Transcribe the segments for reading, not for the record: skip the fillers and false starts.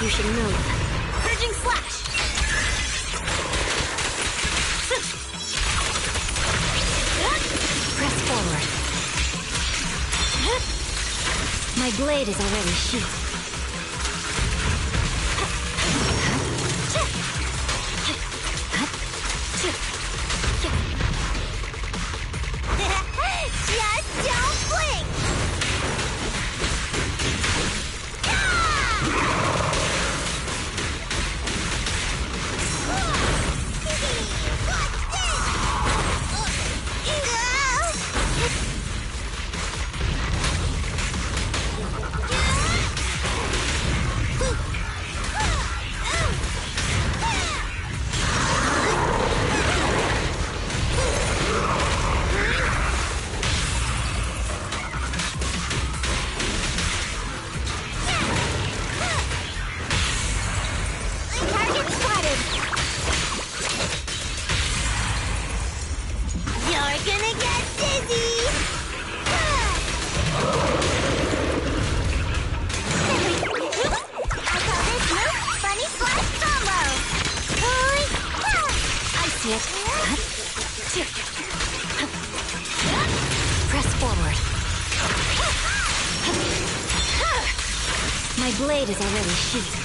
execution move. Surging slash! Press forward. My blade is already sheathed. Just don't blink! Press forward. My blade is already sheathed.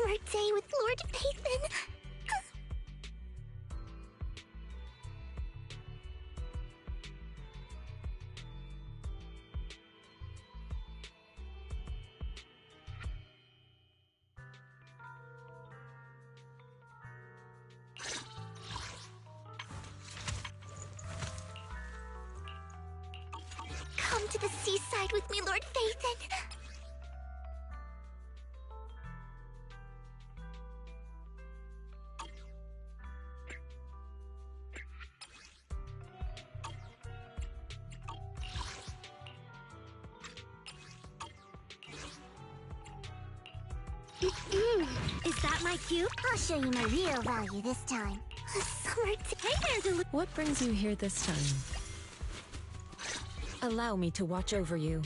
summer day with Lord Pathan. Come to the seaside with me, Lord Phaethon. Is that my cue? I'll show you my real value this time. A summer day. Hey there, What brings you here this time? Allow me to watch over you.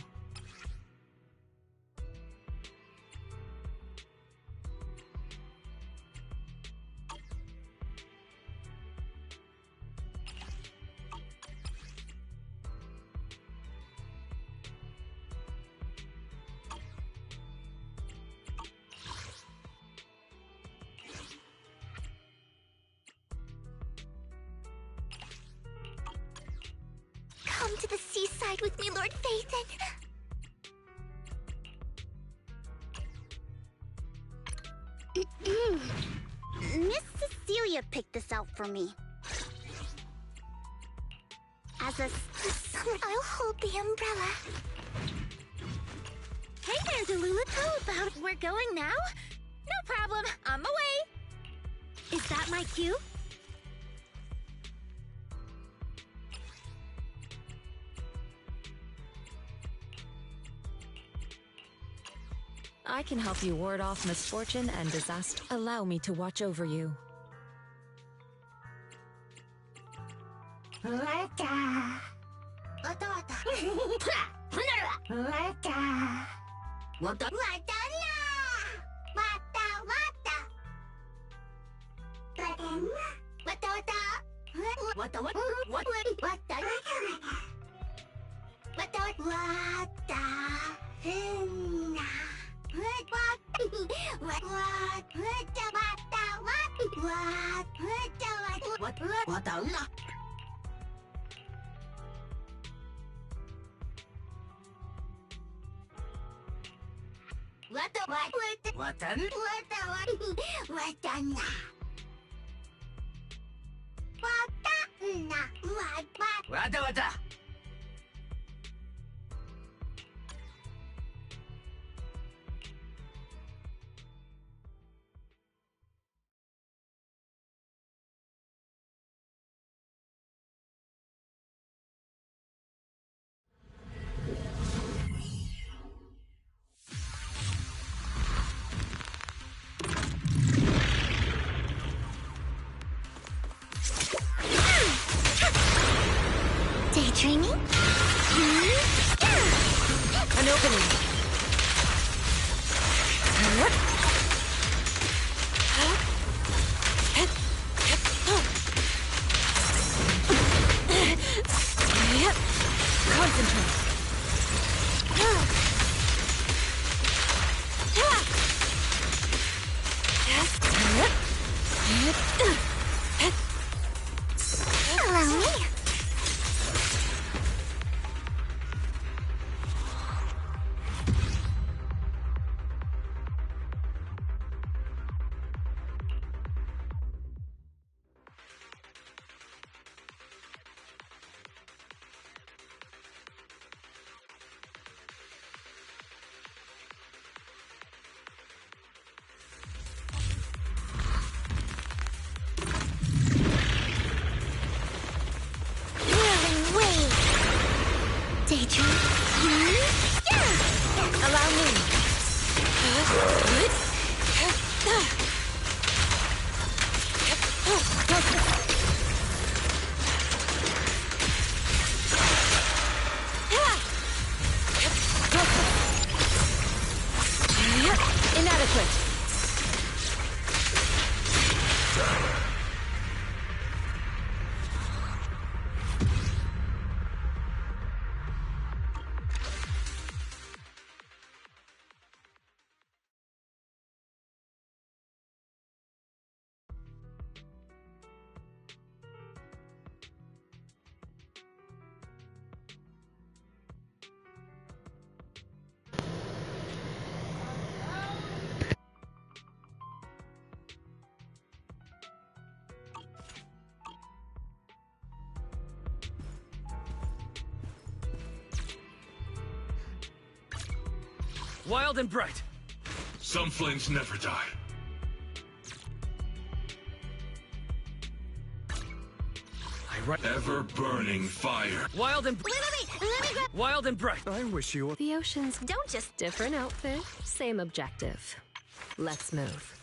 Come to the seaside with me, Lord Phaethon. Miss Cecilia picked this out for me. As a summer, I'll hold the umbrella. Hey there, Delula. How about we're going now? No problem. On my way. Is that my cue? I can help you ward off misfortune and disaster. Allow me to watch over you. Daydreaming? An opening. Concentrate. Allow me. Wild and bright. Some flames never die. Ever-burning fire. Wild and... Let me grab... Wild and bright. I wish you... The oceans. Don't just... Different outfit, same objective. Let's move.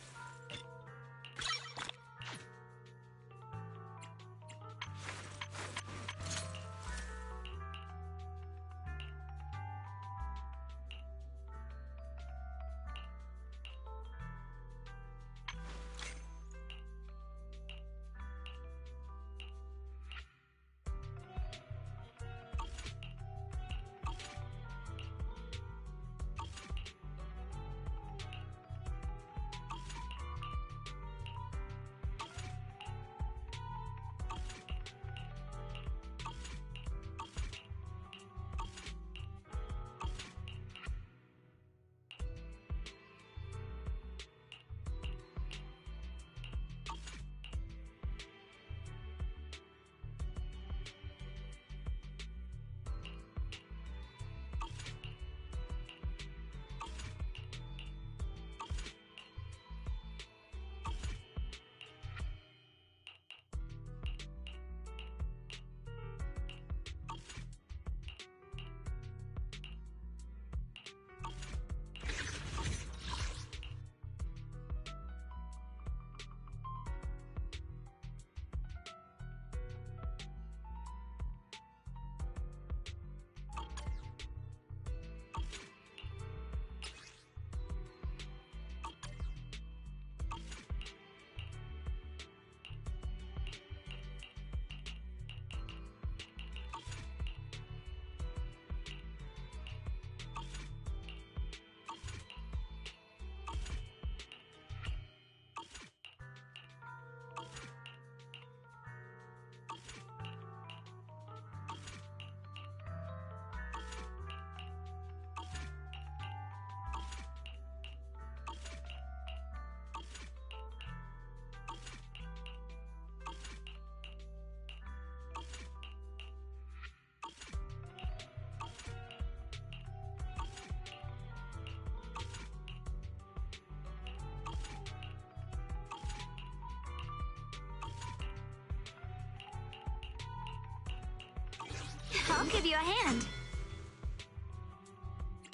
I'll give you a hand.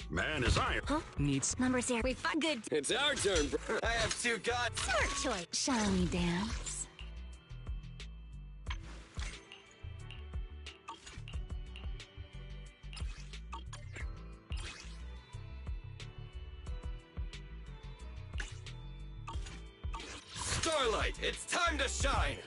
Man is iron. Huh? Needs... Numbers here. We fought good. It's our turn, bro. I have 2 gods. Smart choice. Shall we dance? Starlight, it's time to shine.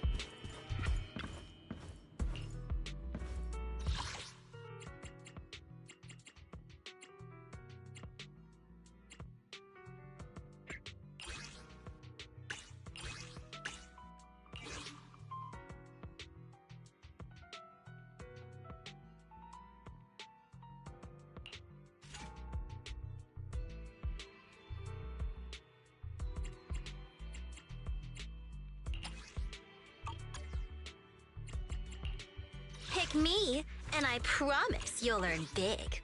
Pick me, and I promise you'll earn big.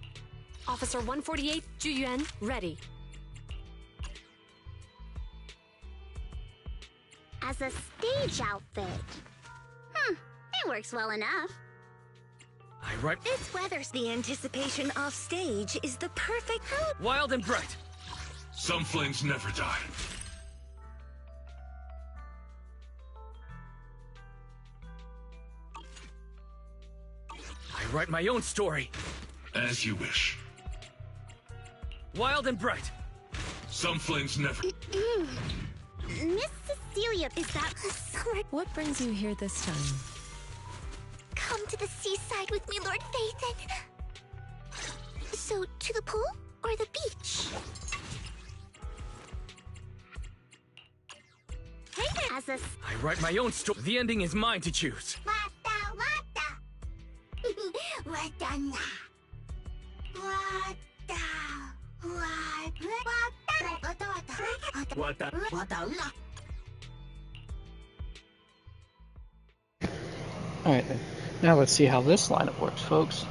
Officer 148, Juyuan, ready. As a stage outfit. It works well enough. This weather's the anticipation off stage is the perfect... Wild and bright. Some flames never die. I write my own story. As you wish. Wild and bright. Some flames never... Miss Cecilia, is that summer? What brings you here this time? Come to the seaside with me, Lord Phaethon. So, to the pool or the beach? As a... I write my own story. The ending is mine to choose. Alright then, now let's see how this lineup works, folks.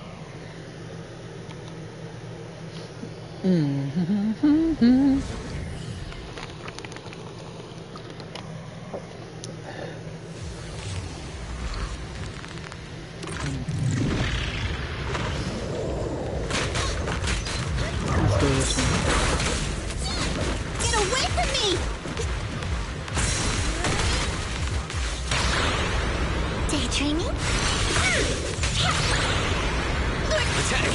Mm-hmm. Let's do this one. Get away from me! Daydreaming? Attack!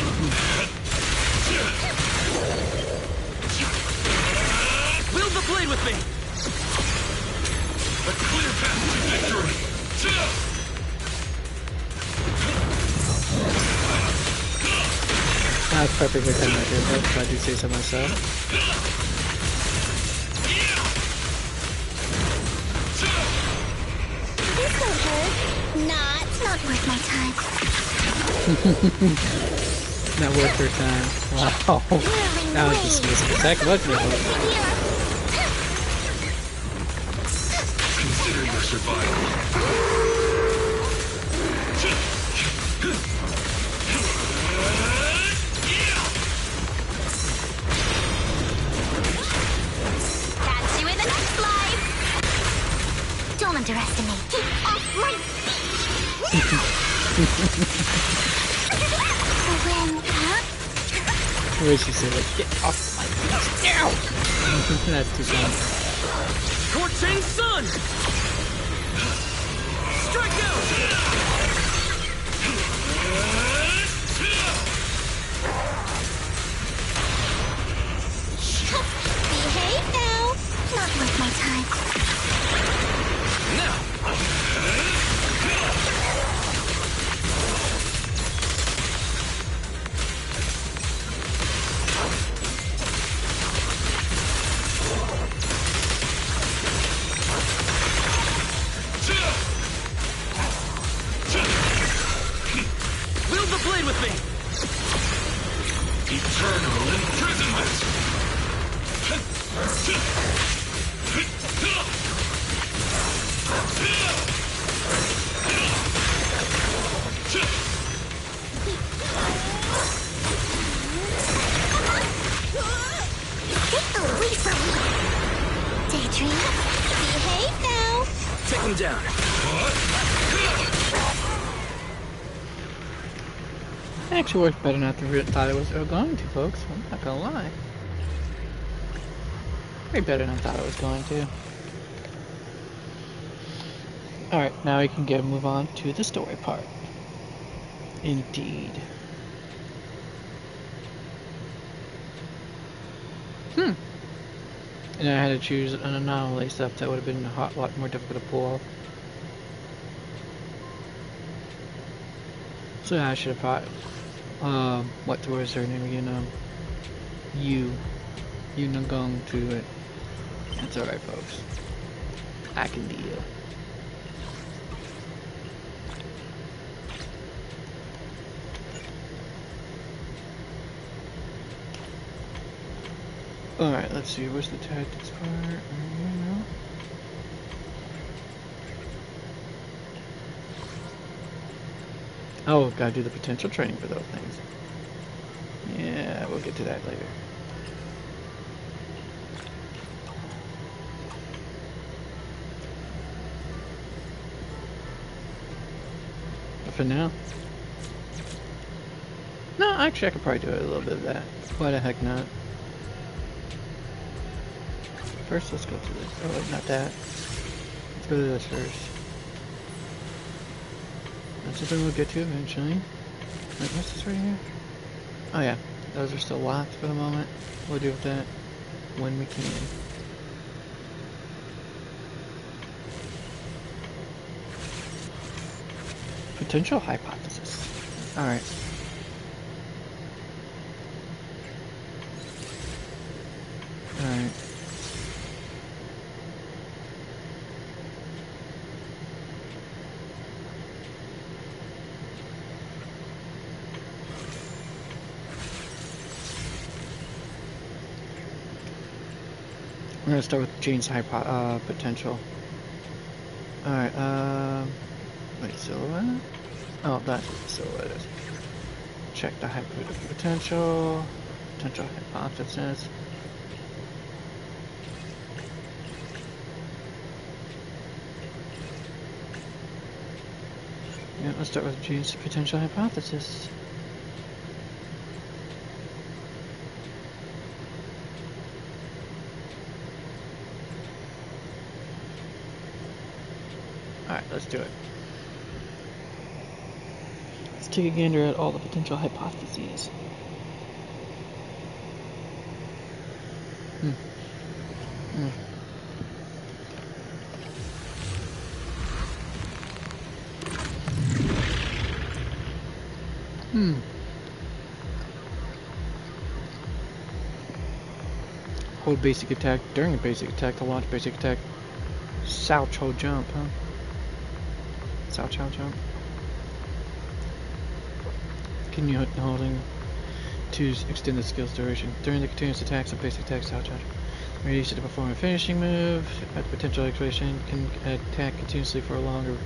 Wield the blade with me! A clear path to victory! That's perfectly time right here, folks, if I do say so myself. This won't hurt. Nah, it's not worth my time. Not worth her time. Wow. That was just an attack, wasn't it? Consider your survival. Catch you in the next life! Don't underestimate. Get off my when, huh? Where she said, like, get off my face now! That's too funny. Scorching sun! Strike out! Behave now. Not worth my time. Now! Wield the blade with me! Eternal imprisonment! Get away from me. Daydream. Behave now. Take him down. It actually worked better than I thought it was going to, folks. I'm not gonna lie. Way better than I thought it was going to. Alright, now we can move on to the story part. Indeed. And I had to choose an anomaly stuff that would have been a lot more difficult to pull off. So yeah, I should have thought, what was her name again? You Nagong to it. That's alright, folks. I can deal. Alright, let's see, where's the tactics part? Oh, gotta do the potential training for those things. Yeah, we'll get to that later. But for now... No, actually I could probably do a little bit of that. Why the heck not? First, let's go through this. Oh, wait, not that. Let's go to this first. That's something we'll get to eventually. Wait, what's this right here? Oh yeah, those are still locked for the moment. We'll deal with that when we can. Potential hypothesis. Alright. Alright. We're gonna start with Jane's potential. Alright, wait, silhouette? Oh, that's what the silhouette is. Check the potential. potential hypothesis. Yeah, let's start with June's potential hypothesis. Alright, let's do it. Let's take a gander at all the potential hypotheses. Hold basic attack during a basic attack to launch basic attack. Sao Cho jump, huh? Sao Chow jump. Continue holding to extend the skill's duration. During the continuous attacks of basic attack, Sao Chow. Release it to perform a finishing move. At the potential activation, can attack continuously for a longer.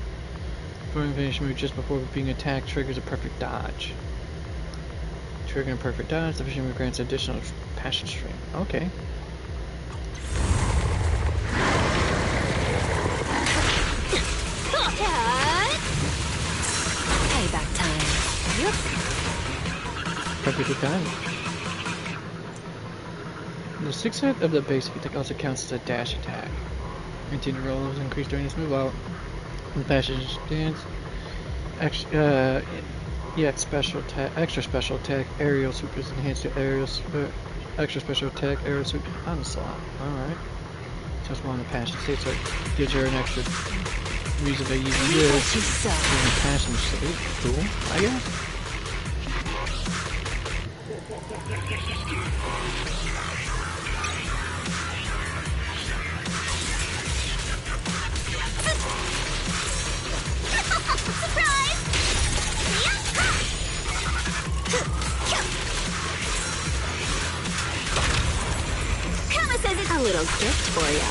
Performing a finishing move just before being attacked triggers a perfect dodge. Triggering a perfect dodge, the finishing move grants additional passion stream. Okay. Payback time. Yep. Perfectly timed. The 6 hit of the basic attack also counts as a dash attack. Continue rolls increase during this move out. The passage stance. Extra special attack, aerial super is enhanced to aerial extra special attack, aerial super on the slot. Alright. So it's one of the passion state, so it gives her an extra reason to use this in the passion state. Cool, I guess. A little gift for ya.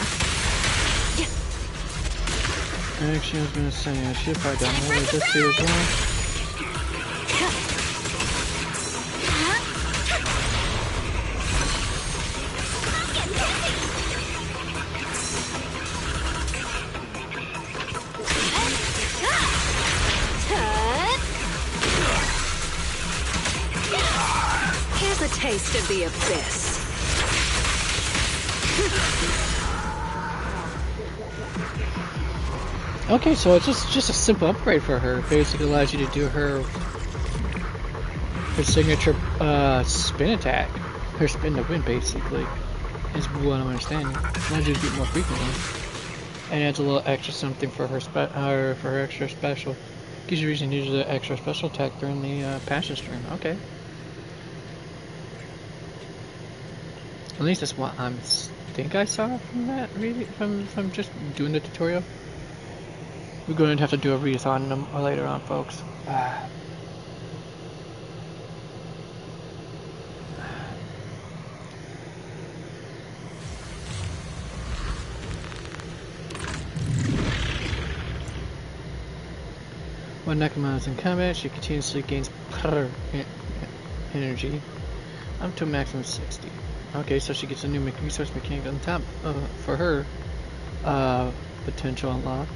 Actually, I was gonna say, I should probably download this too as well. Here's a taste of the abyss. Okay, so it's just a simple upgrade for her. Basically allows you to do her signature spin attack. Her spin to win, basically, is what I'm understanding. Allows you to do it more frequently. And adds a little extra something for her for her extra special. Gives you a reason to use the extra special attack during the passion stream. Okay. At least that's what I think I saw from that, really, from just doing the tutorial. We're going to have to do a readathon on them later on, folks. When Nekoma is in combat, she continuously gains energy up to a maximum of 60. Okay, so she gets a new resource mechanic on top for her potential unlocked.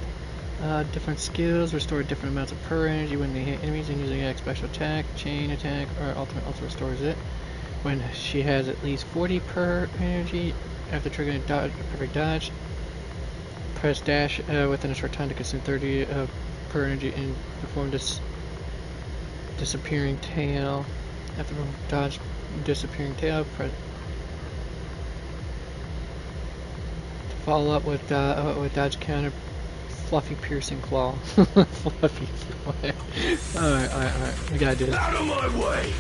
Different skills restore different amounts of per energy when they hit enemies and using a special attack, chain attack, or ultimate also restores it. When she has at least 40 per energy after triggering a perfect dodge, press dash within a short time to consume 30 per energy and perform this disappearing tail. After dodge disappearing tail, press follow up with dodge counter. Fluffy piercing claw. Fluffy. Alright. We gotta do this. Out of my way!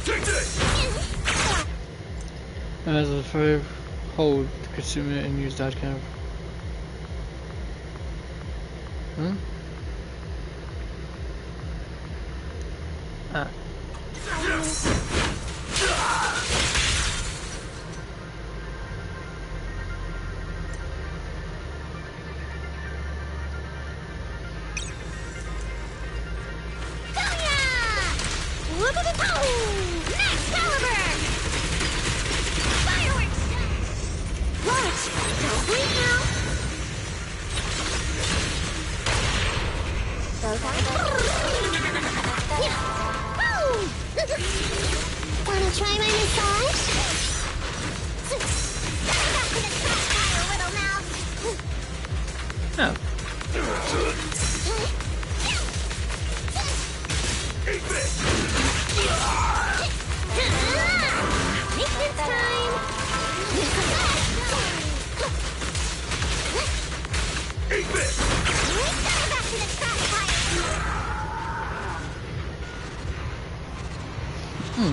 Take this! As a fire, hold to consume it and use dodge counter.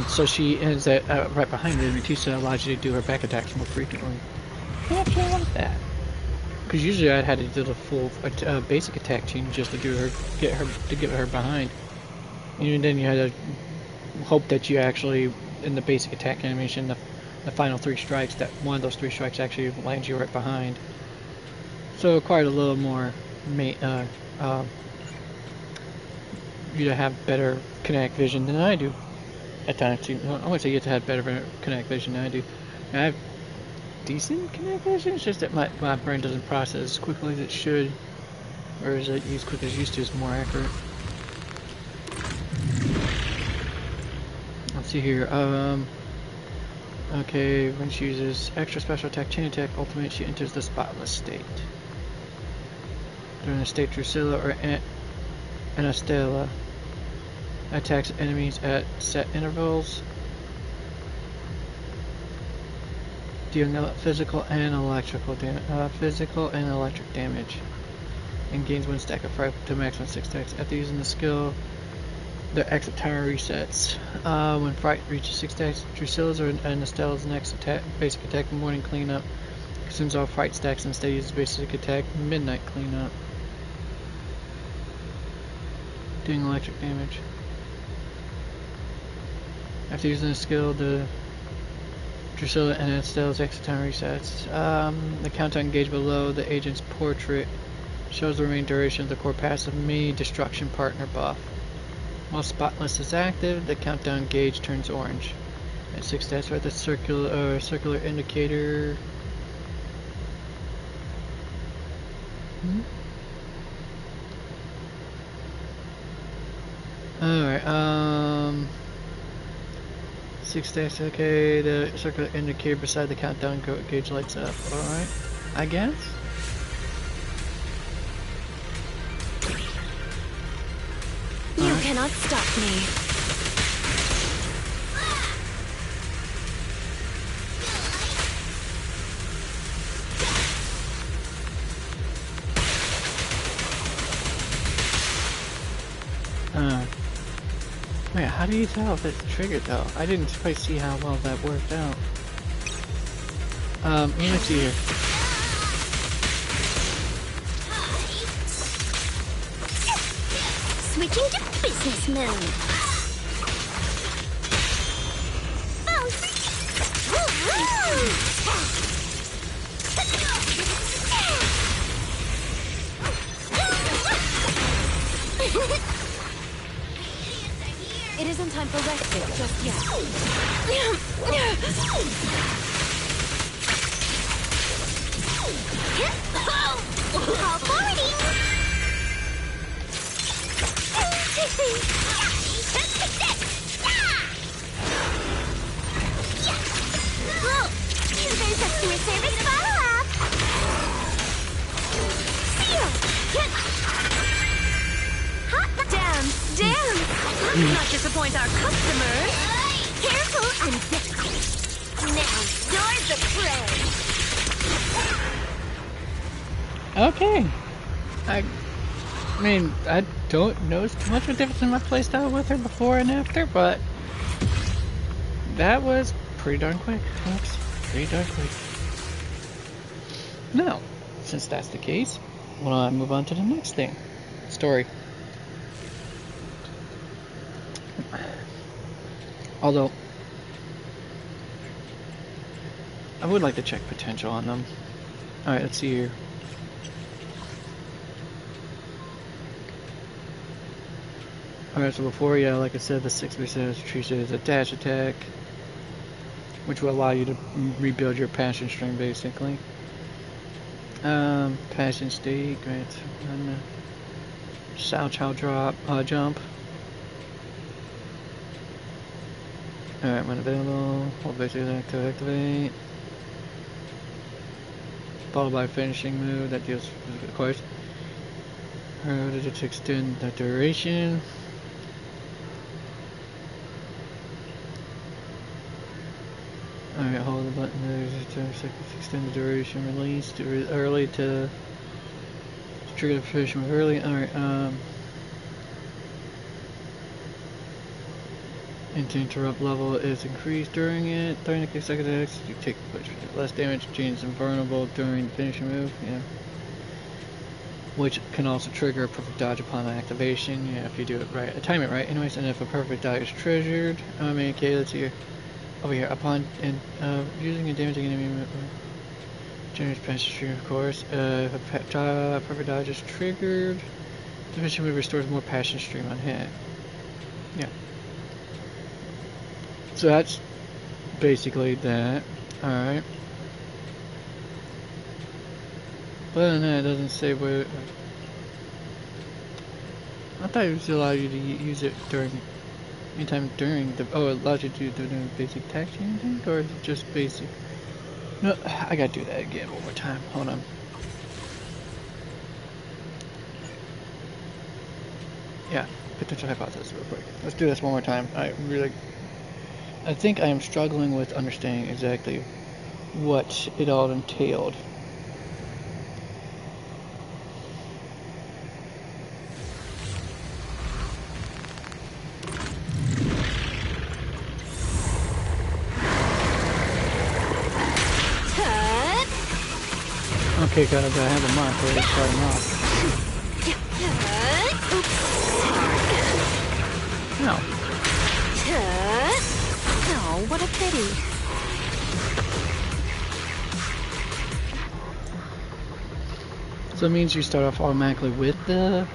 So she ends at right behind the enemy too, so it allows you to do her back attacks more frequently. I actually like that. Because usually I'd had to do the full basic attack chain just to do her, get her behind. And then you had to hope that you actually, in the basic attack animation, the final 3 strikes, that one of those 3 strikes actually lands you right behind. So it required a little more, you to have better kinetic vision than I do at times. I wouldn't say you have to have better kinetic vision than I do. I have decent kinetic vision, it's just that my brain doesn't process as quickly as it should, or as quick as it used to, is more accurate. Let's see here. Okay, when she uses extra special attack, chain attack, ultimate, she enters the spotless state. During the state, Drusilla or Anastella attacks enemies at set intervals. Deal physical and electric damage, and gains 1 stack of fright to maximum 6 stacks. After using the skill, the exit timer resets. When fright reaches 6 stacks, Drusilla's or Anastella's next basic attack, morning cleanup, consumes all fright stacks and instead uses basic attack, midnight cleanup, doing electric damage. After using the skill, the Drusilla and Anastella's exit time resets. The countdown gauge below the agent's portrait shows the remaining duration of the core passive Me Destruction Partner buff. While Spotless is active, the countdown gauge turns orange. At 6 stats, right, the circular indicator. Alright, 6 stacks, okay, the circular indicator beside the countdown gauge lights up, alright, I guess? You cannot stop me. Wait, how do you tell if it's triggered though? I didn't quite see how well that worked out. Let's see here. Switching to business mode. It isn't time for respite just yet. All forwarding. Whoa! There's a sewer service follow-up. Dance! Let's not disappoint our customers. Careful, I'm difficult. Now, you're the prey. Okay. I mean, I don't notice too much of a difference in my playstyle with her before and after, but that was pretty darn quick, folks. Pretty darn quick. Now, since that's the case, why don't I move on to the next thing? Story. Although, I would like to check potential on them. Alright, let's see here. Alright, so before, yeah, like I said, the 6% is treated as a dash attack, which will allow you to rebuild your passion string, basically. Passion state, grants, Sao Chow drop, jump. Alright, when available, hold basic attack to activate. Followed by a finishing move that deals, of course, to extend the duration. Alright, hold the button to extend the duration, release to early to trigger the finishing move early. Alright, And to interrupt level is increased during it. 30 seconds, you take less damage, change invulnerable during the finishing move, yeah. Which can also trigger a perfect dodge upon activation, yeah, if you do it right, time it right, anyways. And if a perfect dodge is triggered, okay, let's see here. Over here, upon using a damaging enemy, generates passion stream, of course. If a perfect dodge is triggered, the finishing move restores more passion stream on hit. Yeah. So that's basically that. Alright. But other than that, it doesn't say where. I thought it was allow you to use it during. Anytime during the. Oh, it allows you to do the basic attack changing? Or is it just basic? No, I gotta do that again one more time. Hold on. Yeah, potential hypothesis real quick. Let's do this one more time. I think I am struggling with understanding exactly what it all entailed. Okay, gotta have a mark where it's starting off. No. Oh, what a pity. So it means you start off automatically with the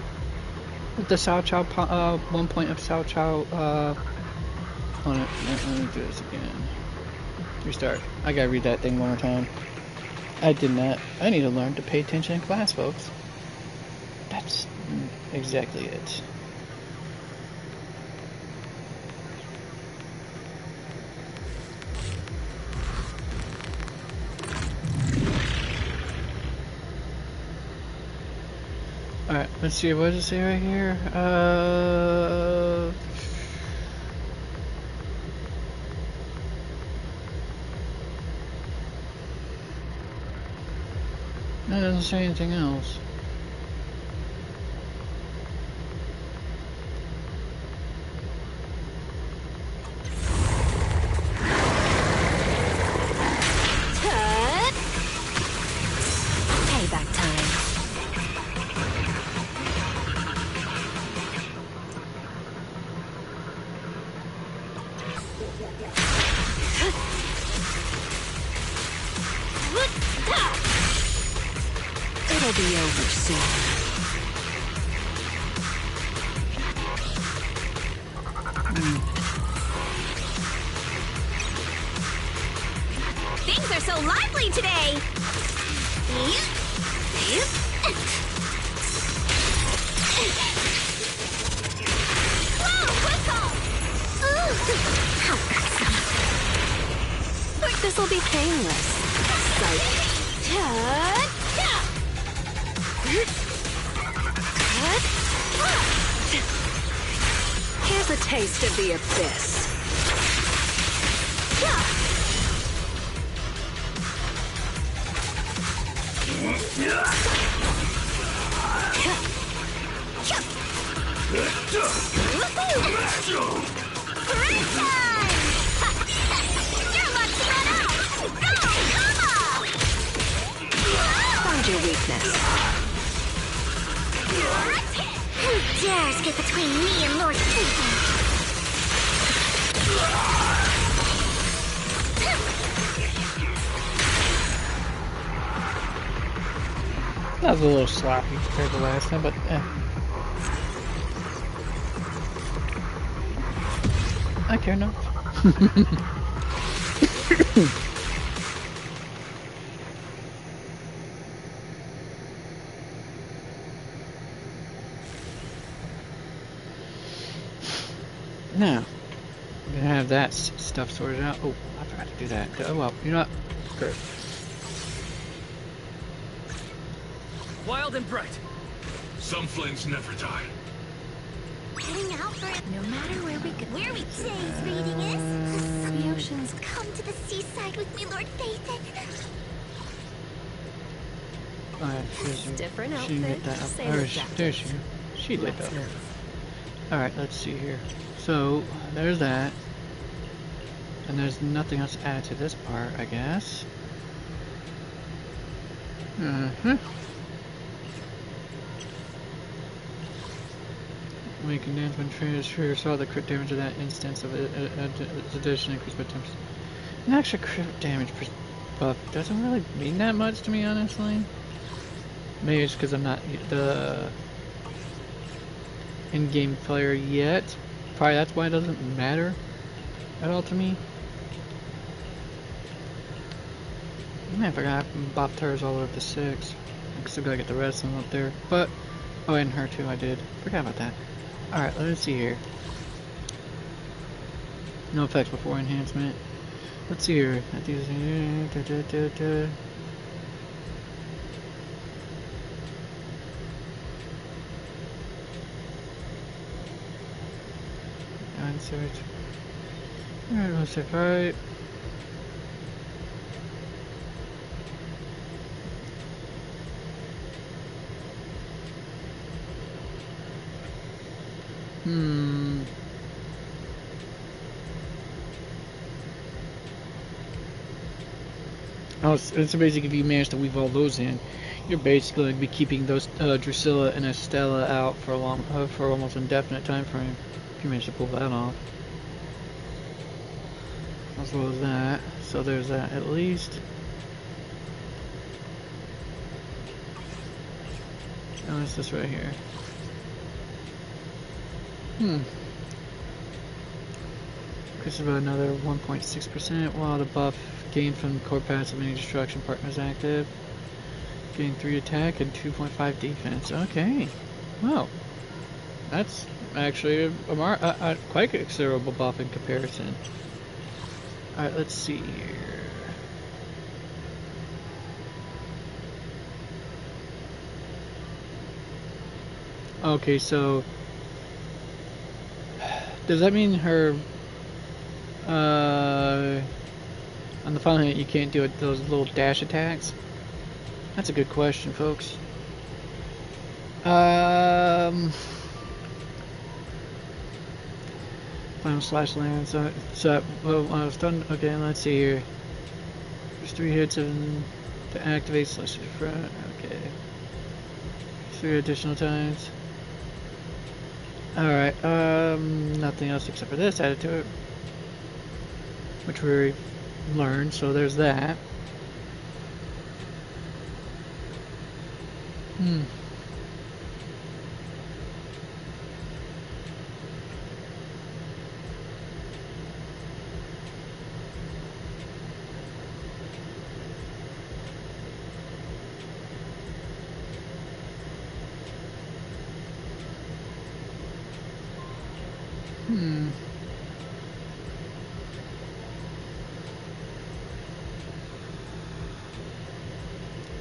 Sao Chao 1 point of Sao Chao on it. Let me do this again. Restart. I gotta read that thing one more time. I did not. I need to learn to pay attention in class, folks. That's exactly it. Alright, let's see, what does it say right here? No, it doesn't say anything else. Payback time. It'll be over soon. Things are so lively today! This'll be painless. Here's a taste of the abyss. Find your weakness. Who dares get between me and Lord Phaeton? That was a little sloppy compared to last time, but I care not. Now, we're gonna have that stuff sorted out. Oh, I forgot to do that. Oh well, you know what? Great. Wild and bright. Some flames never die. Heading out for it. No matter where we go. Where we today's reading is the oceans. Come to the seaside with me, Lord Phaeton. Alright, Different she did outfit, that up. same Or objective. there she did Let's that. move. Alright, let's see here. So, there's that. And there's nothing else to add to this part, I guess. Make an enhancement transfer, saw the crit damage of that instance of its addition increased by 10%. An extra crit damage buff doesn't really mean that much to me, honestly. Maybe it's because I'm not the in-game player yet. Probably that's why it doesn't matter at all to me. Man, I forgot I buffed hers all the way up to 6. I still gotta get the rest of them up there. But, oh, and her too, I did. Forgot about that. Alright, let's see here. No effects before enhancement. Let's see here. Search. Alright, let's check. Alright. Oh, it's amazing if you manage to weave all those in. You're basically going to be keeping those Drusilla and Estella out for a long, for almost indefinite time frame. If you manage to pull that off. As well as that. So there's that at least. Oh, it's this right here. Increases by another 1.6%, while the buff gained from core passive any destruction partner is active. Gain 3 attack and 2.5 defense. Okay. Wow. That's actually a quite considerable buff in comparison. Alright, let's see here. Okay, so does that mean her on the final hit you can't do those little dash attacks? That's a good question, folks. Final slash land. So well, I was done. Okay, let's see here. There's 3 hits and to activate slash front. Okay. 3 additional times. Alright, nothing else except for this added to it, which we learned, so there's that.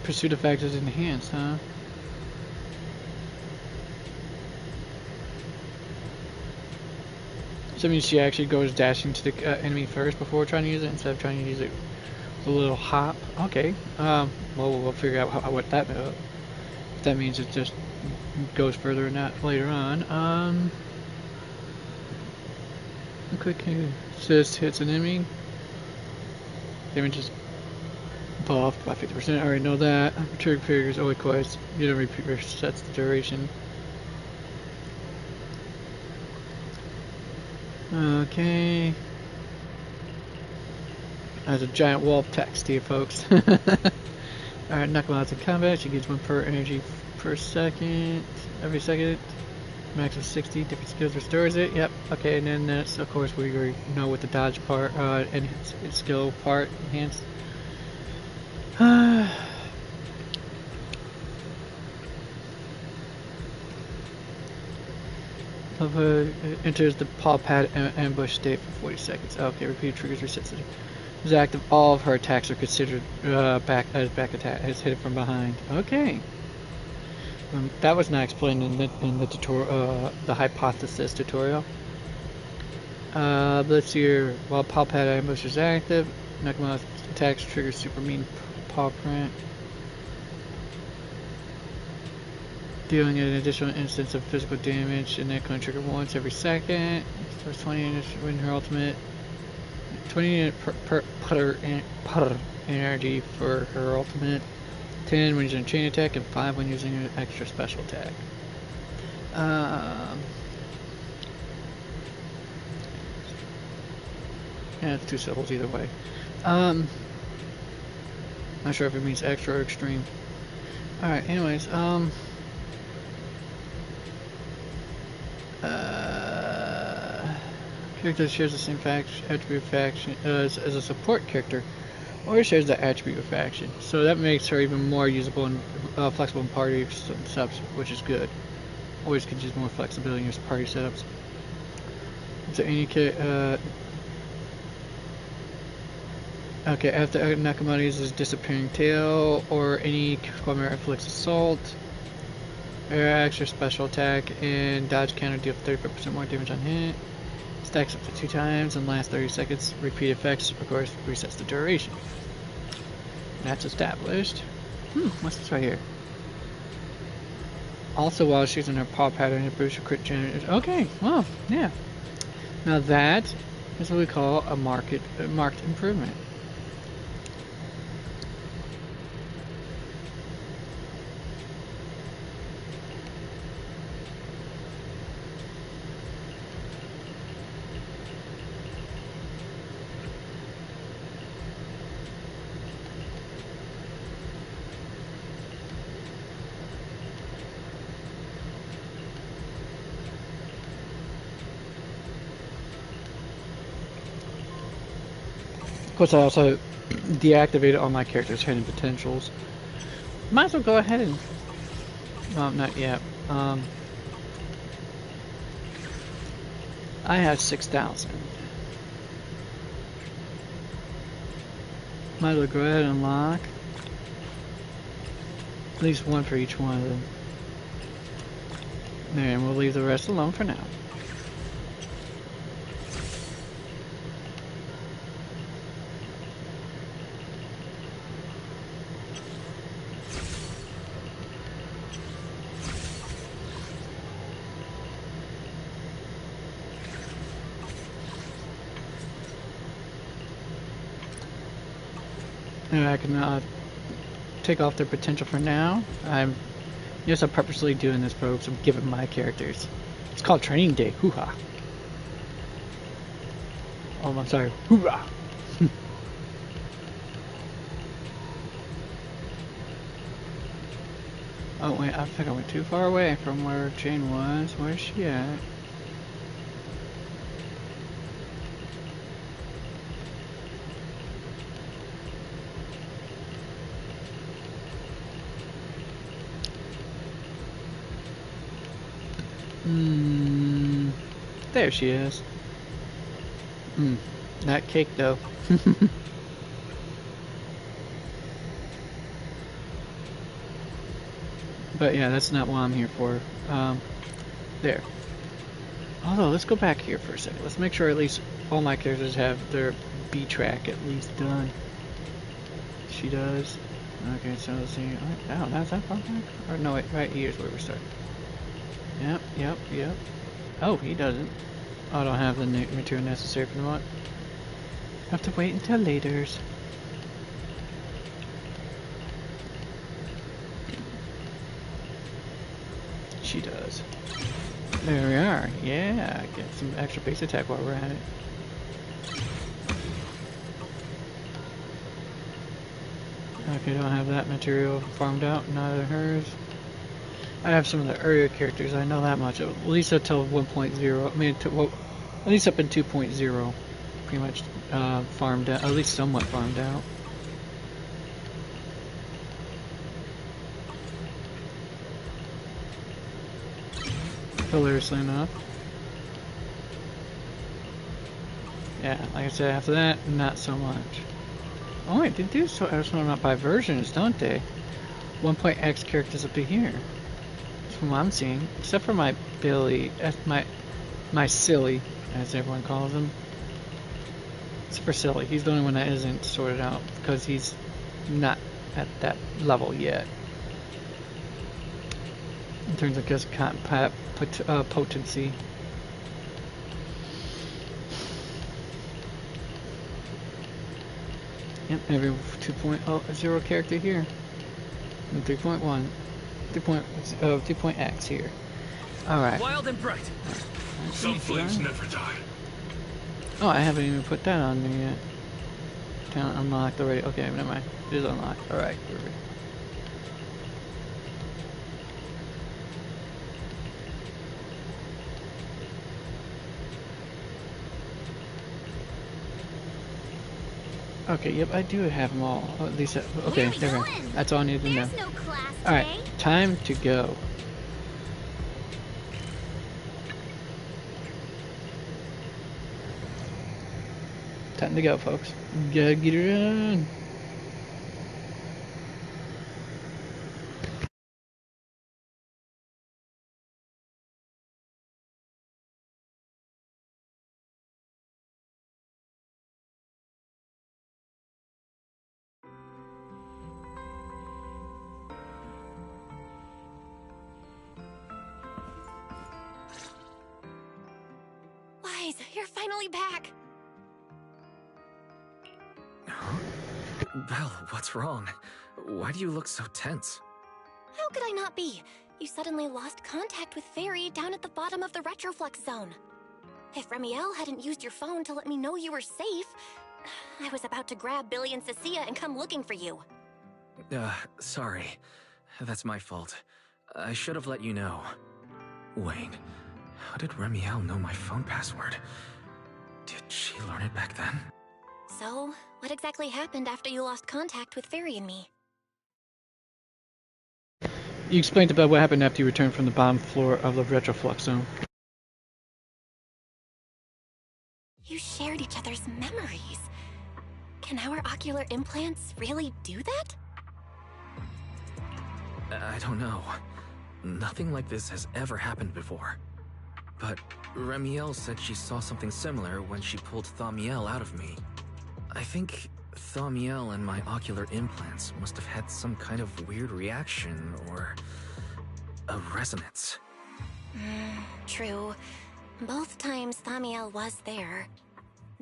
Pursuit effect is enhanced, huh? So that means she actually goes dashing to the enemy first before trying to use it, instead of trying to use it with a little hop. Okay. Well, we'll figure out what that if that means it just goes further in that later on. A quick assist hits an enemy. Damage is buffed by 50%. I already know that. Trigger triggers always quest. You don't repeat resets the duration. Okay. That's a giant wall of text here, folks. Alright, knuckle outs in combat. She gets 1 per energy per second. Every second. Max of 60. Different skills restores it. Yep. Okay, and then that's, of course, we already know what the dodge part, and skill part enhanced. Enters the paw pad ambush state for 40 seconds. Okay, repeat triggers resets it. Is active. All of her attacks are considered back attack as hit from behind. Okay. That was not explained in the tutorial, the hypothesis tutorial. Let's see here. While paw pad ambush is active, Knuckle attacks trigger super mean paw print. Dealing an additional instance of physical damage, and that can trigger once every second. Starts 20 when her ultimate. 20 unit per putter energy for her ultimate, 10 when using a chain attack, and 5 when using an extra special attack. Yeah, it's 2 syllables either way. Not sure if it means extra or extreme. Alright, anyways, character shares the same attribute faction as a support character, or shares the attribute of faction. So that makes her even more usable and flexible in party setups, which is good. Always can use more flexibility in your party setups. So any okay, after Nakamura uses disappearing tail or any squad member inflicts assault, or extra special attack and dodge counter deal 35% more damage on hit. Stacks up to 2 times and lasts 30 seconds. Repeat effects, of course, resets the duration. That's established. What's this right here? Also, while she's in her paw pattern, it boosts her crit generation. Okay, well, yeah. Now that is what we call a marked improvement. Of course, I also deactivated all my characters' hidden potentials. Might as well go ahead and... well, not yet. I have 6,000. Might as well go ahead and unlock at least one for each one of them. And we'll leave the rest alone for now. And I can take off their potential for now. I'm purposely doing this probe, so I'm giving my characters. It's called Training Day. Hoo-ha. Oh, I'm sorry. Hoorah! Oh, wait. I think I went too far away from where Jane was. Where's she at? There she is. That cake though. But yeah, that's not what I'm here for. There. Although, let's go back here for a second. Let's make sure at least all my characters have their B track at least done. She does. Okay, so let's see. Oh, that's that far back? Or no, wait, right here's where we're starting. Yep. Oh, he doesn't. I don't have the material necessary for the mod. Have to wait until later. She does. There we are. Yeah, get some extra base attack while we're at it. Okay, don't have that material farmed out. Neither hers. I have some of the earlier characters, I know that much. At least until 1.0, I mean, well, at least up in 2.0, pretty much farmed out, at least somewhat farmed out. Hilariously enough. Yeah, like I said, after that, not so much. Oh wait, they do sort them out by versions, don't they? 1.x characters up to here. From what I'm seeing, except for my Billy, my Silly, as everyone calls him. Except for Silly, he's the only one that isn't sorted out because he's not at that level yet. In terms of just potency. Yep, every 2.0 character here. And 3.1. 3.x here. Alright. Wild and bright. Some flames never die. Oh, I haven't even put that on there yet. Talent unlocked already. Okay, never mind. It is unlocked. Alright, perfect. Okay, yep, I do have them all. Oh, at least, okay, there we go. That's all I need to know. There's no class today. Alright, time to go. Time to go, folks. Gotta get it on. Wise, you're finally back. Huh? Belle, what's wrong? Why do you look so tense? How could I not be? You suddenly lost contact with Fairy down at the bottom of the Retroflux zone. If Remiel hadn't used your phone to let me know you were safe, I was about to grab Billy and Cecilia and come looking for you. Sorry. That's my fault. I should have let you know. Wait, how did Remiel know my phone password? Did she learn it back then? So, what exactly happened after you lost contact with Fairy and me? You explained about what happened after you returned from the bottom floor of the Retroflux zone. You shared each other's memories. Can our ocular implants really do that? I don't know. Nothing like this has ever happened before. But Remiel said she saw something similar when she pulled Thaumiel out of me. I think Thaumiel and my ocular implants must have had some kind of weird reaction or a resonance. True. Both times Thaumiel was there.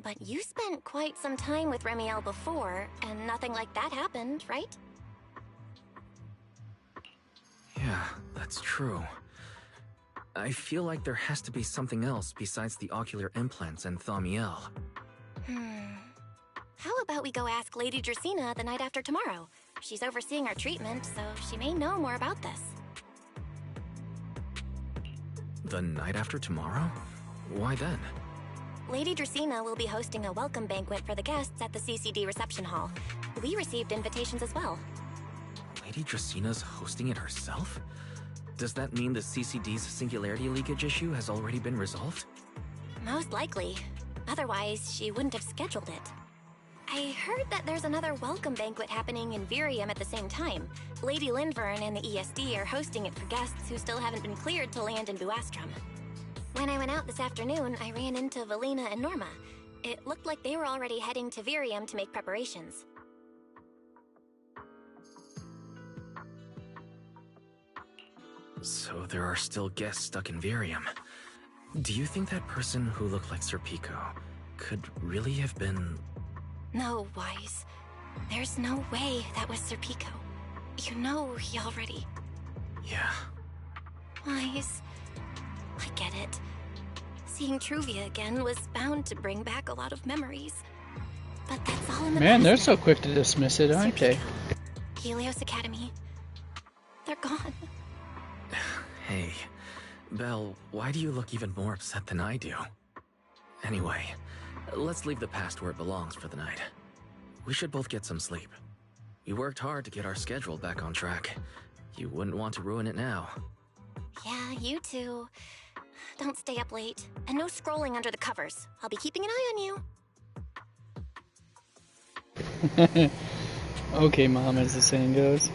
But you spent quite some time with Remiel before, and nothing like that happened, right? Yeah, that's true. I feel like there has to be something else besides the ocular implants and Thaumiel. How about we go ask Lady Dracaena the night after tomorrow? She's overseeing our treatment, so she may know more about this. The night after tomorrow? Why then? Lady Dracaena will be hosting a welcome banquet for the guests at the CCD reception hall. We received invitations as well. Lady Draceena's hosting it herself? Does that mean the CCD's singularity leakage issue has already been resolved? Most likely. Otherwise, she wouldn't have scheduled it. I heard that there's another welcome banquet happening in Virium at the same time. Lady Lindvern and the ESD are hosting it for guests who still haven't been cleared to land in Buastrom. When I went out this afternoon, I ran into Valina and Norma. It looked like they were already heading to Virium to make preparations. So there are still guests stuck in Virium. Do you think that person who looked like Serpico could really have been... No, Wise. There's no way that was Serpico. You know he already... Yeah. Wise... I get it. Seeing Truvia again was bound to bring back a lot of memories. But that's all in the Man, past they're now. so quick to dismiss it, aren't they? Serpico, Helios Academy. They're gone. Hey, Belle, why do you look even more upset than I do? Anyway, let's leave the past where it belongs for the night. We should both get some sleep. We worked hard to get our schedule back on track. You wouldn't want to ruin it now. Yeah, you too. Don't stay up late. And no scrolling under the covers. I'll be keeping an eye on you. Okay, Mom, as the saying goes.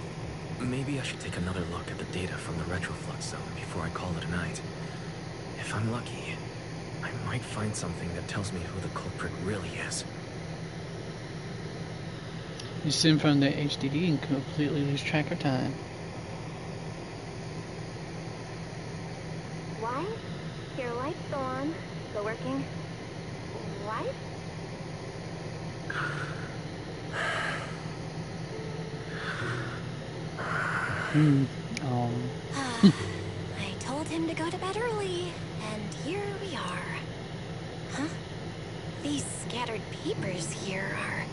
Maybe I should take another look at the data from the Retroflux zone before I call it a night. If I'm lucky, I might find something that tells me who the culprit really is. You sit in front of the HDD and completely lose track of time. Why? Your lights go on. Still working. Why? I told him to go to bed early, and here we are. Huh? These scattered papers here are...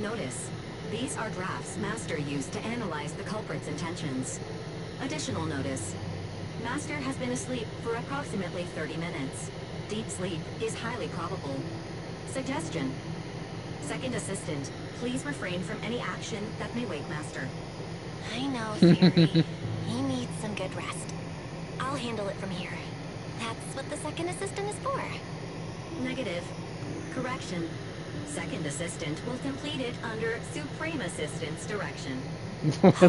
Notice, these are drafts Master used to analyze the culprit's intentions. Additional notice, Master has been asleep for approximately 30 minutes. Deep sleep is highly probable. Suggestion. Second Assistant, please refrain from any action that may wake Master. I know, Fury. He needs some good rest. I'll handle it from here. That's what the second assistant is for. Negative. Correction. Second Assistant will complete it under Supreme Assistant's direction.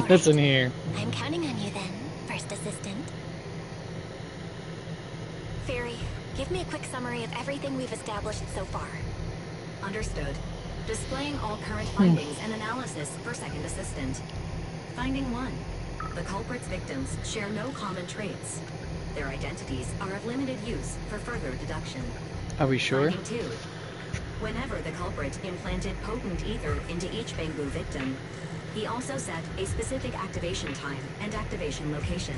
Listen here. I'm counting on you then, first assistant. Fairy, give me a quick summary of everything we've established so far. Understood. Displaying all current findings and analysis for Second Assistant. Finding 1. The culprit's victims share no common traits. Their identities are of limited use for further deduction. Are we sure? Finding 2. Whenever the culprit implanted potent ether into each Bangu victim, he also set a specific activation time and activation location.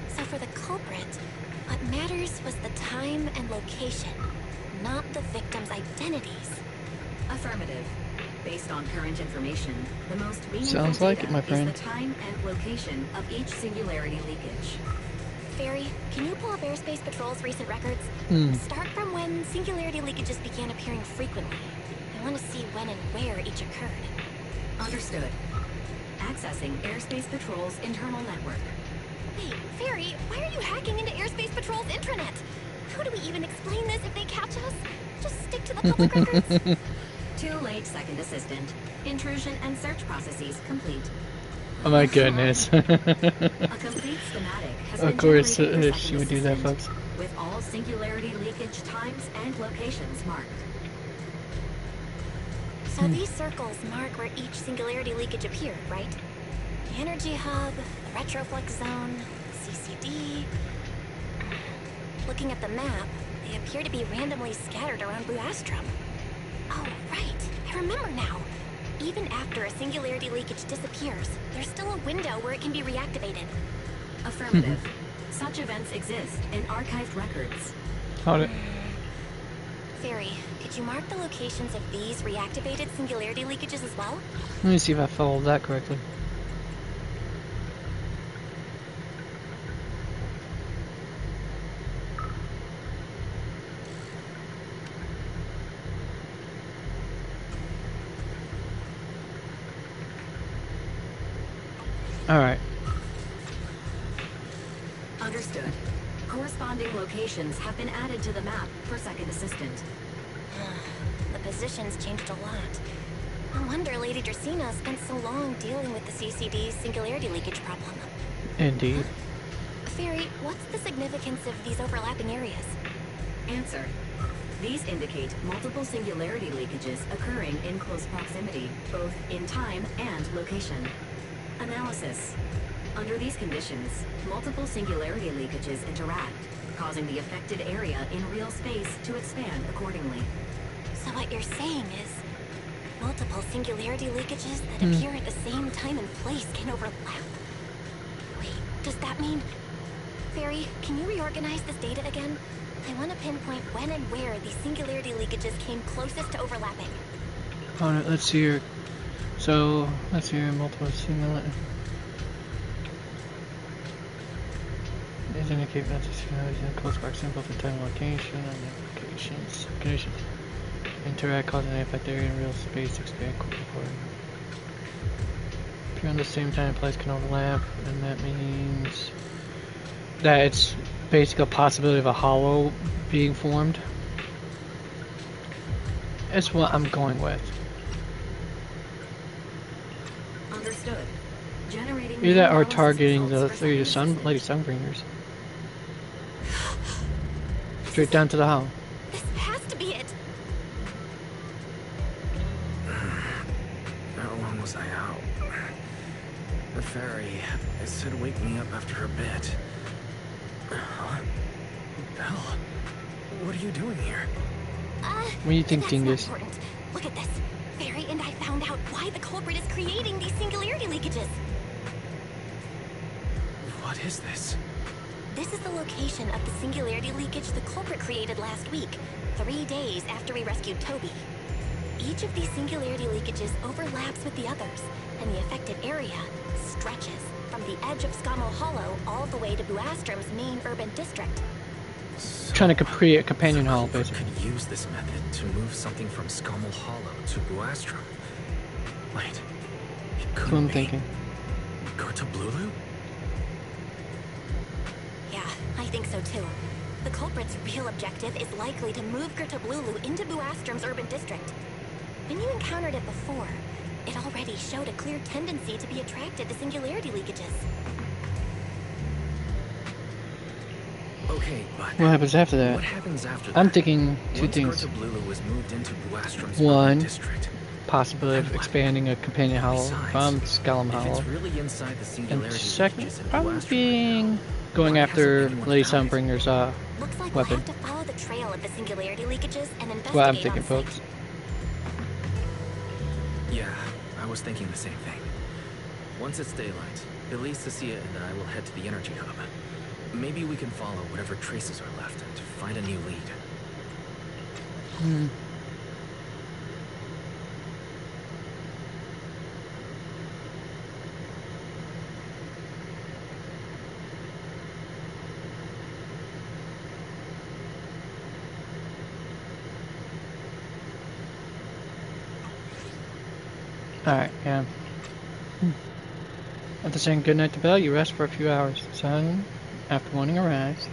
So for the culprit, what matters was the time and location, not the victim's identities. Affirmative. Based on current information, the most meaningful Sounds like data it, my friend. is the time and location of each singularity leakage. Fairy, can you pull up Airspace Patrol's recent records? Start from when singularity leakages began appearing frequently. I want to see when and where each occurred. Understood. Accessing Airspace Patrol's internal network. Wait, Fairy, why are you hacking into Airspace Patrol's intranet? How do we even explain this if they catch us? Just stick to the public records. Too late, Second Assistant. Intrusion and search processes complete. Oh my goodness. A complete schematic has been Of course, generated for she Second would do that, Assistant, folks. with all singularity leakage times and locations marked. So these circles mark where each singularity leakage appeared, right? The energy hub, the retroflux zone, CCD. Looking at the map, they appear to be randomly scattered around Blue Astrum. Oh, right. I remember now. Even after a singularity leakage disappears, there's still a window where it can be reactivated. Affirmative. Such events exist in archived records. Hold it. Fairy, could you mark the locations of these reactivated singularity leakages as well? Let me see if I followed that correctly. Alright. Understood. Corresponding locations have been added to the map for Second Assistant. The positions changed a lot. No wonder Lady Dracaena spent so long dealing with the CCD's singularity leakage problem. Indeed. Fairy, what's the significance of these overlapping areas? Answer. These indicate multiple singularity leakages occurring in close proximity, both in time and location. Analysis. Under these conditions, multiple singularity leakages interact, causing the affected area in real space to expand accordingly. So what you're saying is, multiple singularity leakages that appear at the same time and place can overlap? Wait, does that mean... Fairy, can you reorganize this data again? I want to pinpoint when and where these singularity leakages came closest to overlapping. Alright, let's see here. So, let's see here, multiple singularity. These indicate mental singularities in close proximity to time, location, and applications. Conditions. Interact, causing an affected area in real space, expand quickly forward. Appear on the same time and place can overlap, and that means that it's basically a possibility of a hollow being formed. That's what I'm going with. Understood. Generating Either that or analysis targeting the results for Lady Second Lady Assistant. Sunbringers. Straight down to the hollow. This has to be it! How long was I out? The fairy, it said wake me up after a bit. Huh? Belle, what are you doing here? What do you think, That's Dingus? not important. Look at this. Fairy and I found out why the culprit is creating these singularity leakages. What is this? This is the location of the singularity leakage the culprit created last week, 3 days after we rescued Toby. Each of these singularity leakages overlaps with the others, and the affected area stretches from the edge of Scommel Hollow all the way to Buastrom's main urban district. So Trying to create a companion hall, Culprit basically. could use this method to move something from Scommel Hollow to Buastrom. Wait, it That's what couldn't I'm be thinking. Gertablulu? Yeah, I think so too. The culprit's real objective is likely to move Gertablulu into Buastrom's urban district. When you encountered it before, it already showed a clear tendency to be attracted to singularity leakages. Okay, but What happens after that? what happens after that? I'm thinking two Once things. Gertablulu was moved into Buastrom's One, urban district, Possibility of expanding a companion hollow besides, from Scollum if Hollow. it's really inside the And singularity second, leakages in probably Buastrom being right now, going why after hasn't anyone Lady found it? Sunbringer's Looks like weapon. we'll have to follow the trail of the singularity leakages and investigate What I'm on thinking, site. folks. Yeah, I was thinking the same thing. Once it's daylight, Billy, Cecilia, and I will head to the energy hub. Maybe we can follow whatever traces are left and find a new lead. Alright, yeah. After saying goodnight to Belle, you rest for a few hours. Sun, after morning arrives.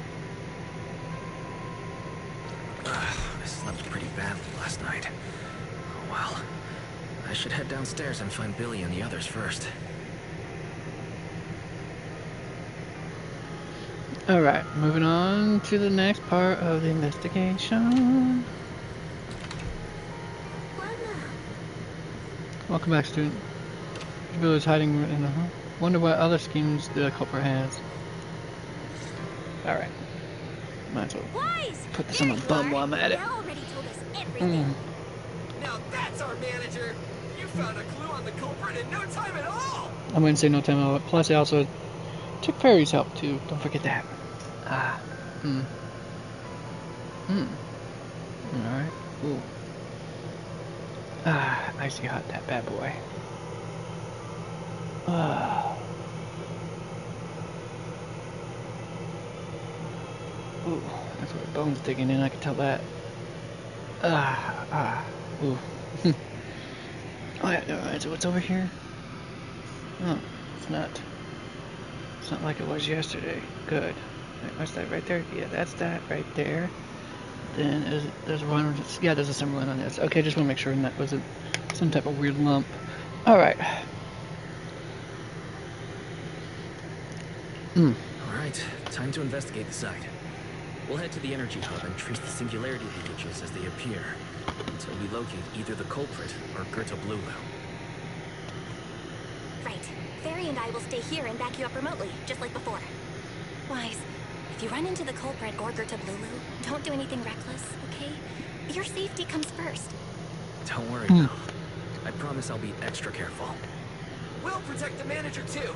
I slept pretty badly last night. Oh well. I should head downstairs and find Billy and the others first. Alright, moving on to the next part of the investigation. Welcome back, student. Bill is hiding in the... Wonder what other schemes the culprit has. Alright. Might as well Wise! put this on my bum while I'm at it. Now already told us everything. Now that's our manager! You found a clue on the culprit in no time at all! I wouldn't say no time at all. Plus, I also took Perry's help, too. Don't forget that. Alright. Ooh. Icy hot, that bad boy. Ooh, that's where the bone's digging in, I can tell that. Ooh. Alright, so what's over here? Oh, it's not like it was yesterday. Good. Wait, what's that right there? Yeah, that's that right there. Then there's one, yeah, there's a similar one on this. Okay, just want to make sure that wasn't some type of weird lump. Alright. Alright, time to investigate the site. We'll head to the energy hub and trace the singularity leakages as they appear, until we locate either the culprit or Gertablulu. Right. Ferry and I will stay here and back you up remotely, just like before. Wise, if you run into the culprit or Gertablulu, don't do anything reckless, okay? Your safety comes first. Don't worry, Bill. I promise I'll be extra careful. We'll protect the manager too!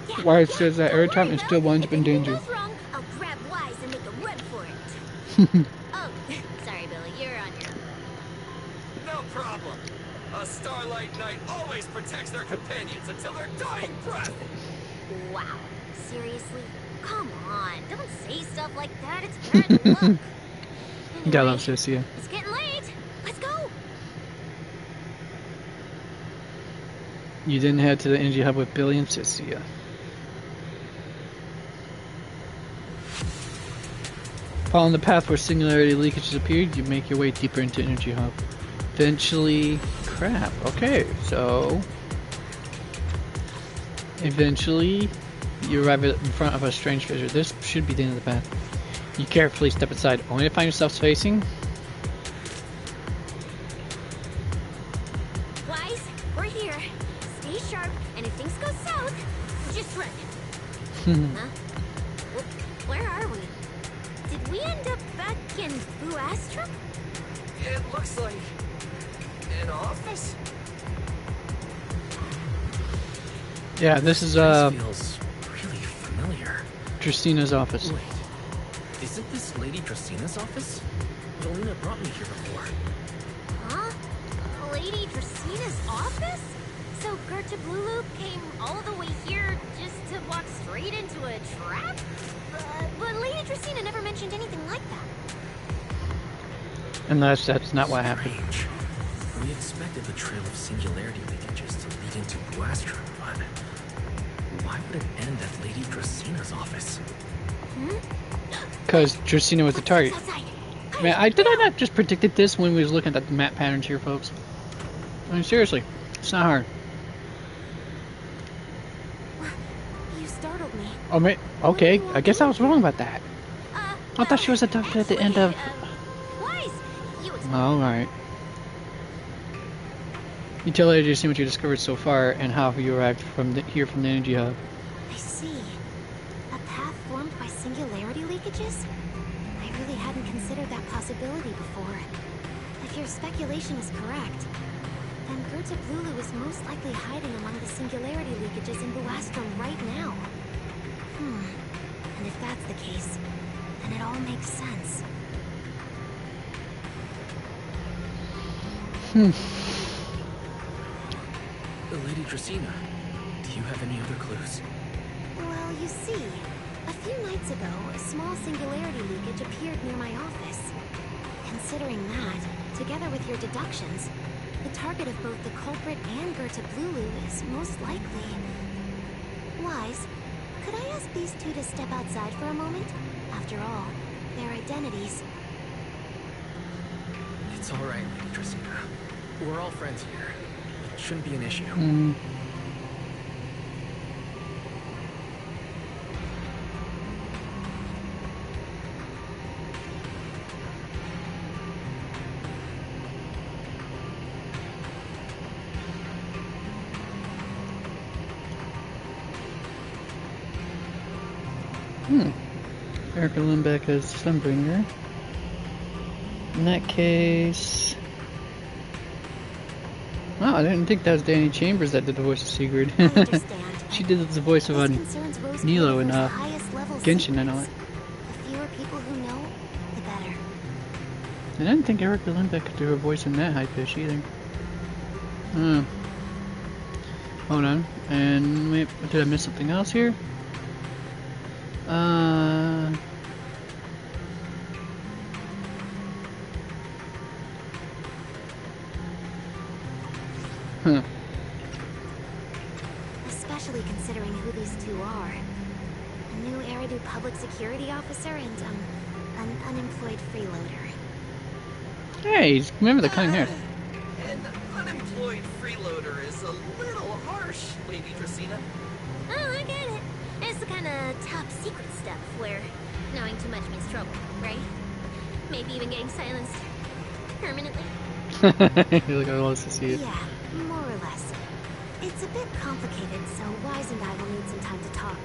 Yeah, Wise says that every Don't time worry, it still Bill. winds If up in anything danger. goes wrong, I'll grab Wise and make a run for it. Oh, sorry, Billy. You're on your own. No problem! A Starlight Knight always protects their companions until their dying breath! Wow. Seriously? Come on. Don't say stuff like that. It's bad luck. Gotta Anyway, love Cecilia. it's getting late. Let's go. You didn't head to the energy hub with Billy and Cecilia. Following the path where singularity leakages appeared, you make your way deeper into energy hub. Eventually, crap. Okay, so eventually you arrive in front of a strange fissure. This should be the end of the path. You carefully step aside, only to find yourself facing. Wise, we're here. Stay sharp, and if things go south, just run. Huh? Where are we? Did we end up back in Buastrom? It looks like... an office? Yeah, this is feels really familiar. Christina's office. Wait, isn't this Lady Dracina's office? Valina brought me here before. Huh? Lady Dracina's office? So Gerta Blulu came all the way here just to walk straight into a trap? But Lady Dracina never mentioned anything like that. Unless that's not what happened. Strange. We expected the trail of singularity leakages to lead into Buastro, but why would it end at Lady Dracina's office? Because Dracina was the target. Man, did I not just predicted this when we was looking at the map patterns here, folks? I mean, seriously, it's not hard. You startled me. Oh, okay, I guess I was wrong about that. I thought she was a doctor at the end of... Wise, you explain. Alright. You tell Lady Dracina what you discovered so far and how you arrived here from the energy hub. I see. A path formed by singularity leakages? I really hadn't considered that possibility before. If your speculation is correct, then Gerta Blulu is most likely hiding among the singularity leakages in Buastrom right now. And if that's the case, then it all makes sense. Lady Dracina, do you have any other clues? Well, you see, a few nights ago, a small singularity leakage appeared near my office. Considering that, together with your deductions, the target of both the culprit and Gerta Blulu is most likely... Wise, could I ask these two to step outside for a moment? After all, their identities... It's alright, Lady Dracina. We're all friends here. It shouldn't be an issue. Erica Lindbeck as Sunbringer. In that case... Oh, I didn't think that was Danny Chambers that did the voice of Sigrid. She did the voice of Nilo in Genshin, I know it. The fewer people who know, the better. And I didn't think Erica Lindbeck could do her voice in that high pitch either. Hold on. And wait, did I miss something else here? Especially considering who these two are. A new Eridu public security officer and, an unemployed freeloader. Hey, remember the cutting hair. An unemployed freeloader is a little harsh, Lady Dracina. Oh, I get it. It's the kind of top secret stuff where knowing too much means trouble, right? Maybe even getting silenced permanently. Look, I want to see it. Yeah, more or less. It's a bit complicated, so Wise and I will need some time to talk.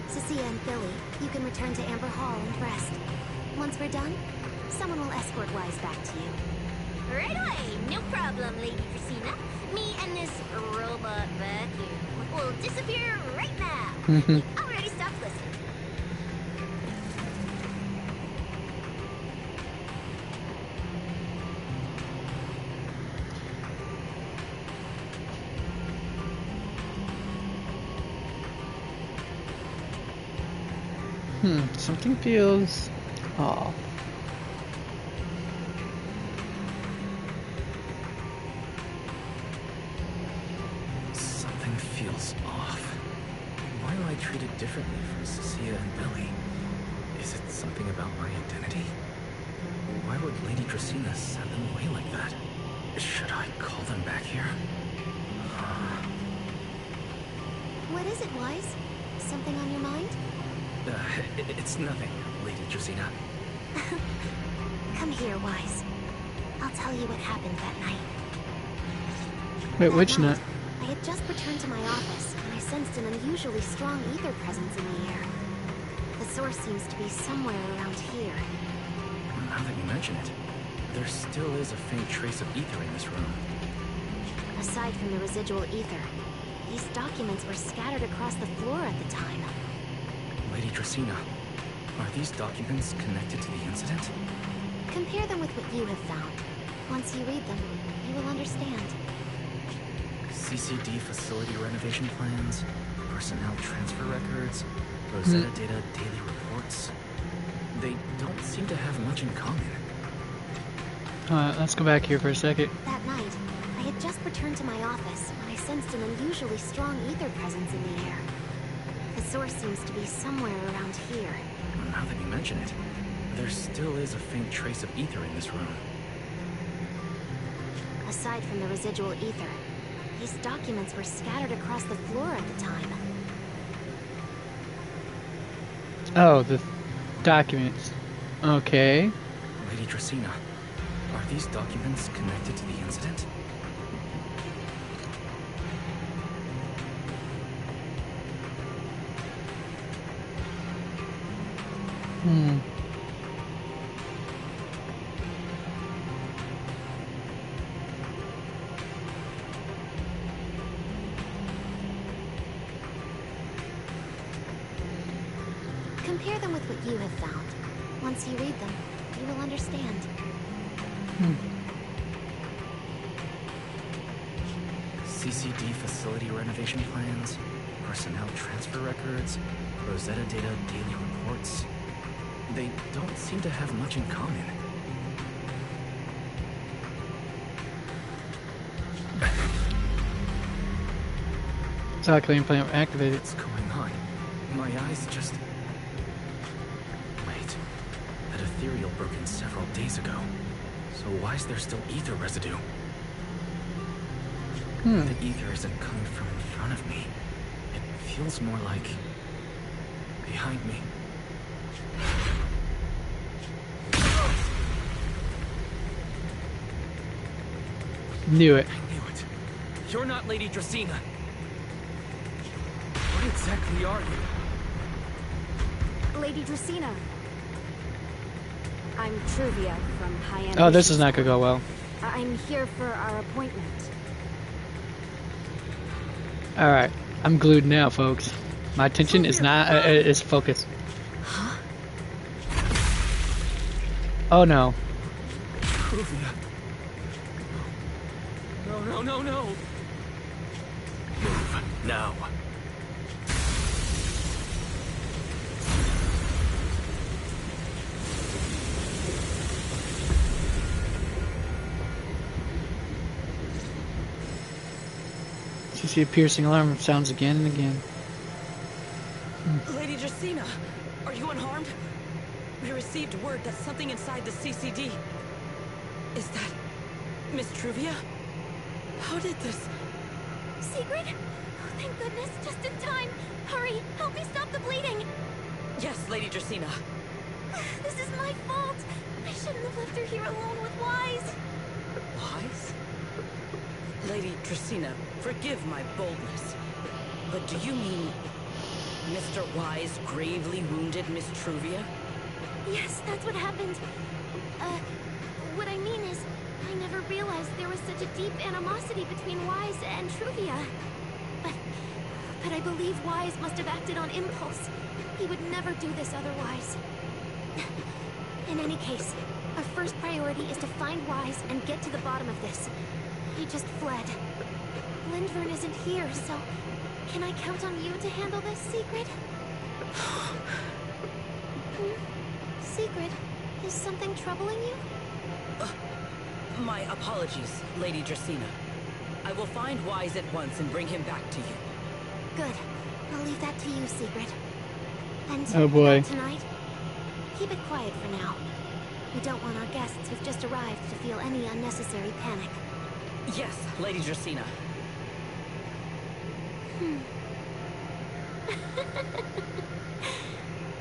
Cecilia and Billy, you can return to Amber Hall and rest. Once we're done, someone will escort Wise back to you. Right away, no problem, Lady Dracina. Me and this robot vacuum will disappear right now. We already stopped listening. Something feels off. Something feels off. Why am I treated differently from Cecilia and Billy? Is it something about my identity? Why would Lady Dracina send them away like that? Should I call them back here? What is it, Wise? Something on your mind? It's nothing, Lady Dracina. Come here, Wise. I'll tell you what happened that night. Wait, That which night, nut? I had just returned to my office when I sensed an unusually strong ether presence in the air. The source seems to be somewhere around here. Now that you mention it, there still is a faint trace of ether in this room. Aside from the residual ether, These documents were scattered across the floor at the time. Lady Dracaena, are these documents connected to the incident? Compare them with what you have found. Once you read them, you will understand. CCD facility renovation plans, personnel transfer records, Rosetta Data daily reports. They don't seem to have much in common. Let's go back here for a second. That night, I had just returned to my office when I sensed an unusually strong ether presence in the air. The source seems to be somewhere around here. Now that you mention it, there still is a faint trace of ether in this room. Aside from the residual ether, these documents were scattered across the floor at the time. Oh, the documents. Okay. Lady Dracaena, are these documents connected to the incident? Compare them with what you have found. Once you read them, you will understand. CCD facility renovation plans, personnel transfer records, Rosetta Data daily reports. They don't seem to have much in common. Cycling plant activated. What's going on? My eyes just... Wait. That ethereal broke in several days ago. So why is there still ether residue? The ether isn't coming from in front of me. It feels more like... behind me. Knew it. I knew it. You're not Lady Dracaena. What exactly are you? Lady Dracaena. I'm Truvia from High End. Oh, this is not gonna go well. I'm here for our appointment. Alright. I'm glued now, folks. My attention is not... is focused. Huh? Oh no. Truvia. No. Move, now. You see a piercing alarm sounds again and again. Lady Dracaena, are you unharmed? We received word that something inside the CCD... Is that... Miss Truvia? How did this... Secret? Oh, thank goodness, just in time. Hurry, help me stop the bleeding. Yes, Lady Dracaena. This is my fault. I shouldn't have left her here alone with Wise. Wise? Lady Dracaena, forgive my boldness. But do you mean... Mr. Wise gravely wounded Miss Truvia? Yes, that's what happened. What I mean is, I never realized there was such a deep animosity between Wise and Truvia. But I believe Wise must have acted on impulse. He would never do this otherwise. In any case, our first priority is to find Wise and get to the bottom of this. He just fled. Lindvern isn't here, so... Can I count on you to handle this, Secret? Secret, is something troubling you? My apologies, Lady Dracaena. I will find Wise at once and bring him back to you. Good. I'll leave that to you, Secret. And Oh boy. about tonight, keep it quiet for now. We don't want our guests who've just arrived to feel any unnecessary panic. Yes, Lady Dracaena.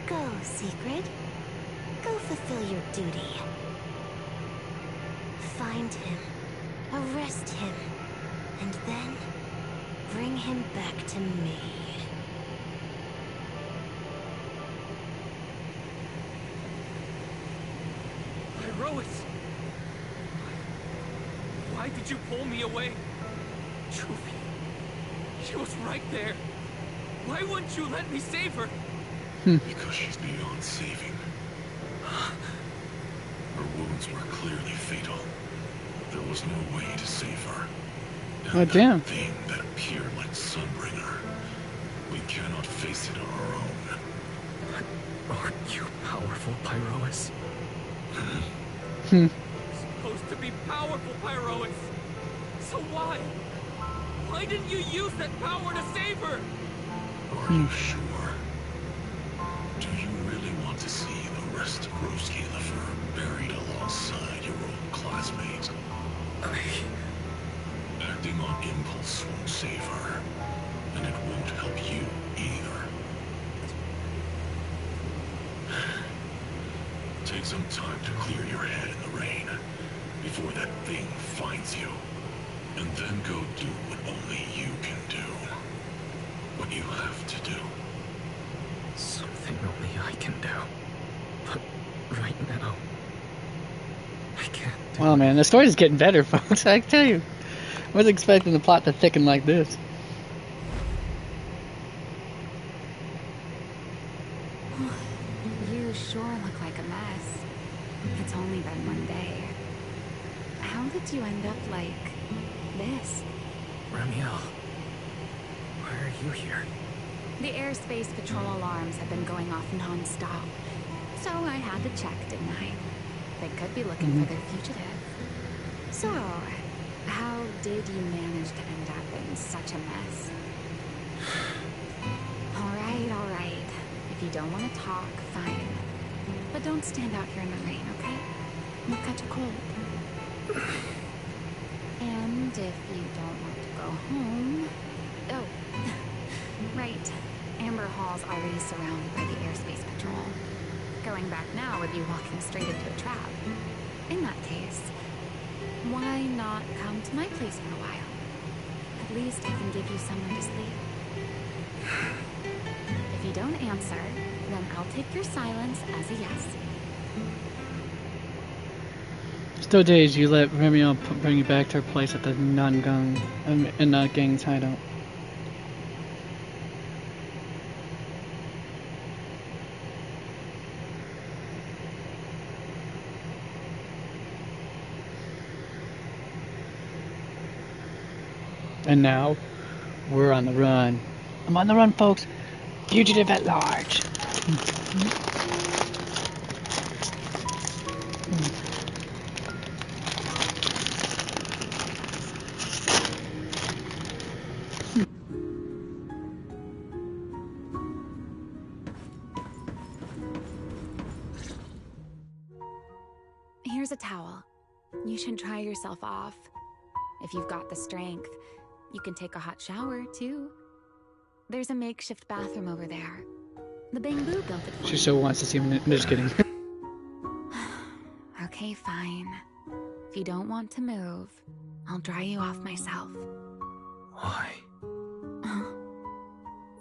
Go, Secret. Go fulfill your duty. Find him, arrest him, and then bring him back to me. Iroas! Why did you pull me away? Truvia, She was right there. Why wouldn't you let me save her? Because she's beyond saving. Her wounds were clearly fatal. There was no way to save her. And Oh, damn. that thing that appeared like Sunbringer, we cannot face it on our own. Aren't you powerful, Pyrois? Supposed to be powerful, Pyrois. So why? Why didn't you use that power to save her? Are you sure? Do you really want to see the rest of Rose Califer buried alongside your old classmate? Acting on impulse won't save her, and it won't help you either. Take some time to clear your head in the rain before that thing finds you, and then go do what only you can do. What you have to do. Something only I can do. But right now, I can't do Wow, man, the story's getting better, folks. I tell you, I wasn't expecting the plot to thicken like this. You sure look like a mess. It's only been one day. How did you end up like this? Ramiel, why are you here? The airspace patrol alarms have been going off non-stop. So I had to check, didn't I? They could be looking for their fugitive. So, how did you manage to end up in such a mess? Alright. If you don't want to talk, fine. But don't stand out here in the rain, okay? You'll catch a cold. And if you don't want to go home... Oh, right. Amber Hall's already surrounded by the airspace patrol. Going back now would be walking straight into a trap. In that case, why not come to my place for a while? At least I can give you somewhere to sleep. If you don't answer, then I'll take your silence as a yes. Still days you let Ramiel bring you back to her place at the gang's hideout. And now, we're on the run. I'm on the run, folks. Fugitive at large. Here's a towel. You should dry yourself off. If you've got the strength, you can take a hot shower, too. There's a makeshift bathroom over there. The Bamboo built it for She so wants to see him. Just kidding. Okay, fine. If you don't want to move, I'll dry you off myself. Why?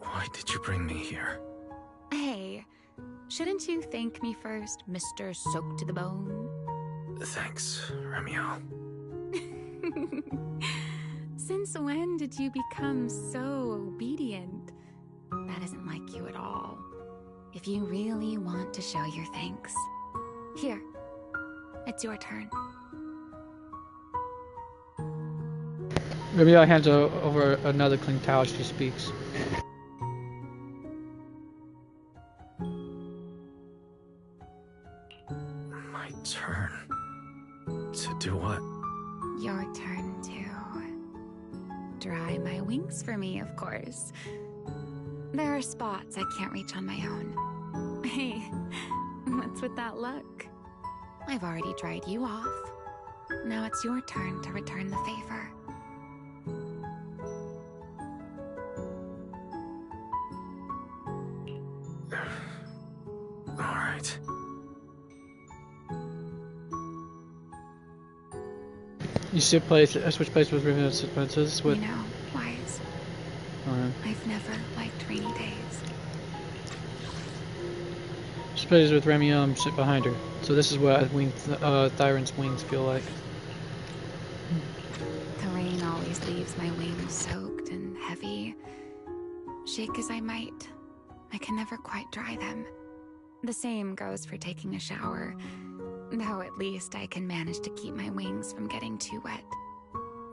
Why did you bring me here? Hey, shouldn't you thank me first, Mr. Soaked to the Bone? Thanks, Ramiel. Since when did you become so obedient? That isn't like you at all. If you really want to show your thanks, here, it's your turn. Ramiel hands over another clean towel as she speaks. My turn? To do what? Your turn to dry my wings for me, of course. There are spots I can't reach on my own. Hey, what's with that look? I've already dried you off. Now it's your turn to return the favor. All right. You switch place with Ramiel. So this is what. You know, Wise, I've never liked rainy days. She plays with Ramiel and sit behind her. So this is what Thyron's wings feel like. The rain always leaves my wings soaked and heavy. shake as I might, I can never quite dry them. The same goes for taking a shower, though at least I can manage to keep my wings from getting too wet.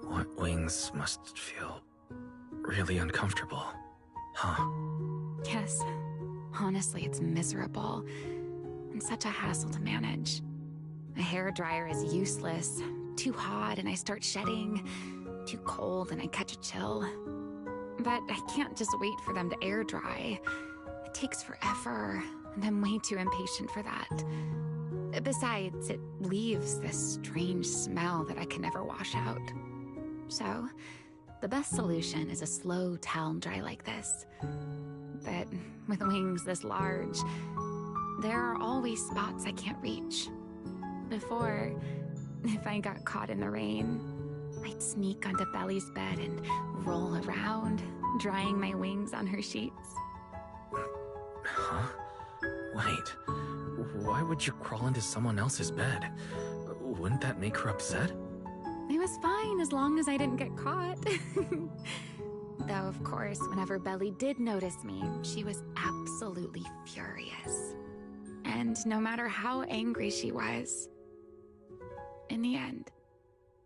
Wet wings must feel really uncomfortable, huh? Yes, honestly, it's miserable, and such a hassle to manage. A hairdryer is useless, too hot and I start shedding, too cold and I catch a chill. But I can't just wait for them to air dry. It takes forever, and I'm way too impatient for that. Besides, it leaves this strange smell that I can never wash out. So, the best solution is a slow towel dry like this. But with wings this large, there are always spots I can't reach. Before, if I got caught in the rain, I'd sneak onto Belly's bed and roll around, drying my wings on her sheets. Huh? Wait, why would you crawl into someone else's bed? Wouldn't that make her upset? It was fine as long as I didn't get caught. Though, of course, whenever Belly did notice me, she was absolutely furious. And no matter how angry she was, in the end,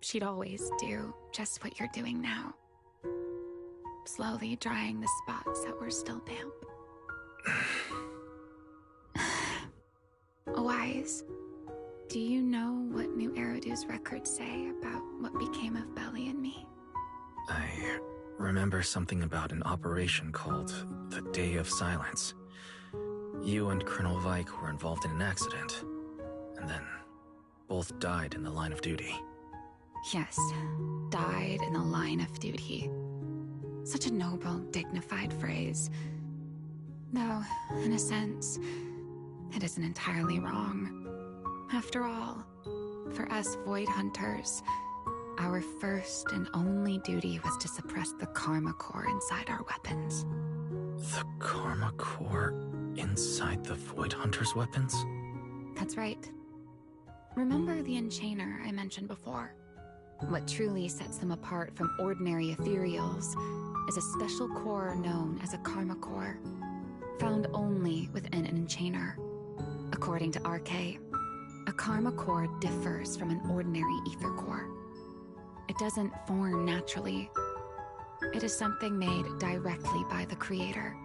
she'd always do just what you're doing now. Slowly drying the spots that were still damp. Wise, do you know what New Eridu's records say about what became of Belly and me? I remember something about an operation called the Day of Silence. You and Colonel Vike were involved in an accident, and then both died in the line of duty. Yes, died in the line of duty. Such a noble, dignified phrase. Though, in a sense, it isn't entirely wrong. After all, for us Void Hunters, our first and only duty was to suppress the Karma Core inside our weapons. The Karma Core inside the Void Hunter's weapons? That's right. Remember the Enchainer I mentioned before? What truly sets them apart from ordinary ethereals is a special core known as a Karma Core, found only within an Enchainer. According to RK, a Karma Core differs from an ordinary Ether Core. It doesn't form naturally. It is something made directly by the Creator.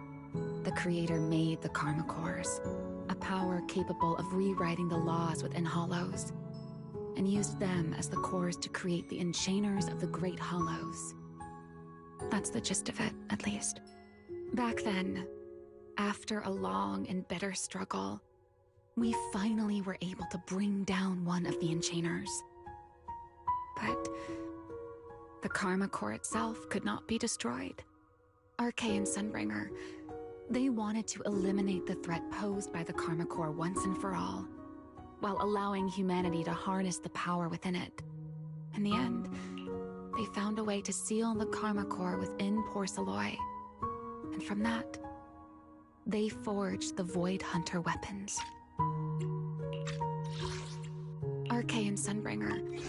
The Creator made the Karma Cores, a power capable of rewriting the laws within Hollows, and used them as the cores to create the Enchainers of the Great Hollows. That's the gist of it, at least. Back then, after a long and bitter struggle, we finally were able to bring down one of the Enchainers. But the Karma Core itself could not be destroyed. RK and Sunbringer, they wanted to eliminate the threat posed by the Karma Core once and for all, while allowing humanity to harness the power within it. In the end, they found a way to seal the Karma Core within Porceloy. And from that, they forged the Void Hunter weapons. RK and Sunbringer.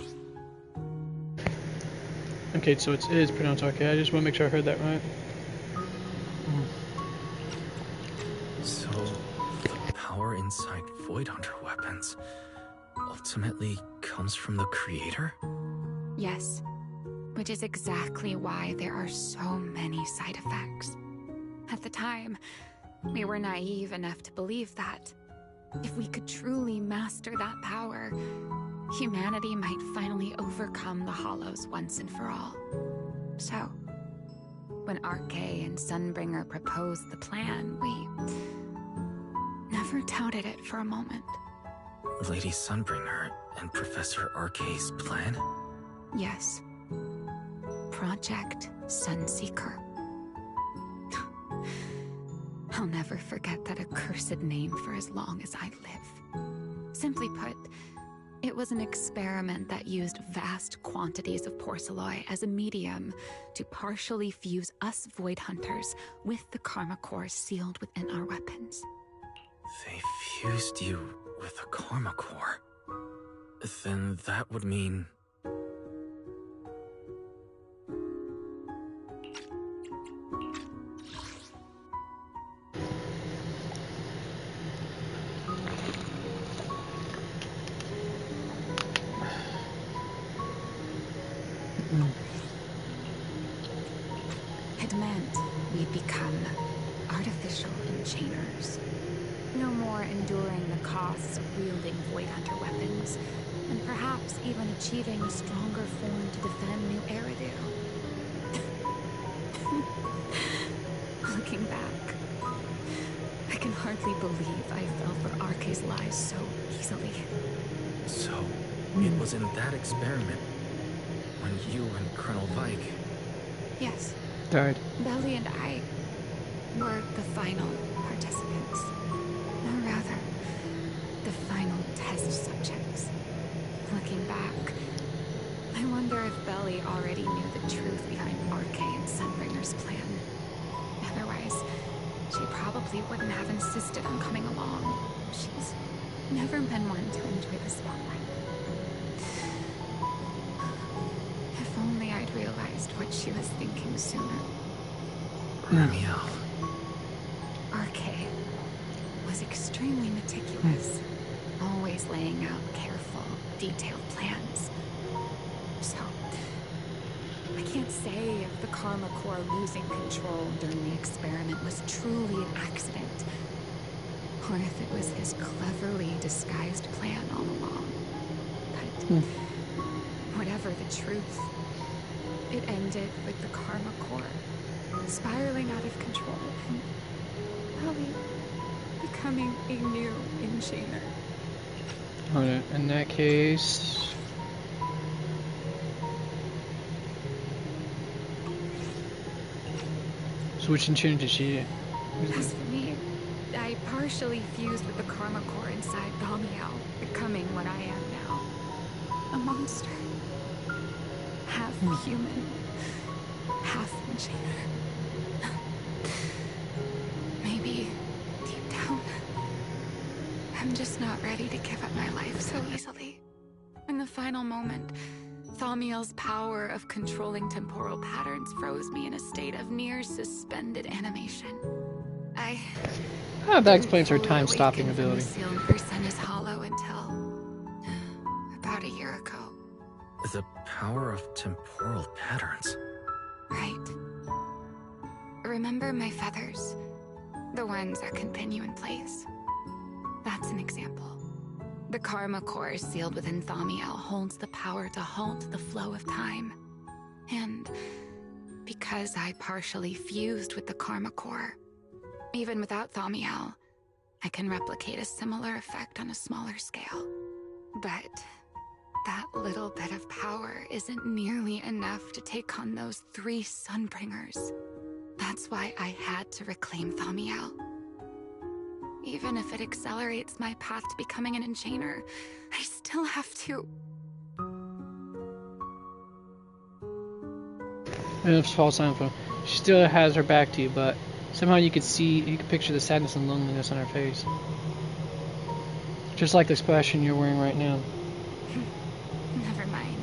Okay, so it is pronounced RK. I just want to make sure I heard that right. So, the power inside Void Hunter weapons ultimately comes from the Creator? Yes, which is exactly why there are so many side effects. At the time, we were naive enough to believe that if we could truly master that power, humanity might finally overcome the Hollows once and for all. So, when RK and Sunbringer proposed the plan, we never doubted it for a moment. Lady Sunbringer and Professor RK's plan? Yes. Project Sunseeker. I'll never forget that accursed name for as long as I live. Simply put, it was an experiment that used vast quantities of Porceloy as a medium to partially fuse us Void Hunters with the Karma Core sealed within our weapons. They fused you with a Karma Core. Then that would mean... we'd become artificial enchainers. No more enduring the costs of wielding Void Hunter weapons, and perhaps even achieving a stronger form to defend New Eridu. Looking back, I can hardly believe I fell for Arce's lies so easily. So, it was in that experiment when you and Colonel Vike... Yes. Died. Belly and I were the final participants. Or rather, the final test subjects. Looking back, I wonder if Belly already knew the truth behind Arce and Sunbringer's plan. Otherwise, she probably wouldn't have insisted on coming along. She's never been one to enjoy the spotlight. If only I'd realized what she was thinking sooner. Ramiel. Arce was extremely meticulous, always laying out careful, detailed plans. So, I can't say if the Karma Core losing control during the experiment was truly an accident, or if it was his cleverly disguised plan all along. But whatever the truth, it ended with the Karma Core spiraling out of control and Belly becoming a new enchainer. Alright, in that case... So which enchainer did she... As for me, I partially fused with the Karma Core inside Thamiel, becoming what I am now. A monster. Half human, half enchainer. Maybe, deep down, I'm just not ready to give up my life so easily. In the final moment, Thamiel's power of controlling temporal patterns froze me in a state of near suspended animation. That explains her time-stopping ability. The sealed person is hollow until about a year ago. The power of temporal patterns. Right. Remember my feathers? The ones that can pin you in place. That's an example. The Karma Core sealed within Thamiel holds the power to halt the flow of time. And because I partially fused with the Karma Core, even without Thamiel, I can replicate a similar effect on a smaller scale. But that little bit of power isn't nearly enough to take on those 3 Sunbringers. That's why I had to reclaim Thamiel. Even if it accelerates my path to becoming an enchainer, I still have to... And it's false info. She still has her back to you, but somehow you could picture the sadness and loneliness on her face. Just like the expression you're wearing right now. Never mind.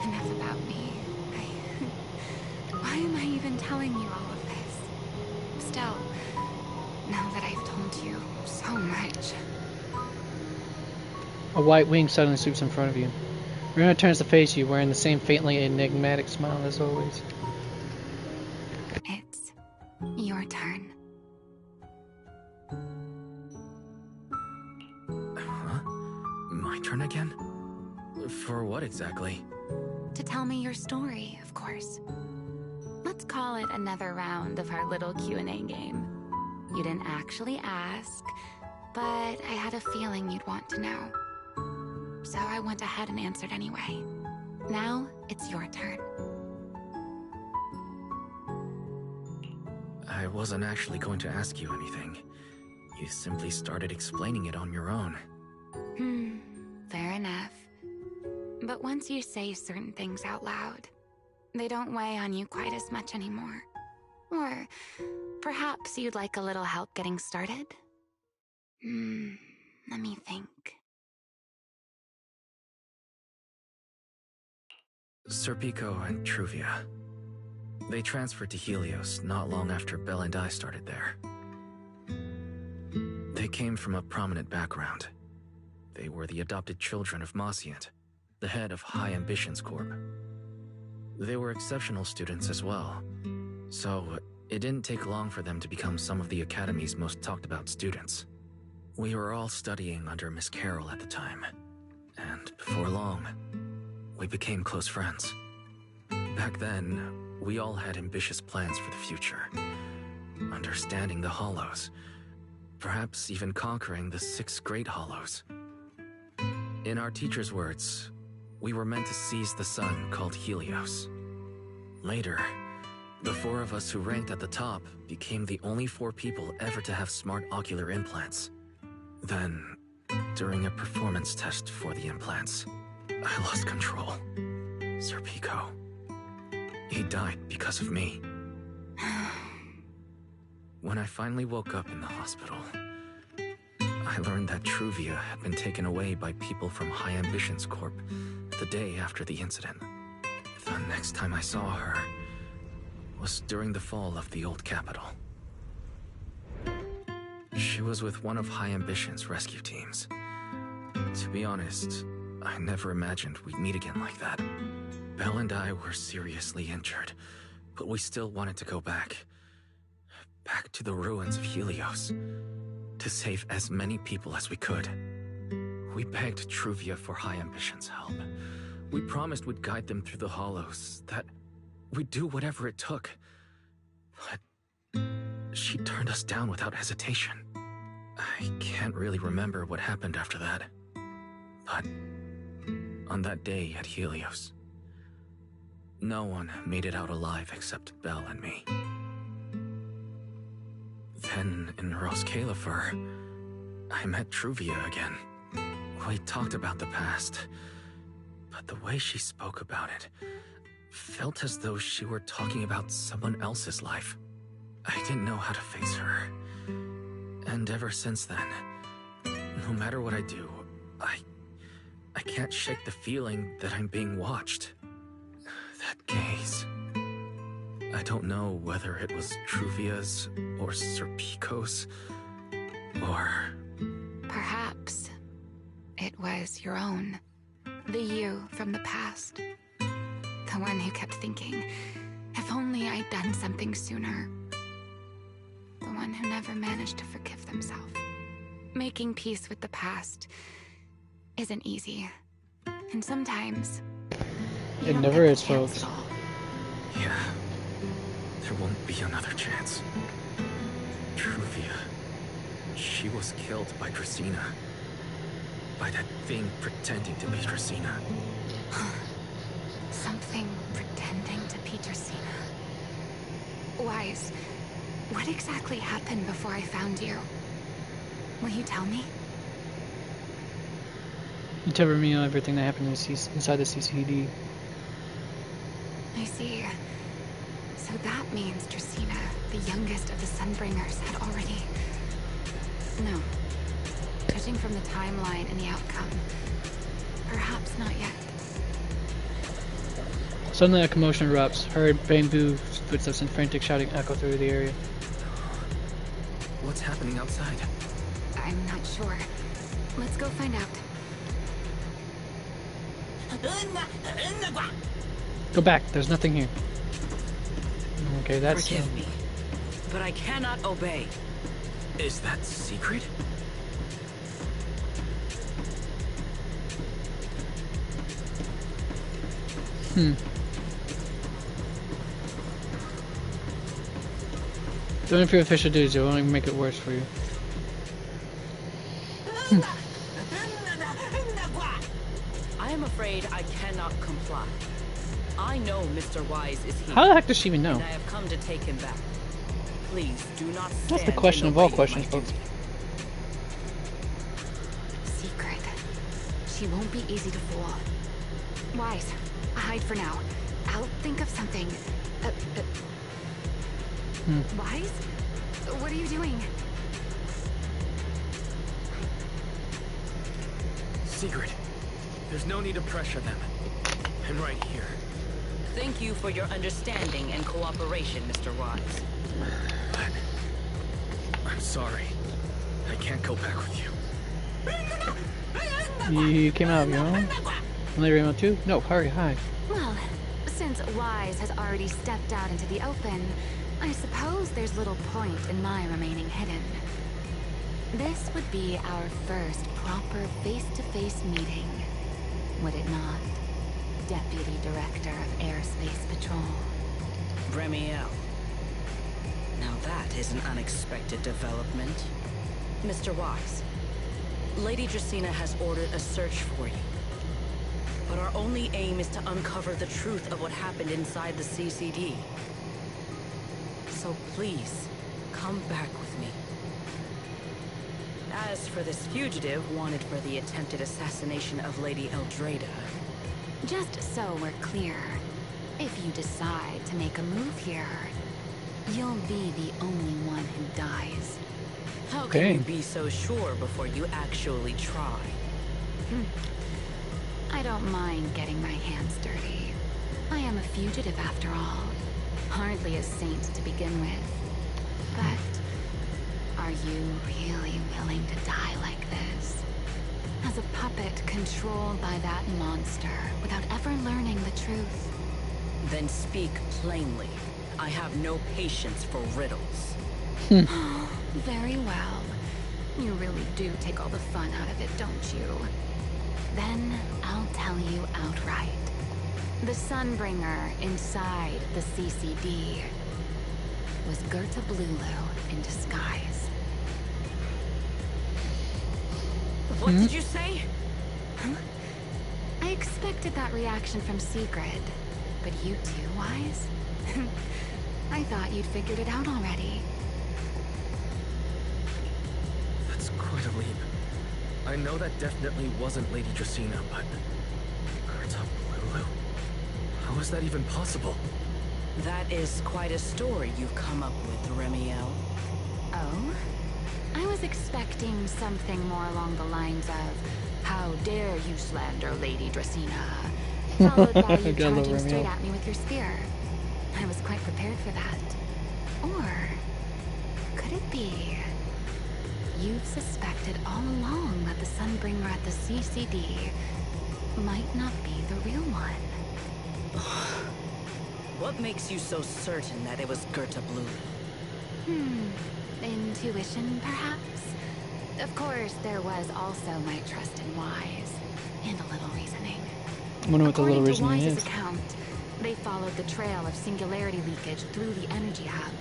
Enough about me. Why am I even telling you all of this? Still, now that I've told you so much... A white wing suddenly swoops in front of you. Runa turns to face you, wearing the same faintly enigmatic smile as always. It's your turn. Huh? My turn again? For what exactly? To tell me your story, of course. Let's call it another round of our little Q&A game. You didn't actually ask, but I had a feeling you'd want to know. So I went ahead and answered anyway. Now, it's your turn. I wasn't actually going to ask you anything. You simply started explaining it on your own. Fair enough. But once you say certain things out loud, they don't weigh on you quite as much anymore. Or perhaps you'd like a little help getting started? Let me think. Serpico and Truvia. They transferred to Helios not long after Belle and I started there. They came from a prominent background. They were the adopted children of Masiant, the head of High Ambitions Corp. They were exceptional students as well, So, it didn't take long for them to become some of the Academy's most talked about students. We were all studying under Miss Carroll at the time, and before long, we became close friends. Back then, we all had ambitious plans for the future. Understanding the Hollows, perhaps even conquering the 6 Great Hollows. In our teacher's words, we were meant to seize the sun called Helios. Later, the 4 of us who ranked at the top became the only 4 people ever to have smart ocular implants. Then, during a performance test for the implants, I lost control. Sir Pico. He died because of me. When I finally woke up in the hospital, I learned that Truvia had been taken away by people from High Ambitions Corp the day after the incident. The next time I saw her was during the fall of the old capital. She was with one of High Ambition's rescue teams. To be honest, I never imagined we'd meet again like that. Belle and I were seriously injured, but we still wanted to go back. Back to the ruins of Helios, to save as many people as we could. We begged Truvia for High Ambition's help. We promised we'd guide them through the Hollows, that we'd do whatever it took. But she turned us down without hesitation. I can't really remember what happened after that. But on that day at Helios, no one made it out alive except Belle and me. Then, in Roskalifer, I met Truvia again. We talked about the past, but the way she spoke about it felt as though she were talking about someone else's life. I didn't know how to face her. And ever since then, no matter what I do, I can't shake the feeling that I'm being watched. That gaze. I don't know whether it was Truvia's or Sir Pico's, or... Perhaps it was your own. The you from the past. The one who kept thinking, if only I'd done something sooner. The one who never managed to forgive themselves. Making peace with the past isn't easy. And sometimes... It never is, folks. Yeah. There won't be another chance. Truvia. She was killed by Dracena. By that thing pretending to be Dracena. Something pretending to be Dracena. Wise, what exactly happened before I found you? Will you tell me? You tell Romeo everything that happened inside the CCD. I see. So that means Dracena, the youngest of the Sunbringers, had already... No. Judging from the timeline and the outcome, perhaps not yet. Suddenly a commotion erupts. Hurried bamboo footsteps and frantic shouting echo through the area. What's happening outside? I'm not sure. Let's go find out. Go back, there's nothing here. Okay, that's... Forgive me, but I cannot obey. Is that secret? Doing for your official duties, it will only make it worse for you. I am afraid I cannot comply. I know Mr. Wise is here. How the heck does she even know? And I have come to take him back. Please do not stand. That's the question of all questions, folks. Secret. She won't be easy to fool. Wise, hide for now. I'll think of something. Wise? What are you doing? Secret. There's no need to pressure them. I'm right here. Thank you for your understanding and cooperation, Mr. Wise. But I'm sorry. I can't go back with you. You came out, you know? Only Rainbow 2? No, hurry, hide. Well, since Wise has already stepped out into the open, I suppose there's little point in my remaining hidden. This would be our first proper face-to-face meeting, would it not, Deputy Director of Airspace Patrol? Remiel. Now that is an unexpected development. Mr. Wise, Lady Dracaena has ordered a search for you. But our only aim is to uncover the truth of what happened inside the CCD. So please, come back with me. As for this fugitive wanted for the attempted assassination of Lady Eldrada... Just so we're clear, if you decide to make a move here, you'll be the only one who dies. How can you be so sure before you actually try? I don't mind getting my hands dirty. I am a fugitive after all. Hardly a saint to begin with. But are you really willing to die like this? As a puppet controlled by that monster without ever learning the truth? Then speak plainly. I have no patience for riddles. Very well. You really do take all the fun out of it, don't you? Then I'll tell you outright. The Sunbringer inside the CCD was Gerta Blulu in disguise. What did you say? Huh? I expected that reaction from Sigrid, but you too, Wise? I thought you'd figured it out already. That's quite a leap. I know that definitely wasn't Lady Dracaena, but... Gerta Blulu? How is that even possible? That is quite a story you've come up with, Remiel. Oh? I was expecting something more along the lines of, how dare you slander Lady Dracaena, followed by you charging straight at me with your spear. I was quite prepared for that. Or could it be you've suspected all along that the Sunbringer at the CCD might not be the real one? What makes you so certain that it was Gerta Blulu? Intuition, perhaps? Of course, there was also my trust in Wise, and a little reasoning. I wonder what the little reasoning According to is. Wise's account, they followed the trail of singularity leakage through the energy hub,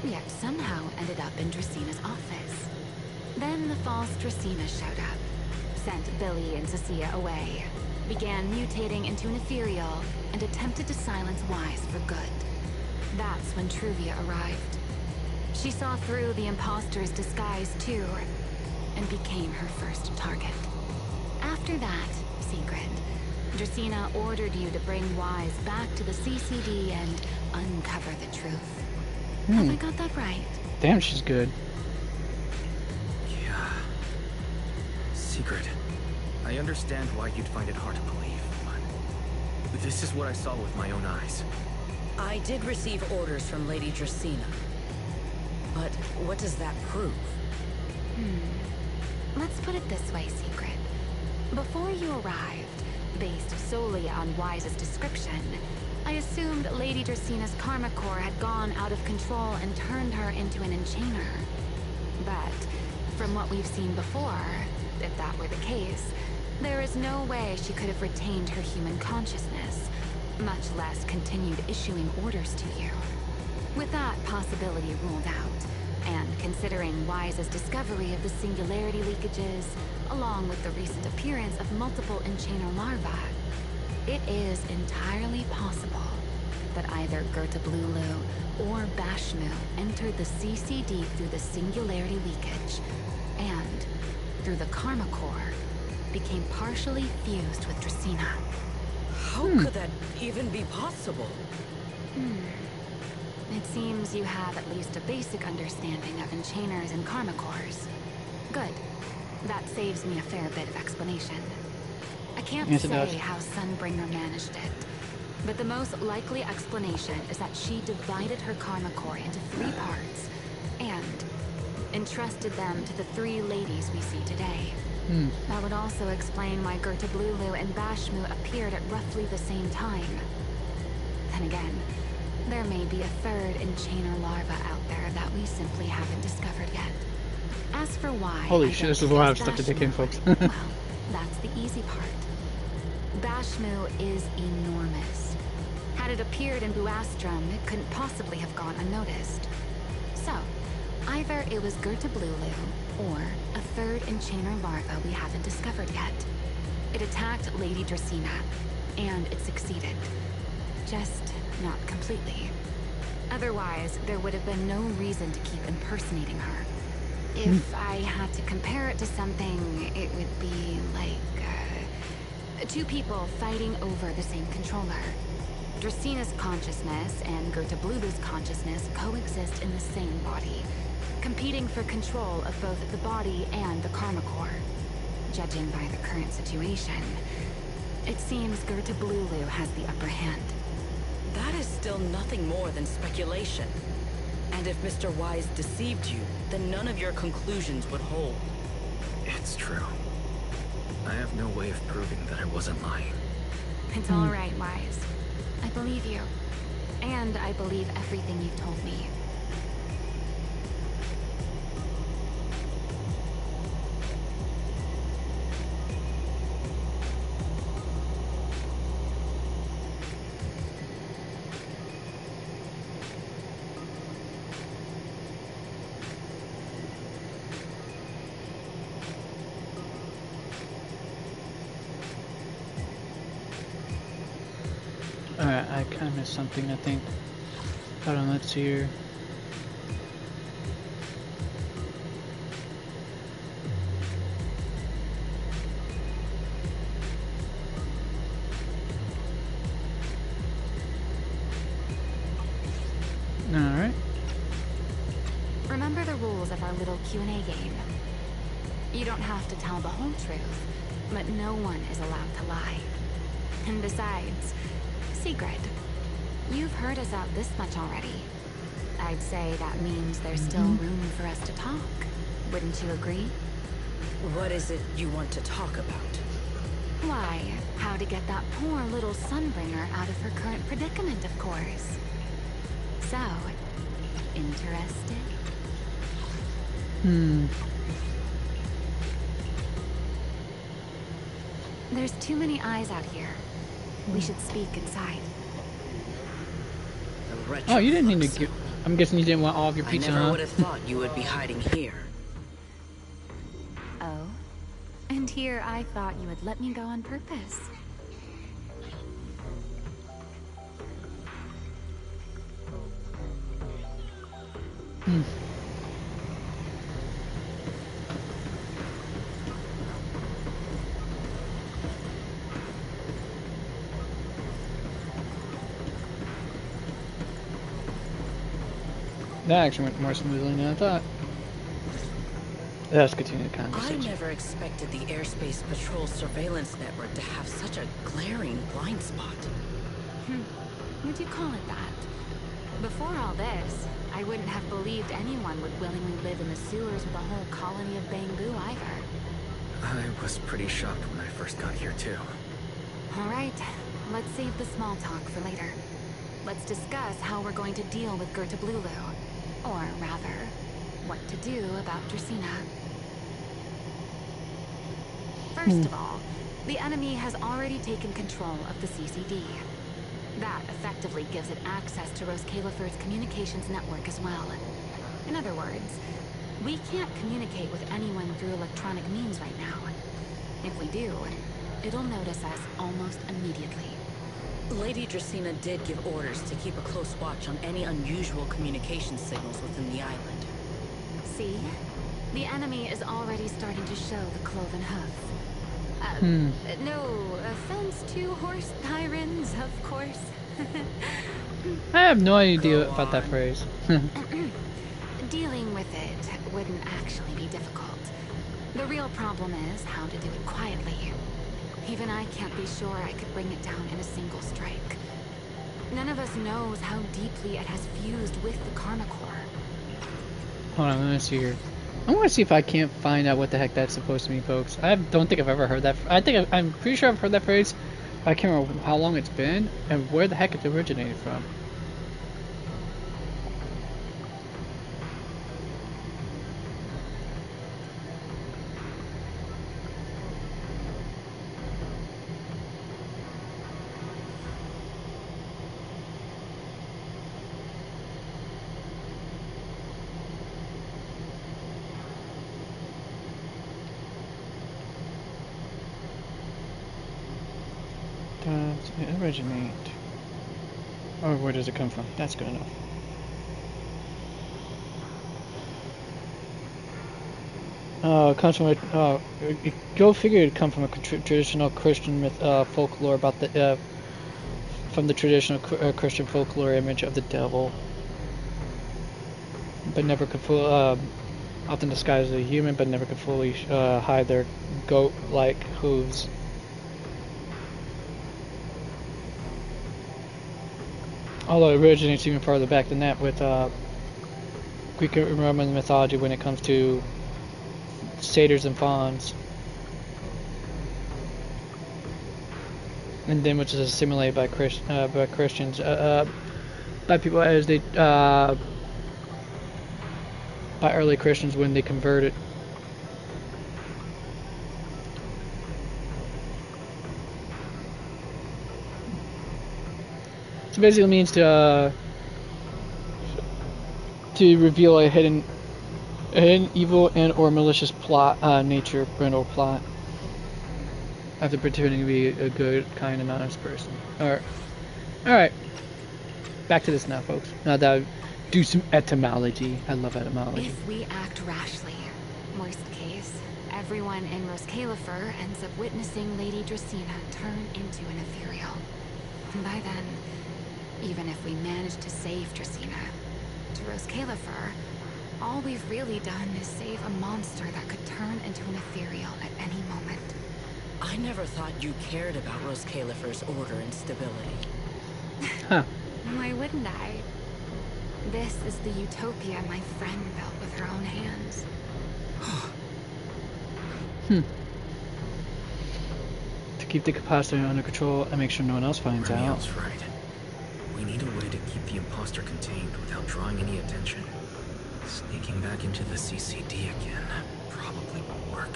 yet somehow ended up in Dracena's office. Then the false Dracaena showed up, sent Billy and Cecilia away, began mutating into an ethereal, and attempted to silence Wise for good. That's when Truvia arrived. She saw through the imposter's disguise too, and became her first target. After that, Sigrid, Dracaena ordered you to bring Wise back to the CCD and uncover the truth. Have I got that right? Damn, she's good. Yeah. Sigrid, I understand why you'd find it hard to believe, but this is what I saw with my own eyes. I did receive orders from Lady Dracaena. But what does that prove? Let's put it this way, Sigrid. Before you arrived, based solely on Wise's description, I assumed Lady Dracena's karma core had gone out of control and turned her into an enchainer. But from what we've seen before, if that were the case, there is no way she could have retained her human consciousness, much less continued issuing orders to you. With that possibility ruled out, and considering Wise's discovery of the singularity leakages, along with the recent appearance of multiple enchainer larvae, it is entirely possible that either Gerta Blulu or Bashmu entered the CCD through the singularity leakage, and, through the karma core, became partially fused with Dracaena. How could that even be possible? It seems you have at least a basic understanding of enchainers and karma cores. Good. That saves me a fair bit of explanation. I can't say how Sunbringer managed it, but the most likely explanation is that she divided her karma core into 3 parts, and entrusted them to the 3 ladies we see today. That would also explain why Gerta Blulu and Bashmu appeared at roughly the same time. Then again, There may be a third enchainer larva out there that we simply haven't discovered yet. As for why... Holy shit, this is a lot of stuff to take in, folks. Well, that's the easy part. Bashmu is enormous. Had it appeared in Buastrum, it couldn't possibly have gone unnoticed. So, either it was Gerta Blulu, or a third enchainer larva we haven't discovered yet. It attacked Lady Dracaena, and it succeeded. Just not completely. Otherwise, there would have been no reason to keep impersonating her. If I had to compare it to something, it would be like, two people fighting over the same controller. Draceena's consciousness and Gerta Blulu's consciousness coexist in the same body, competing for control of both the body and the Karma Core. Judging by the current situation, it seems Gerta Blulu has the upper hand. That is still nothing more than speculation. And if Mr. Wise deceived you, then none of your conclusions would hold. It's true. I have no way of proving that I wasn't lying. It's all right, Wise. I believe you. And I believe everything you've told me. Alright, I kind of missed something, I think. Hold on, let's see here. Alright. Remember the rules of our little Q&A game. You don't have to tell the whole truth, but no one is allowed to lie. And besides, secret. You've heard us out this much already. I'd say that means there's still room for us to talk. Wouldn't you agree? What is it you want to talk about? Why, how to get that poor little Sunbringer out of her current predicament, of course. So, interested? There's too many eyes out here. We should speak inside. Oh, you didn't need to get... I'm guessing you didn't want all of your pizza, I never huh? would have thought you would be hiding here. Oh? And here I thought you would let me go on purpose. That actually went more smoothly than I thought. Let's continue the conversation. I never expected the Airspace Patrol surveillance network to have such a glaring blind spot. Would you call it that? Before all this, I wouldn't have believed anyone would willingly live in the sewers with a whole colony of Bangu either. I was pretty shocked when I first got here, too. All right, let's save the small talk for later. Let's discuss how we're going to deal with Gerta Blulu. Or rather, what to do about Dracaena. First of all, the enemy has already taken control of the CCD. That effectively gives it access to Rose Califord's communications network as well. In other words, we can't communicate with anyone through electronic means right now. If we do, it'll notice us almost immediately. Lady Dracaena did give orders to keep a close watch on any unusual communication signals within the island. See? The enemy is already starting to show the cloven hoof. No offense to horse tyrants, of course. I have no idea about that phrase. Dealing with it wouldn't actually be difficult. The real problem is how to do it quietly. Even I can't be sure I could bring it down in a single strike. None of us knows how deeply it has fused with the Karma Core. Hold on, let me see here. I want to see if I can't find out what the heck that's supposed to mean, folks. I don't think I've ever heard that. I'm pretty sure I've heard that phrase, but I can't remember how long it's been and where the heck it originated from. Originate. Or where does it come from? That's good enough. It comes from a, go figure it come from a traditional Christian myth, folklore about the, from the traditional Christian folklore image of the devil. But never could fool, often disguised as a human, but never could fully hide their goat-like hooves. Although it originates even farther back than that with Greek and Roman mythology when it comes to satyrs and fauns. And then which is assimilated by Christians, by people as they, by early Christians when they converted. So basically it means to reveal a hidden evil and or malicious plot, nature, or plot, after pretending to be a good, kind, and honest person. Alright. Back to this now, folks. Now that I do some etymology. I love etymology. If we act rashly, worst case, everyone in Roscalifer ends up witnessing Lady Dracaena turn into an ethereal. And by then, even if we manage to save Dracaena, to Roscalifer, all we've really done is save a monster that could turn into an ethereal at any moment. I never thought you cared about Roscalifer's order and stability. Huh. Why wouldn't I? This is the utopia my friend built with her own hands. To keep the capacitor under control and make sure no one else finds out. Ramiel's right. We need a way to keep the imposter contained without drawing any attention. Sneaking back into the CCD again probably won't work.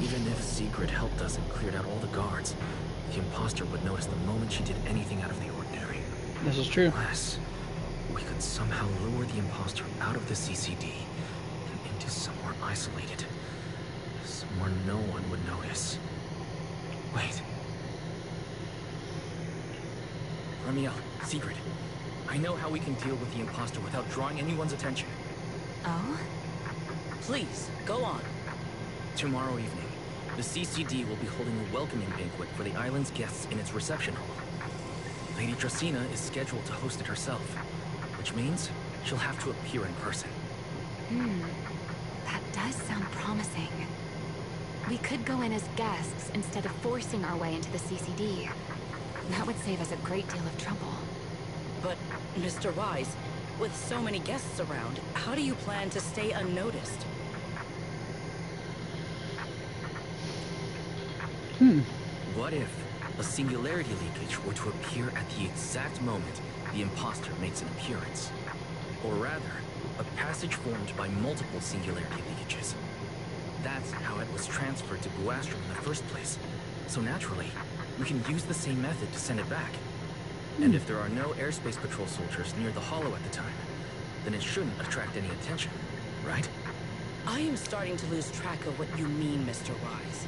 Even if secret helped us and cleared out all the guards, the imposter would notice the moment she did anything out of the ordinary. This is true. Unless we could somehow lure the imposter out of the CCD and into somewhere isolated. Somewhere no one would notice. Wait. Ramiel, secret. I know how we can deal with the imposter without drawing anyone's attention. Oh? Please, go on. Tomorrow evening, the CCD will be holding a welcoming banquet for the island's guests in its reception hall. Lady Dracaena is scheduled to host it herself, which means she'll have to appear in person. That does sound promising. We could go in as guests instead of forcing our way into the CCD. That would save us a great deal of trouble. But, Mr. Wise, with so many guests around, how do you plan to stay unnoticed? What if a singularity leakage were to appear at the exact moment the imposter makes an appearance? Or rather, a passage formed by multiple singularity leakages. That's how it was transferred to Buastrom in the first place. So naturally, we can use the same method to send it back. And if there are no airspace patrol soldiers near the hollow at the time, then it shouldn't attract any attention, right? I am starting to lose track of what you mean, Mr. Wise.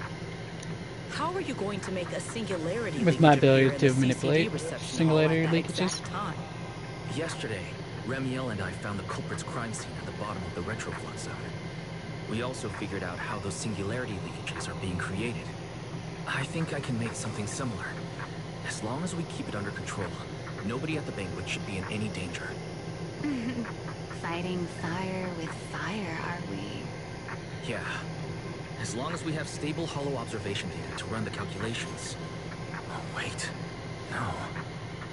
How are you going to make a singularity With my ability leakage to appear in the manipulate CCD reception singularity hall at that leakages? exact time? Yesterday, Ramiel and I found the culprit's crime scene at the bottom of the retroflood zone. We also figured out how those singularity leakages are being created. I think I can make something similar. As long as we keep it under control, nobody at the banquet should be in any danger. Fighting fire with fire, are we? Yeah. As long as we have stable hollow observation data to run the calculations. Oh, wait. No.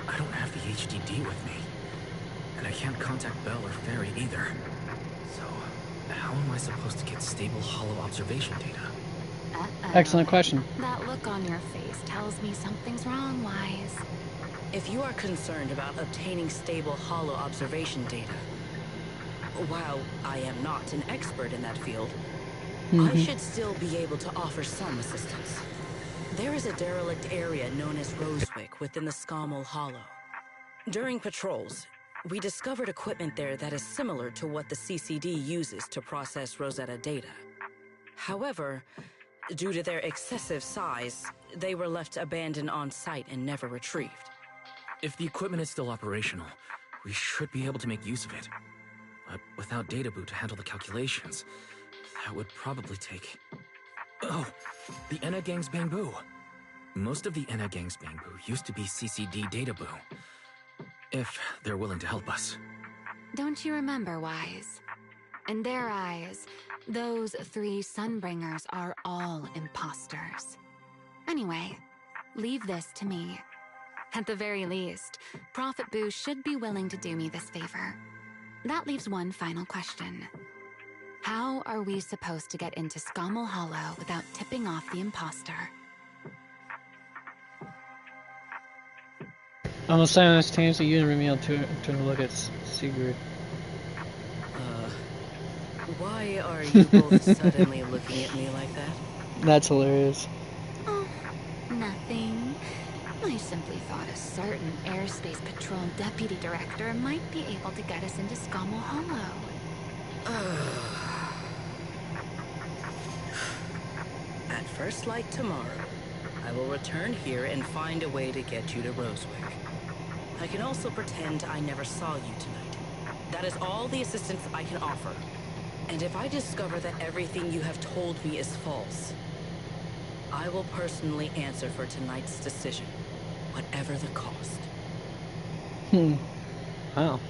I don't have the HDD with me. And I can't contact Bell or Ferry either. So, how am I supposed to get stable hollow observation data? Excellent question. That look on your face tells me something's wrong, Wise. If you are concerned about obtaining stable hollow observation data, while I am not an expert in that field, I should still be able to offer some assistance. There is a derelict area known as Rosewick within the Scammell Hollow. During patrols, we discovered equipment there that is similar to what the CCD uses to process Rosetta data. However, Due to their excessive size, they were left abandoned on site and never retrieved. If the equipment is still operational, we should be able to make use of it. But without data boot to handle the calculations, that would probably take... Oh, the Enna Gang's Bamboo. Most of the Enna Gang's Bamboo used to be CCD data boo. If they're willing to help us. Don't you remember, Wise? In their eyes, those 3 Sunbringers are all imposters. Anyway, leave this to me. At the very least, Prophet Boo should be willing to do me this favor. That leaves one final question. How are we supposed to get into Scommel Hollow without tipping off the imposter? Almost silence tames the you and Remiel turn to look at Sigurd. Why are you both suddenly looking at me like that? That's hilarious. Oh, nothing. I simply thought a certain Airspace Patrol Deputy Director might be able to get us into Scommel Hollow. At first light tomorrow, I will return here and find a way to get you to Rosewick. I can also pretend I never saw you tonight. That is all the assistance I can offer. And if I discover that everything you have told me is false, I will personally answer for tonight's decision, whatever the cost. Wow.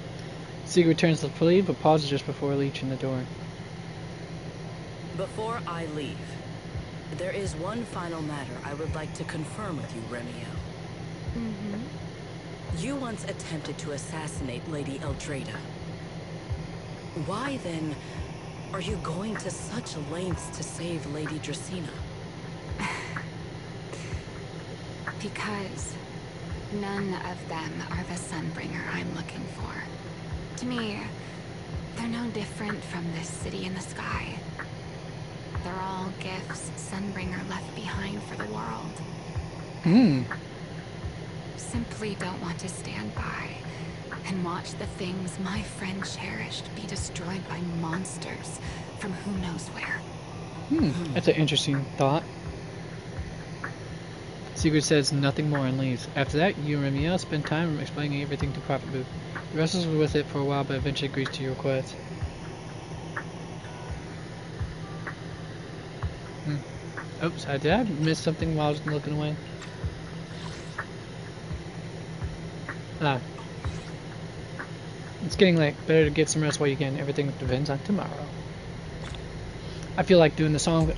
Sigurd turns to flee, but pauses just before reaching the door. Before I leave, there is one final matter I would like to confirm with you, Remiel. You once attempted to assassinate Lady Eldrada. Why then are you going to such lengths to save Lady Dracena? Because none of them are the Sunbringer I'm looking for. To me, they're no different from this city in the sky. They're all gifts Sunbringer left behind for the world. Simply don't want to stand by and watch the things my friend cherished be destroyed by monsters from who knows where. That's an interesting thought. Sigurd says nothing more and leaves. After that, you and Remiel spend time explaining everything to Prophet Boo. He wrestles with it for a while, but eventually agrees to your request. Oops, did I miss something while I was looking away? It's getting late. Better to get some rest while you can. Everything depends on tomorrow. I feel like doing the song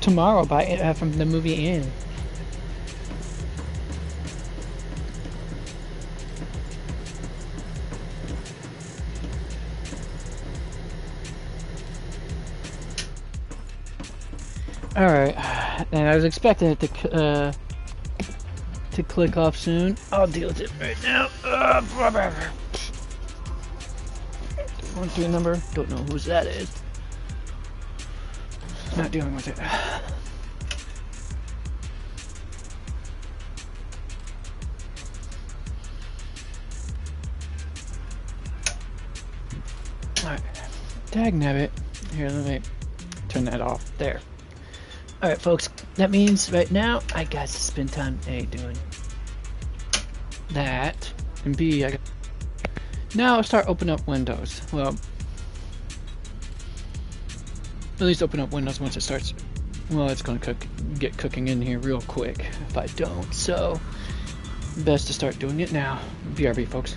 Tomorrow by from the movie In. Alright, and I was expecting it to click off soon. I'll deal with it right now. 1-3 number. Don't know whose that is. Not dealing with it. Alright. Dagnabbit. Here, let me turn that off. There. Alright, folks. That means right now I got to spend time A doing that, and B, I got. Now I'll start opening up Windows. Well, at least open up Windows once it starts. Well, it's going to get cooking in here real quick if I don't. So, best to start doing it now. BRB, folks.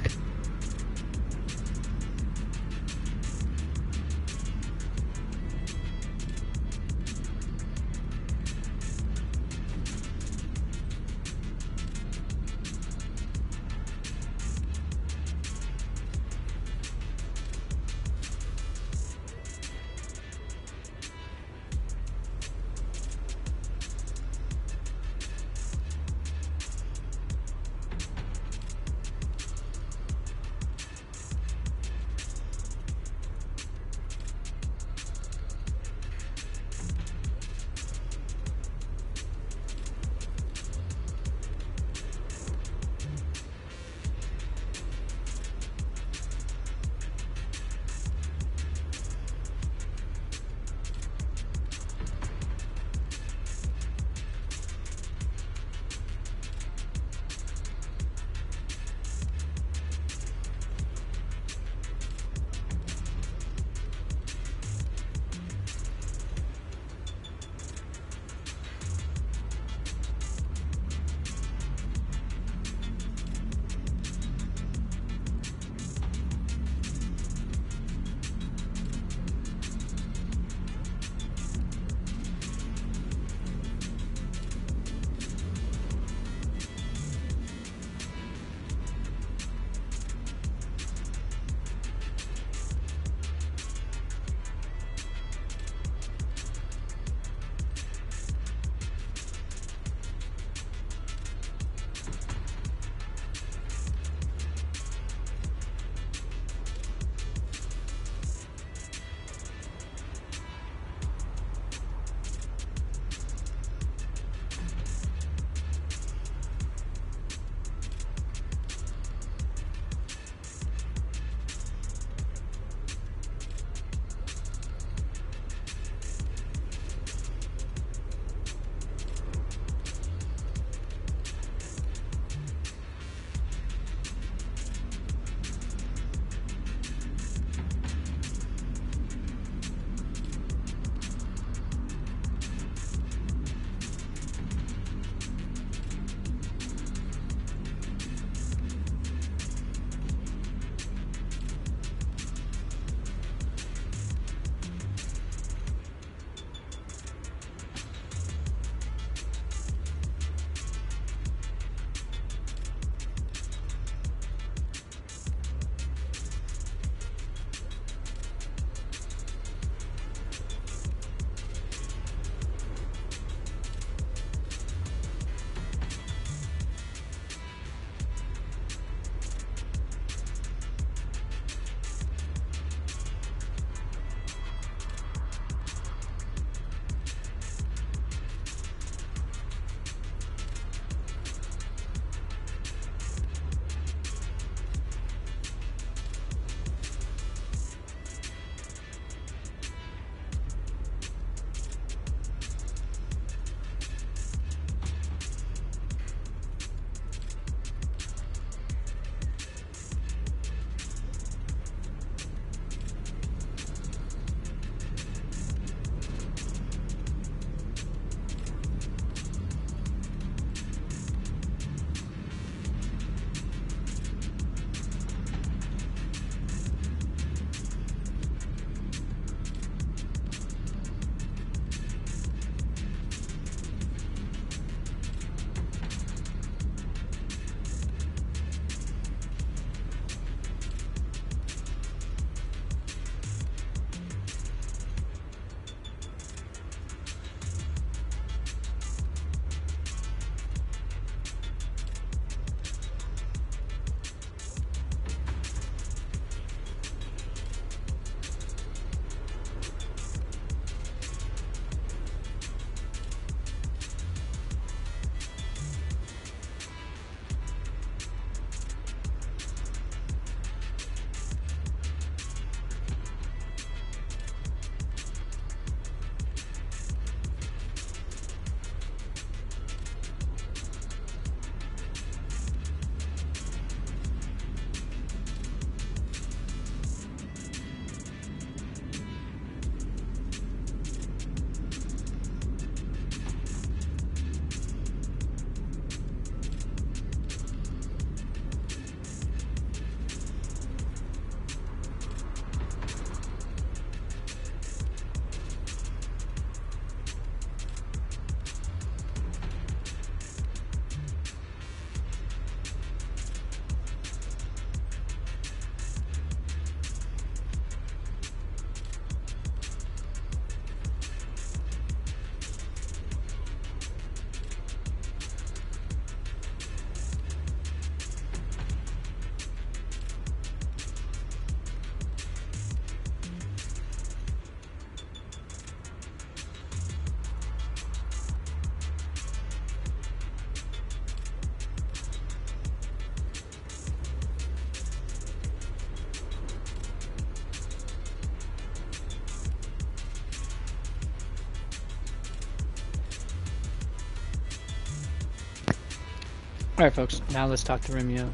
Alright folks, now let's talk to Remio.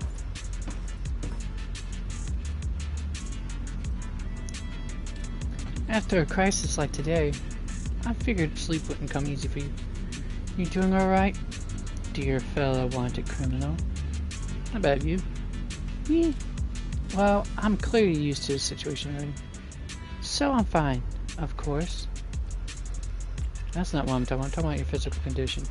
After a crisis like today, I figured sleep wouldn't come easy for you. You doing alright, dear fellow wanted criminal? How about you? Yeah. Well, I'm clearly used to the situation already. So I'm fine, of course. That's not what I'm talking about. I'm talking about your physical condition.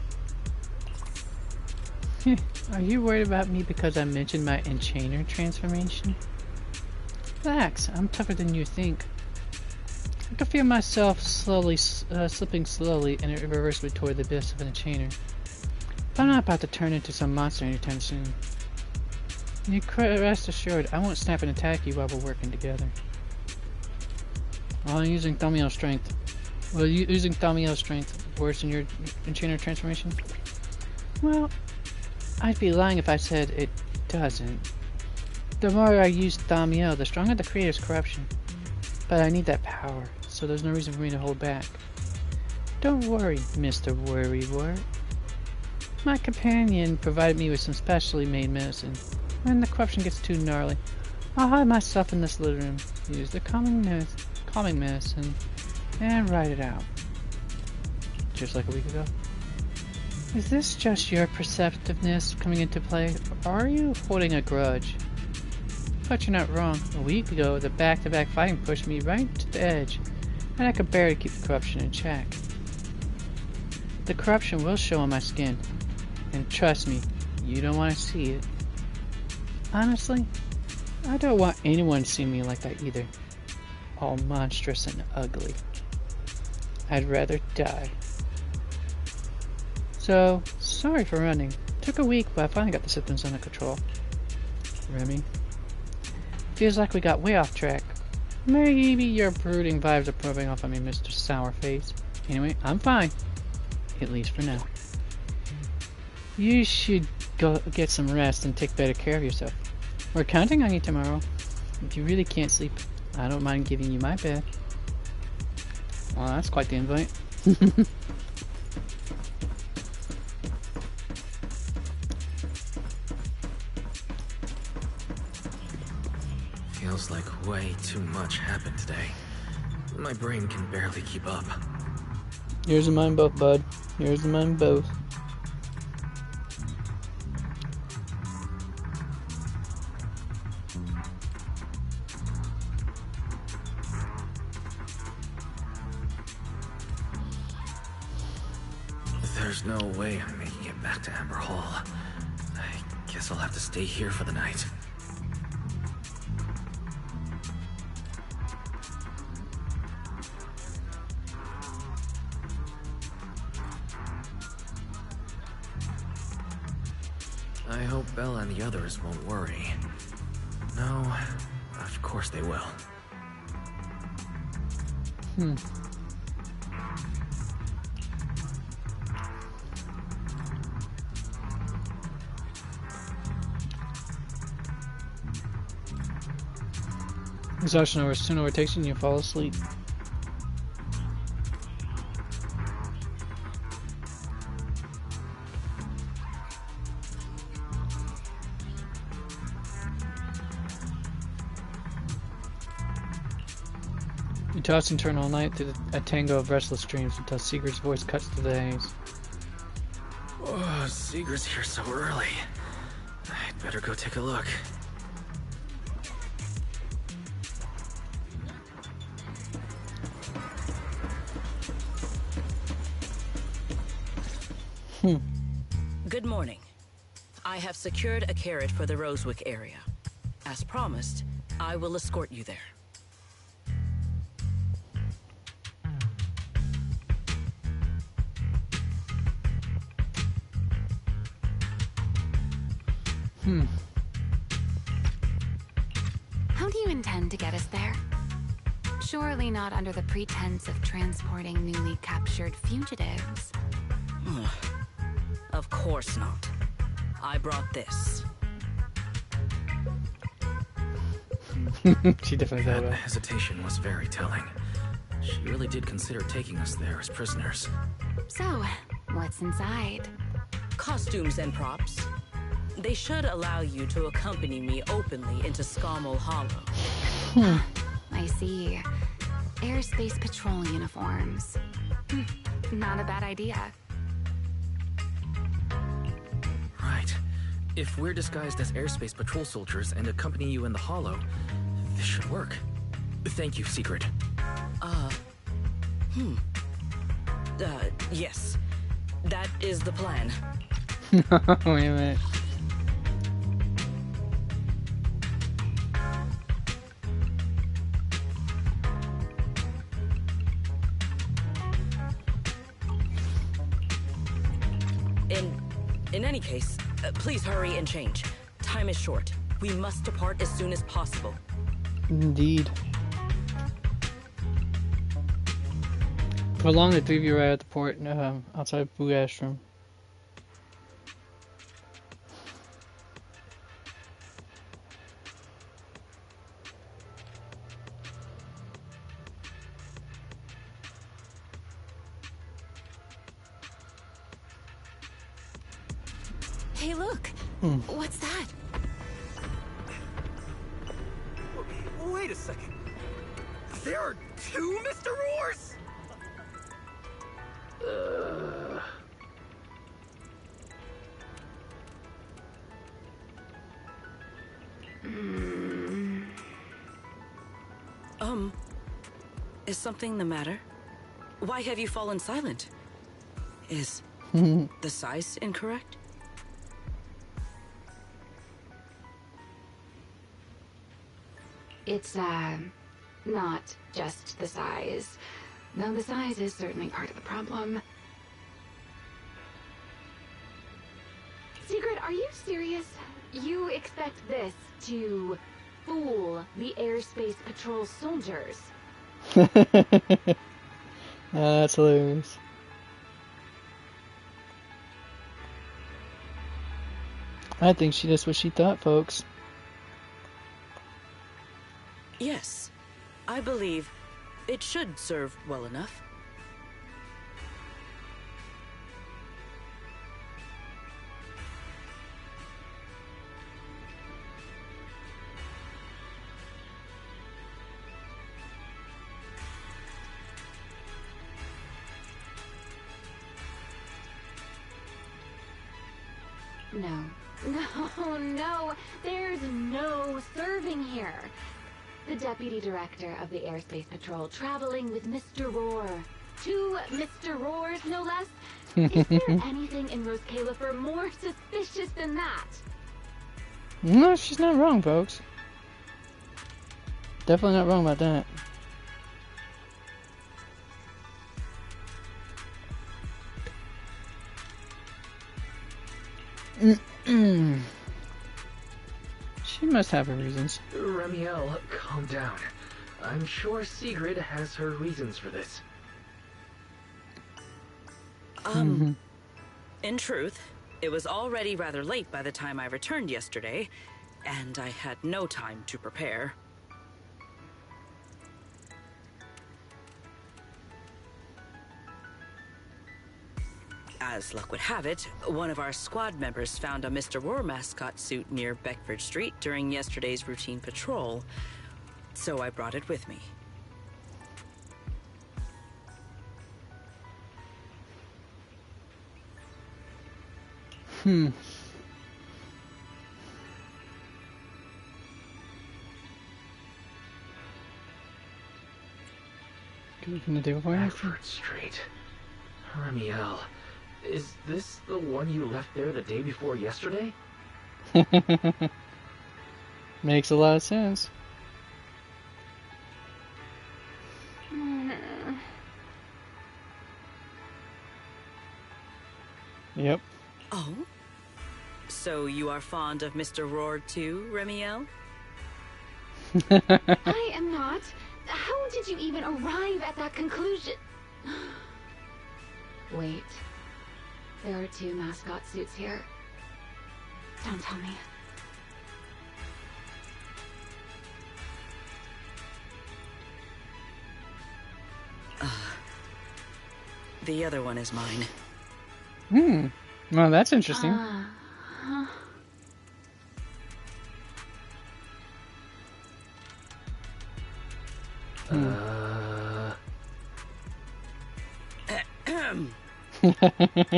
Are you worried about me because I mentioned my enchainer transformation? Relax, I'm tougher than you think. I can feel myself slipping slowly and irreversibly toward the abyss of an enchainer. But I'm not about to turn into some monster anytime soon. You rest assured, I won't snap and attack you while we're working together. While I'm using Thaumiel's strength. Will you using Thaumiel's strength worsen your enchainer transformation? Well, I'd be lying if I said it doesn't. The more I use Thaumiel, the stronger the creator's corruption. But I need that power, so there's no reason for me to hold back. Don't worry, Mr. Worrywart. My companion provided me with some specially made medicine. When the corruption gets too gnarly, I'll hide myself in this living room, use the calming medicine, and write it out. Just like a week ago. Is this just your perceptiveness coming into play, or are you holding a grudge? But you're not wrong. A week ago, the back-to-back fighting pushed me right to the edge, and I could barely keep the corruption in check. The corruption will show on my skin, and trust me, you don't want to see it. Honestly, I don't want anyone to see me like that either. All monstrous and ugly. I'd rather die. So, sorry for running. Took a week, but I finally got the symptoms under control. Remy? Feels like we got way off track. Maybe your brooding vibes are rubbing off on me, Mr. Sourface. Anyway, I'm fine. At least for now. You should go get some rest and take better care of yourself. We're counting on you tomorrow. If you really can't sleep, I don't mind giving you my bed. Well, that's quite the invite. Feels like way too much happened today. My brain can barely keep up. Yours and mine both, bud. Yours and mine both. There's no way I'm making it back to Amber Hall. I guess I'll have to stay here for the night. I hope Bella and the others won't worry. No, of course they will. Exhaustion overtakes you and you fall asleep. You toss and turn all night through a tango of restless dreams until Sigurd's voice cuts through the haze. Oh, Sigurd's here so early. I'd better go take a look. Good morning. I have secured a carriage for the Rosewick area. As promised, I will escort you there. How do you intend to get us there? Surely not under the pretense of transporting newly captured fugitives. Of course not. I brought this. She definitely thought That about it. hesitation was very telling. She really did consider taking us there as prisoners. So, what's inside? Costumes and props. They should allow you to accompany me openly into Scommel Hollow. I see. Airspace patrol uniforms. Not a bad idea. Right. If we're disguised as airspace patrol soldiers and accompany you in the Hollow, this should work. Thank you, Secret. Yes. That is the plan. Wait a minute. In any case, please hurry and change. Time is short. We must depart as soon as possible. Indeed. For long, the three of you are at the port outside Boo Ashram. Hey, look! What's that? Wait a second. There are two Mr. Roars? Is something the matter? Why have you fallen silent? Is the size incorrect? It's, not just the size. Though the size is certainly part of the problem. Secret, are you serious? You expect this to fool the airspace patrol soldiers? That's hilarious. I think she just what she thought, folks. Yes. I believe it should serve well enough. No, there's no serving here. The Deputy Director of the Airspace Patrol traveling with Mr. Roar. Two Mr. Roars, no less. Is there anything in Rose Califer more suspicious than that? No, she's not wrong, folks. Definitely not wrong about that. She must have her reasons. Ramiel, calm down. I'm sure Sigrid has her reasons for this. In truth, it was already rather late by the time I returned yesterday, and I had no time to prepare. As luck would have it, one of our squad members found a Mr. Roar mascot suit near Beckford Street during yesterday's routine patrol, so I brought it with me. From the day before Beckford Street. Ramiel, is this the one you left there the day before yesterday? Makes a lot of sense. Yep. Oh? So you are fond of Mr. Roar too, Ramiel? I am not. How did you even arrive at that conclusion? Wait. There are two mascot suits here. Don't tell me. The other one is mine. Well, that's interesting.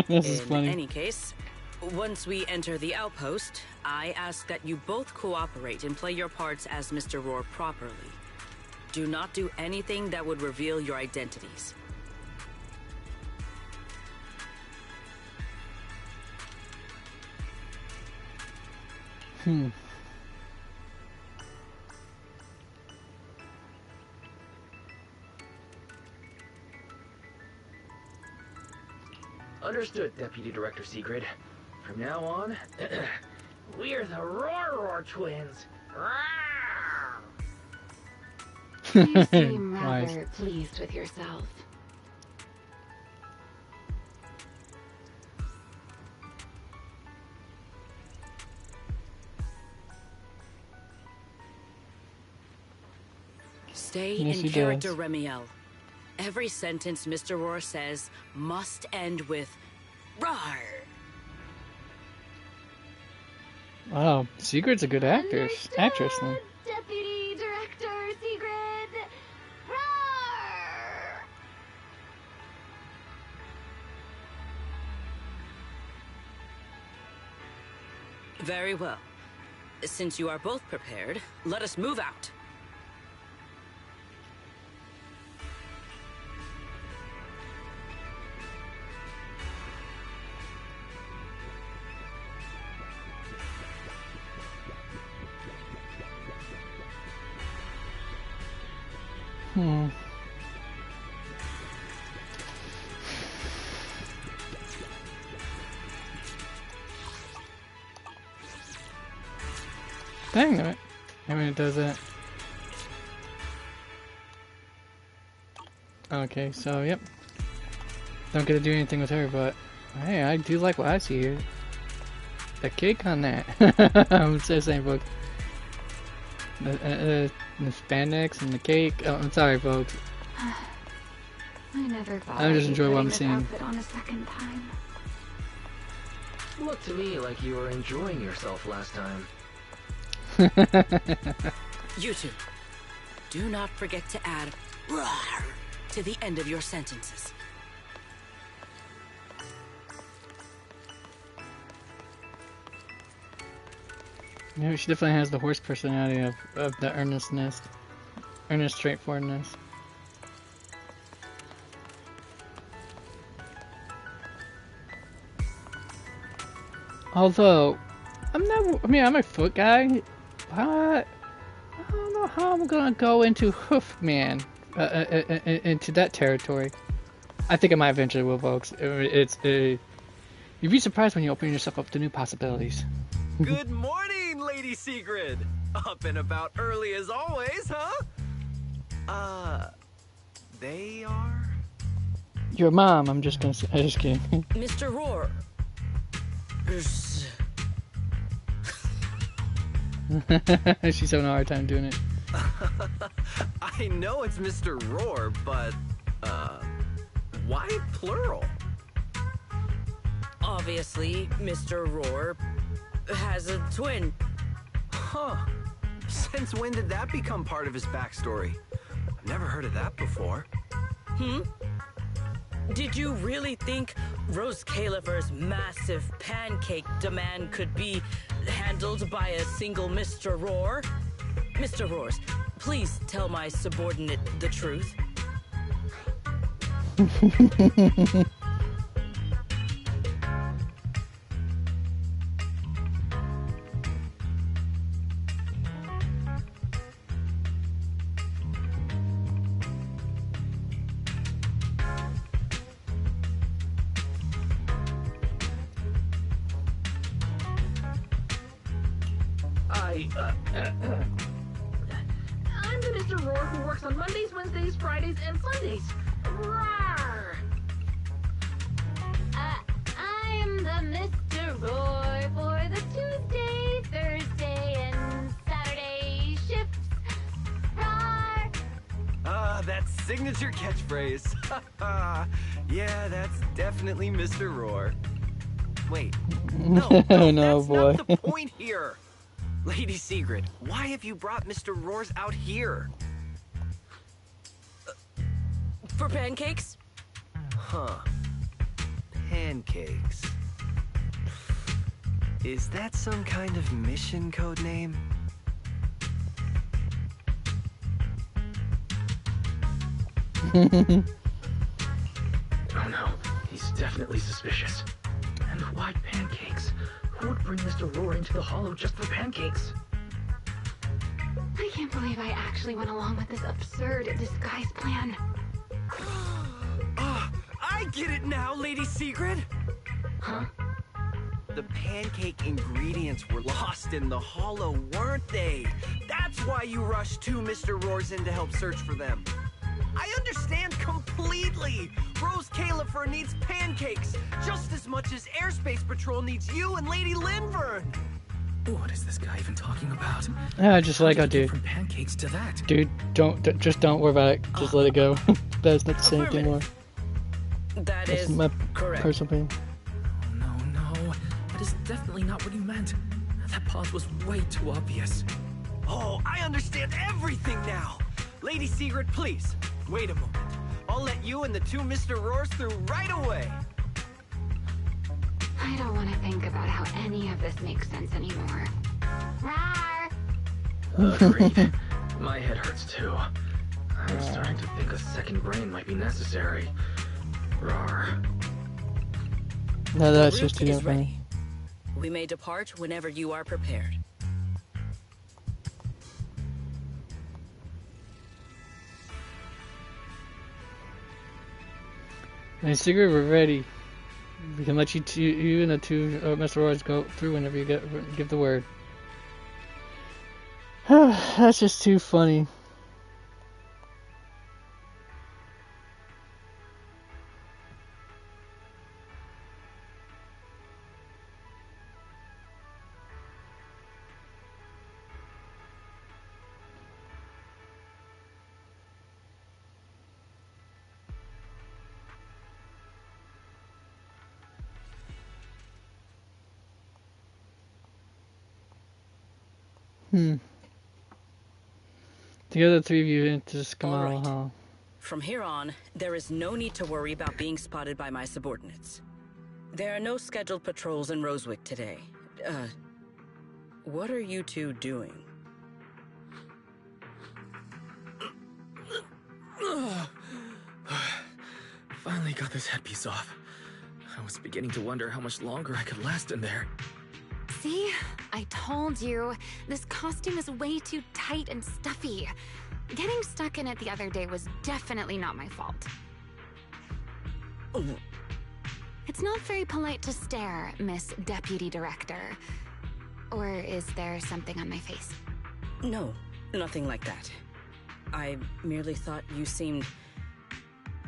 This is funny. In any case, once we enter the outpost, I ask that you both cooperate and play your parts as Mr. Roar properly. Do not do anything that would reveal your identities. Understood, Deputy Director Sigrid. From now on, we're the Roar twins. You seem rather pleased with yourself. Stay Yes, in he character, does. Remiel. Every sentence Mr. Roar says must end with "Rawr." Wow, Sigrid's a good actress. Then. Deputy Director Sigrid. Roar! Very well. Since you are both prepared, let us move out. Dang it. I mean, it does that. Okay, so, yep. Don't get to do anything with her, but hey, I do like what I see here. The cake on that. I'm so saying, folks. The spandex and the cake. Oh, I'm sorry, folks. I never thought I just I'd be enjoy what putting I'm this seeing. outfit on a second time. Looked to me like you were enjoying yourself last time. You two, do not forget to add "rawr" to the end of your sentences. Yeah, she definitely has the horse personality of the earnest straightforwardness. Although, I'm a foot guy. I don't know how I'm gonna go into Hoofman, into that territory. I think I might eventually will, folks. You'd be surprised when you open yourself up to new possibilities. Good morning, Lady Sigrid. Up and about early as always, huh? They are? Your mom, I'm just kidding. Mr. Roar. She's having a hard time doing it. I know it's Mr. Roar, but, why plural? Obviously, Mr. Roar has a twin. Huh. Since when did that become part of his backstory? I've never heard of that before. Did you really think Rose Caliver's massive pancake demand could be handled by a single Mr. Roar? Mr. Roars, please tell my subordinate the truth. I'm the Mr. Roar who works on Mondays, Wednesdays, Fridays, and Sundays. Rawr! I'm the Mr. Roar for the Tuesday, Thursday, and Saturday shifts. Rawr! That signature catchphrase. Yeah, that's definitely Mr. Roar. Wait, no, No, that's boy. not the point here. Lady Sigrid, why have you brought Mr. Roars out here? For pancakes? Huh. pancakes. Is that some kind of mission code name? Oh no, he's definitely suspicious. And why pancakes? Who would bring Mr. Roar into the hollow just for pancakes? I can't believe I actually went along with this absurd disguise plan. I get it now, Lady Sigrid! Huh? The pancake ingredients were lost in the hollow, weren't they? That's why you rushed two Mr. Roars in to help search for them. I understand completely! Rose Califer needs pancakes just as much as Airspace Patrol needs you and Lady Linvern! What is this guy even talking about? Yeah, just like I do. From pancakes to that. Dude, just don't worry about it. Just let it go. That's not the same anymore. That That's is my correct. personal opinion. Oh, no. That is definitely not what he meant. That pause was way too obvious. Oh, I understand everything now! Lady Sigrid, please, wait a moment. I'll let you and the two Mr. Roars through right away. I don't want to think about how any of this makes sense anymore. Rawr! Agreed. My head hurts too. I'm starting to think a second brain might be necessary. Rawr. No, that's The just route too is funny. ready. We may depart whenever you are prepared. And Sigrid, we're ready. We can let you and the two Mr. Roars go through whenever you give the word. That's just too funny. Together, the three of you just come All out, right. huh? From here on, there is no need to worry about being spotted by my subordinates. There are no scheduled patrols in Rosewick today. What are you two doing? Finally got this headpiece off. I was beginning to wonder how much longer I could last in there. See? I told you. This costume is way too tight and stuffy. Getting stuck in it the other day was definitely not my fault. Oh. It's not very polite to stare, Miss Deputy Director. Or is there something on my face? No, nothing like that. I merely thought you seemed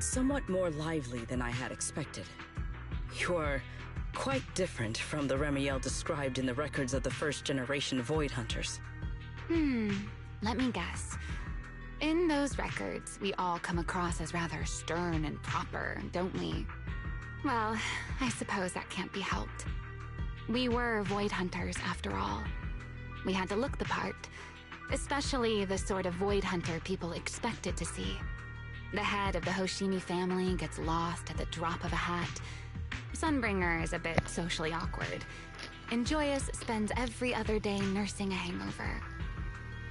somewhat more lively than I had expected. You are quite different from the Remiel described in the records of the first-generation Void Hunters. Let me guess. In those records, we all come across as rather stern and proper, don't we? Well, I suppose that can't be helped. We were Void Hunters, after all. We had to look the part, especially the sort of Void Hunter people expected to see. The head of the Hoshimi family gets lost at the drop of a hat. Sunbringer is a bit socially awkward. And Joyous spends every other day nursing a hangover.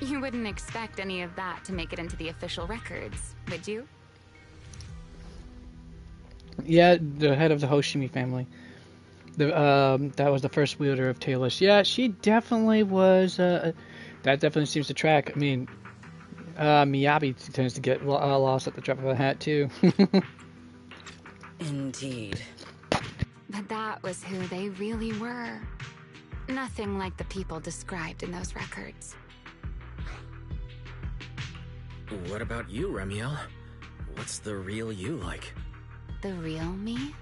You wouldn't expect any of that to make it into the official records, would you? Yeah, the head of the Hoshimi family. That was the first wielder of Tailless. Yeah, she definitely was. That definitely seems to track. I mean, Miyabi tends to get lost at the drop of a hat too. Indeed. But that was who they really were. Nothing like the people described in those records. What about you, Remiel? What's the real you like? The real me?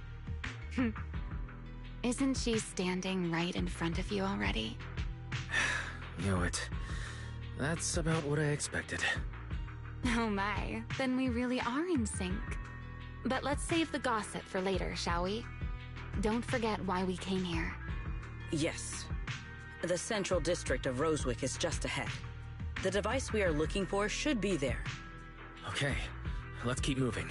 Isn't she standing right in front of you already? Knew it. That's about what I expected. Oh my, then we really are in sync. But let's save the gossip for later, shall we? Don't forget why we came here. Yes. The central district of Rosewick is just ahead. The device we are looking for should be there. Okay, let's keep moving.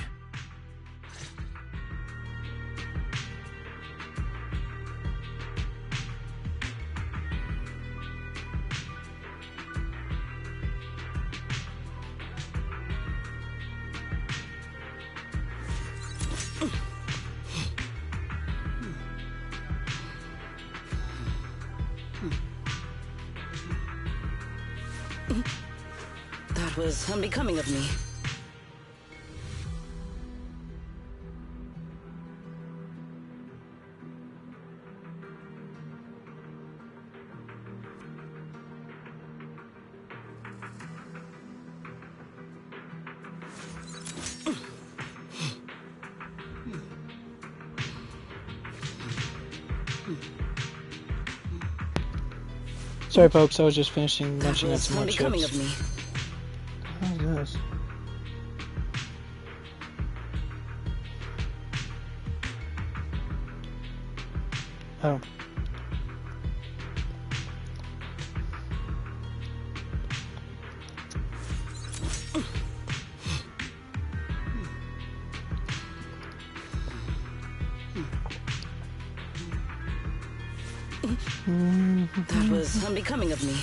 That was unbecoming of me. Sorry, folks. I was just finishing munching on some more unbecoming chips. of me. How's this? Oh. That was unbecoming of me.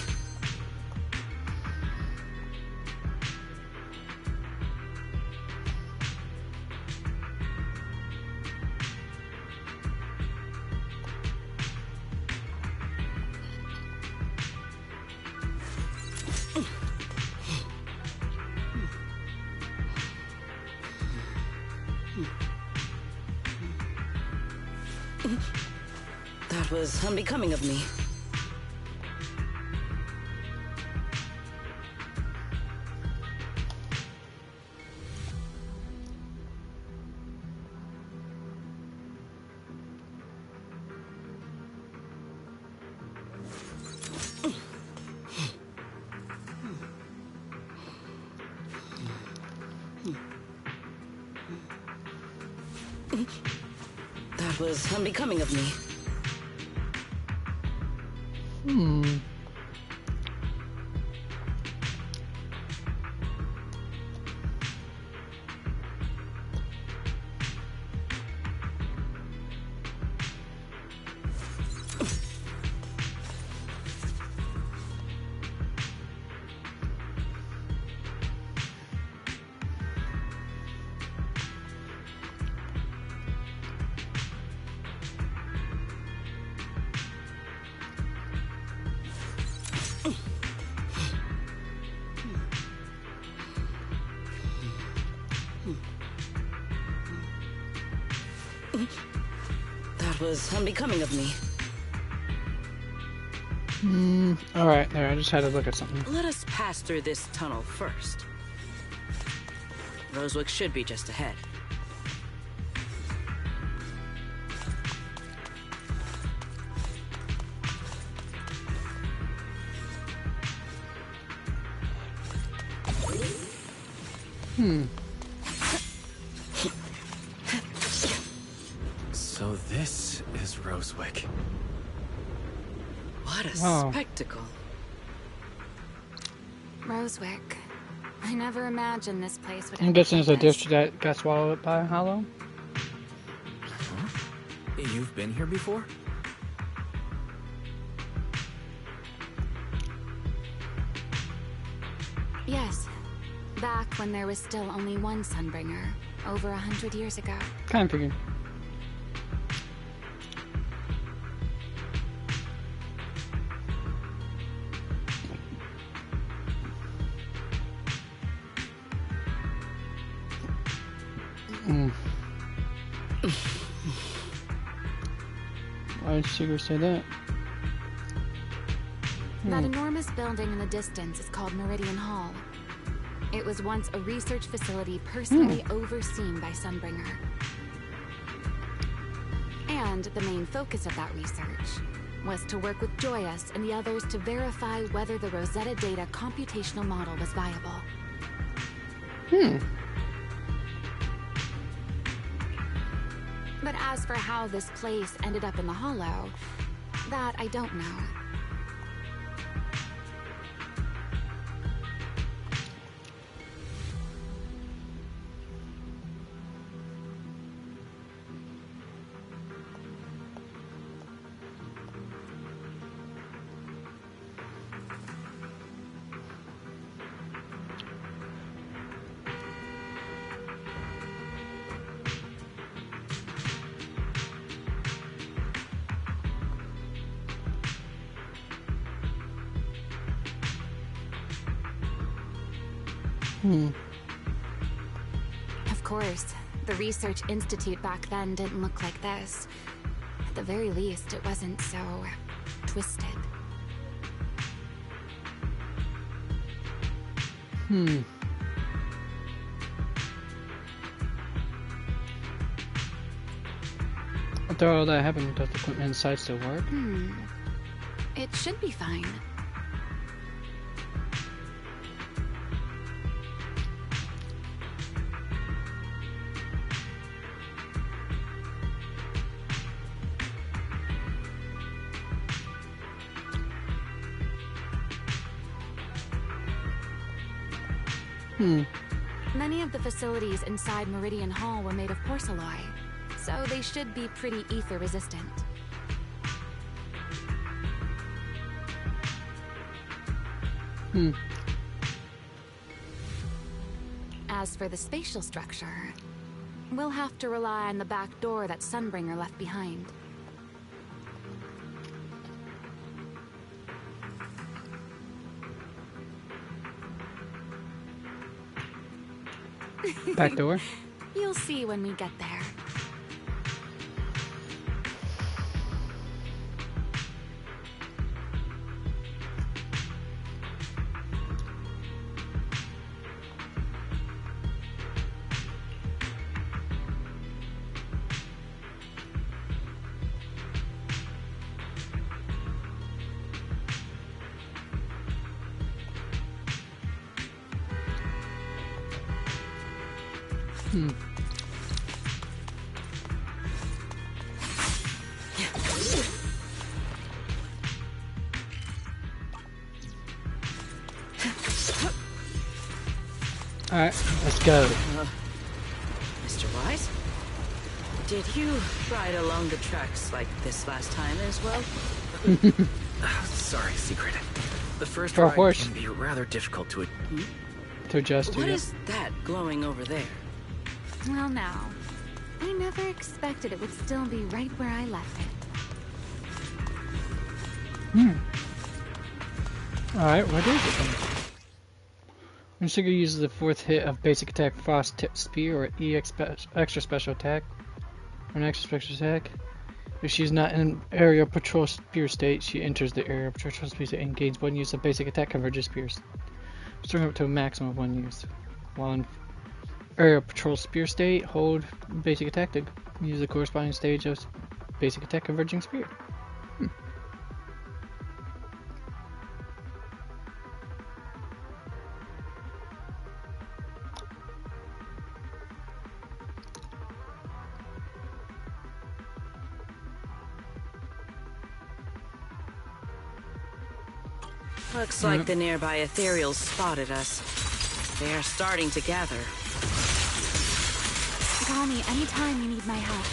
That was unbecoming of me. That was unbecoming of me. That was unbecoming of me. Alright, there, I just had to look at something. Let us pass through this tunnel first. Rosewick should be just ahead. So this is Rosewick. What a Wow. spectacle. Rosewick. I never imagined this place would I'm end guessing up it's a like this. dish that got swallowed up by a hollow. You've been here before? Yes. Back when there was still only one Sunbringer, over 100 years ago. Kind of figured. Why did Sigurd say that? That enormous building in the distance is called Meridian Hall. It was once a research facility personally overseen by Sunbringer. And the main focus of that research was to work with Joyous and the others to verify whether the Rosetta Data computational model was viable. But as for how this place ended up in the Hollow, that I don't know. Of course, the Research Institute back then didn't look like this. At the very least, it wasn't so twisted. After all that happened, does the equipment inside still work? It should be fine. Many of the facilities inside Meridian Hall were made of porcelain, so they should be pretty ether resistant. As for the spatial structure, we'll have to rely on the back door that Sunbringer left behind. Back door? You'll see when we get there. Alright, let's go. Mr. Wise? Did you ride along the tracks like this last time as well? Sorry, Secret. The first For a ride horse. can be rather difficult to adjust to. What is that glowing over there? Well, now, I never expected it would still be right where I left it. Alright, what is it then? When Sugar uses the 4th hit of basic attack Frost Tip Spear or extra special attack, or an extra special attack, if she's not in an aerial patrol spear state, she enters the aerial patrol spear state and gains 1 use of basic attack converges spears, starting up to a maximum of 1 use. While in aerial patrol spear state, hold basic attack to use the corresponding stage of basic attack converging spear. Looks like the nearby ethereals spotted us. They are starting to gather. Call me anytime you need my help.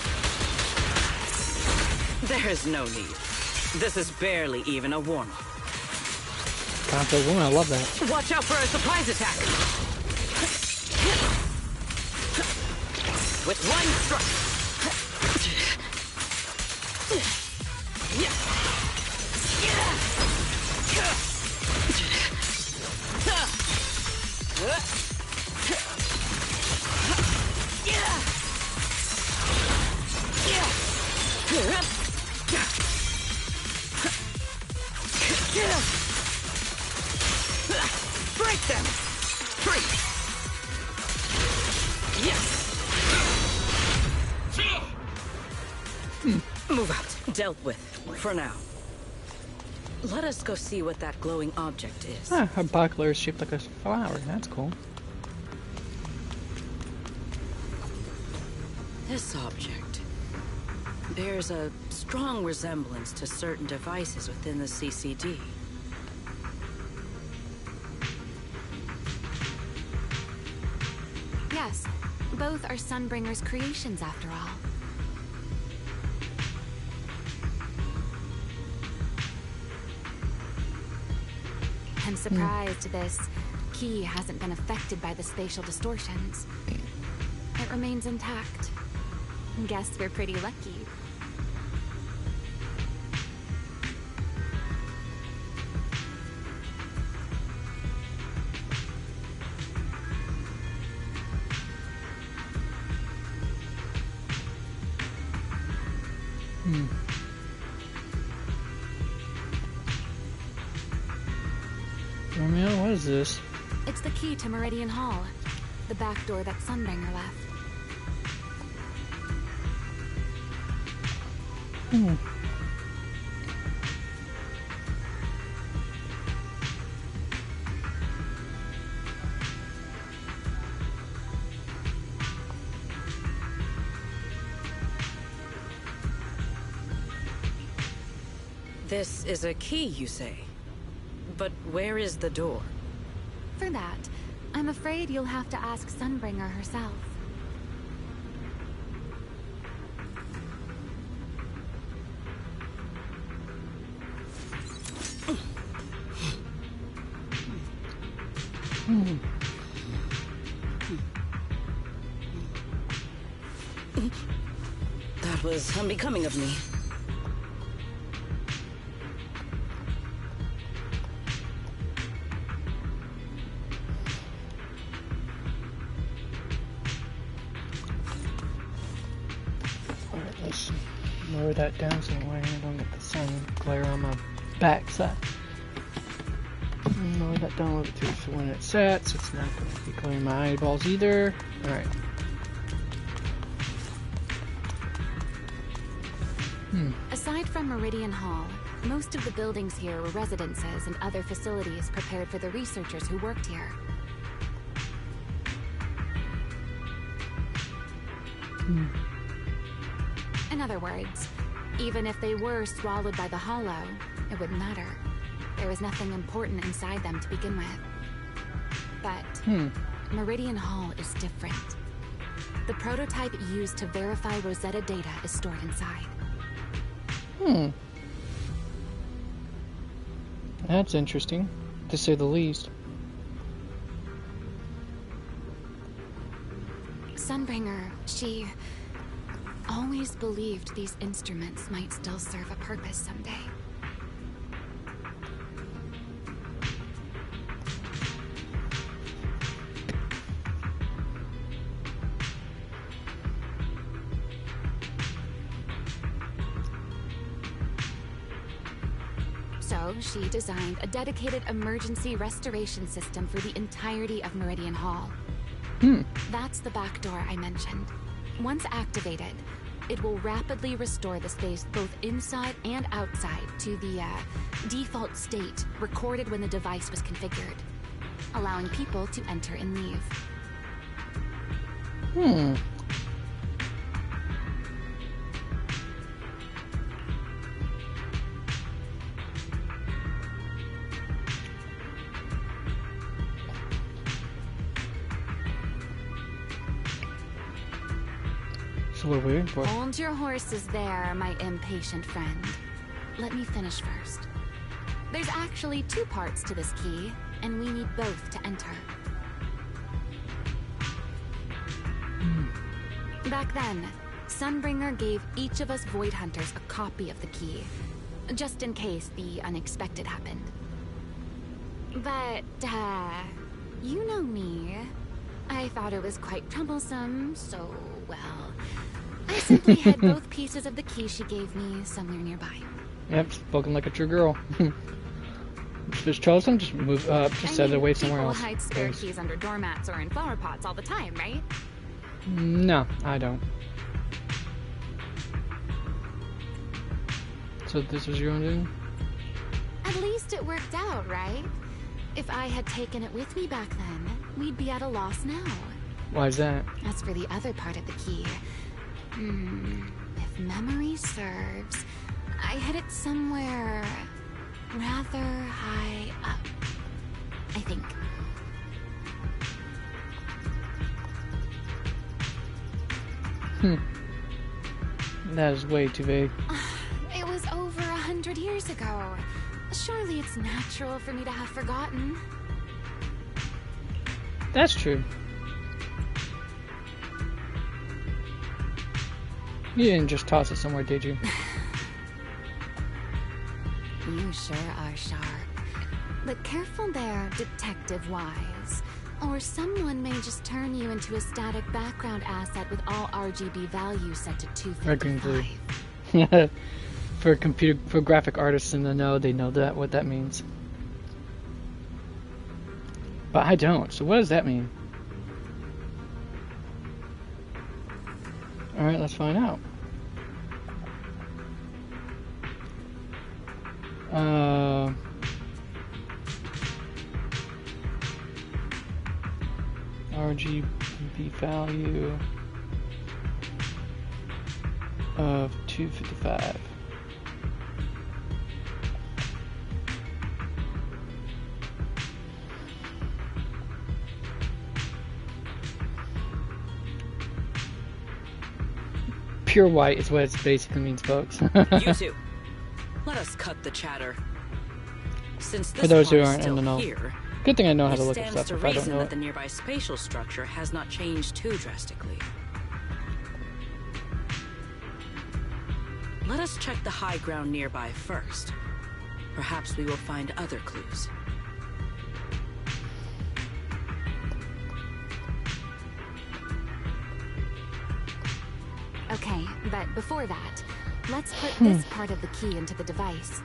There is no need. This is barely even a warm-up. Conflict woman, I love that. Watch out for a surprise attack! With one strike! Break them! Free! Yes! Move out. Dealt with. For now. Let us go see what that glowing object is. Her buckler is shaped like a flower. That's cool. This object bears a strong resemblance to certain devices within the CCD. Yes, both are Sunbringer's creations after all. I'm surprised this key hasn't been affected by the spatial distortions. It remains intact. Guess we're pretty lucky. Romeo, what is this? It's the key to Meridian Hall. The back door that Sunbringer left. This is a key, you say? But where is the door? For that, I'm afraid you'll have to ask Sunbringer herself. That was unbecoming of me. Alright, let's lower that down so I don't get the sun glare on my backside. Lower that down a little bit too, so when it sets, it's not going to be glaring my eyeballs either. Alright. Aside from Meridian Hall, most of the buildings here were residences and other facilities prepared for the researchers who worked here. In other words, even if they were swallowed by the Hollow, it wouldn't matter. There was nothing important inside them to begin with. But Meridian Hall is different. The prototype used to verify Rosetta data is stored inside. That's interesting, to say the least. Sunbringer, she always believed these instruments might still serve a purpose someday. So, she designed a dedicated emergency restoration system for the entirety of Meridian Hall. That's the back door I mentioned. Once activated, it will rapidly restore the space both inside and outside to the default state recorded when the device was configured, allowing people to enter and leave. So what are we waiting for? Hold your horses there, my impatient friend. Let me finish first. There's actually two parts to this key, and we need both to enter. Back then, Sunbringer gave each of us Void Hunters a copy of the key, just in case the unexpected happened. But, you know me. I thought it was quite troublesome, so, well, I simply hid both pieces of the key she gave me somewhere nearby. Yep, spoken like a true girl. If it's troublesome, just move just set it away somewhere else. People hide spare keys under doormats or in flower pots all the time, right? No, I don't. So this was your own doing? At least it worked out, right? If I had taken it with me back then, we'd be at a loss now. Why is that? As for the other part of the key, if memory serves, I hid it somewhere rather high up, I think. That is way too vague. It was over 100 years ago. Surely it's natural for me to have forgotten. That's true. You didn't just toss it somewhere, did you? You sure are sharp. But careful there, Detective Wise. Or someone may just turn you into a static background asset with all RGB values set to 255. Red, green, blue. For graphic artists in the know, they know that what that means. But I don't. So what does that mean? All right, let's find out. RGB value of 255. Pure white is what it basically means, folks. You two, let us cut the chatter. Since this For those who part is aren't in still the know. here, Good thing I know how it to look at stands stuff to if I don't reason know that it. the nearby spatial structure has not changed too drastically. Let us check the high ground nearby first. Perhaps we will find other clues. Okay, but before that, let's put this part of the key into the device.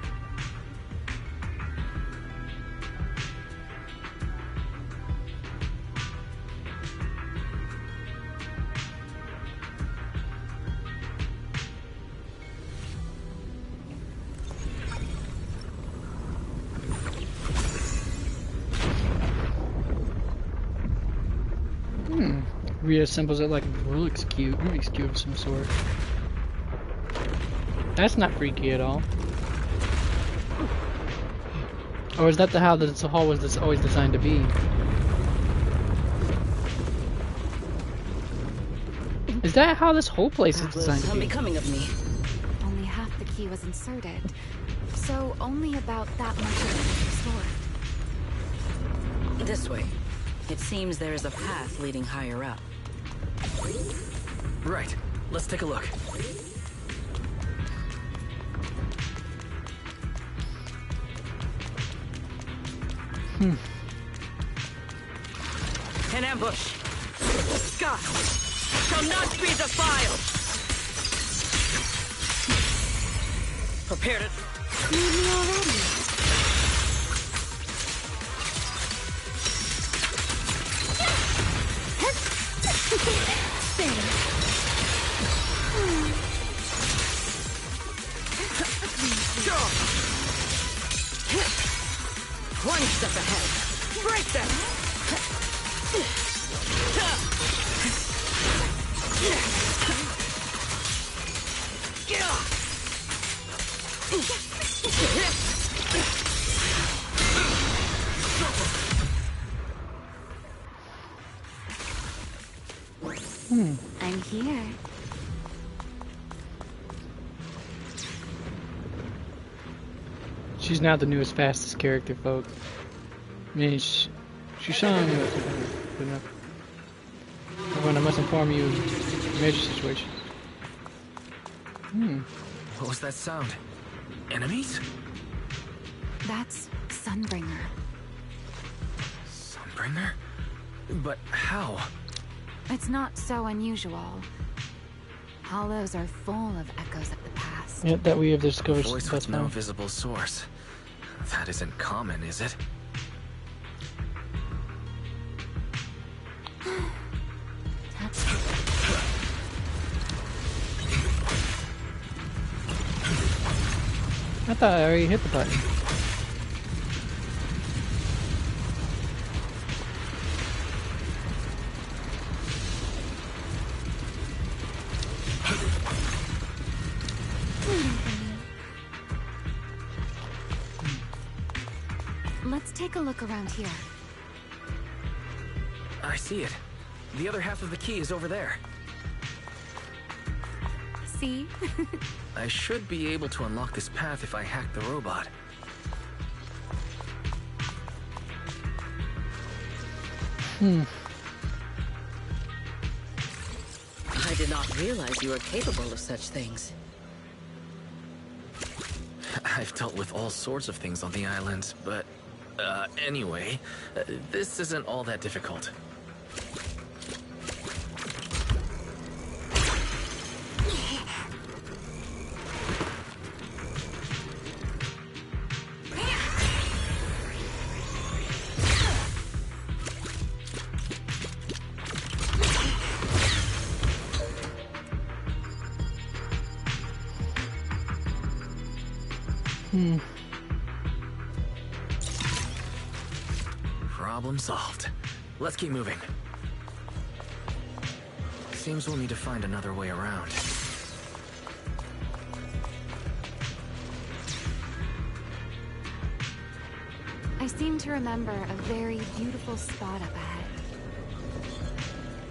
Reassembles it like a Rubik's Cube of some sort. That's not freaky at all. Or is that how the hall was always designed to be? Is that how this whole place is designed to be? Unbecoming of me. Only half the key was inserted, so only about that much of it was restored. This way. It seems there is a path leading higher up. Right. Let's take a look. An ambush! The sky shall not be defiled! Prepared it. Need me already? One step ahead. Break them! I'm here. She's not the newest, fastest character, folks. I mean, she's showing you what's good enough. Everyone, I must inform you of a major situation. What was that sound? Enemies? That's Sunbringer. Sunbringer? But how? It's not so unusual. Hollows are full of echoes of the past. Yeah, that we have discovered. Voice with no visible source. That isn't common, is it? That's I thought I already hit the button. Let's take a look around here. I see it. The other half of the key is over there. See? I should be able to unlock this path if I hack the robot. I did not realize you were capable of such things. I've dealt with all sorts of things on the island, but anyway, this isn't all that difficult. Problem solved. Let's keep moving. Seems we'll need to find another way around. I seem to remember a very beautiful spot up ahead.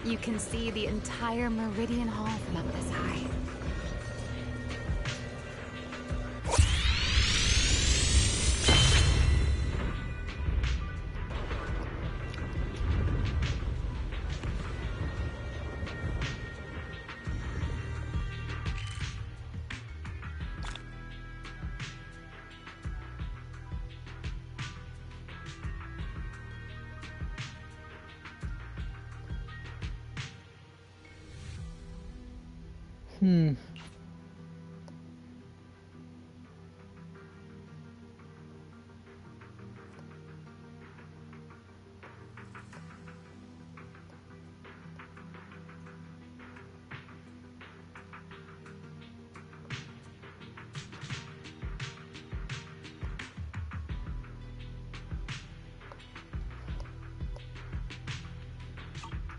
You can see the entire Meridian Hall from up this high.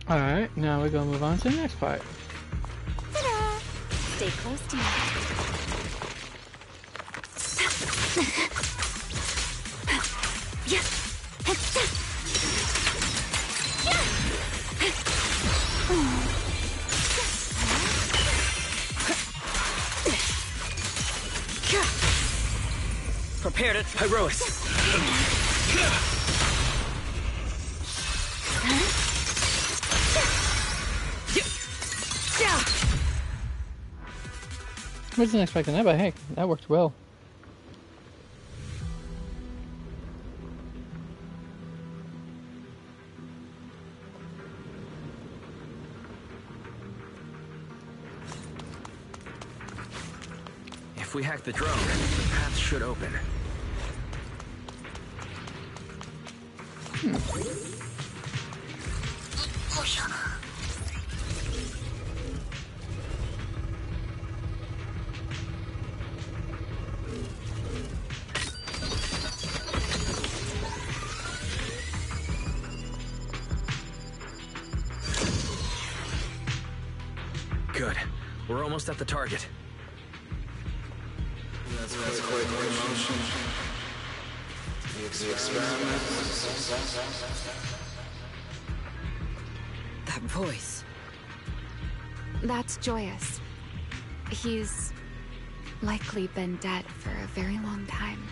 Alright, now we're gonna move on to the next part. Ta-da! Stay close to me. Prepare to Pyrois. Wasn't expecting that, but hey, that worked well. If we hack the drone, the path should open. Good. We're almost at the target. That's quite the motion. The experiment. That voice. That's Joyous. He's likely been dead for a very long time.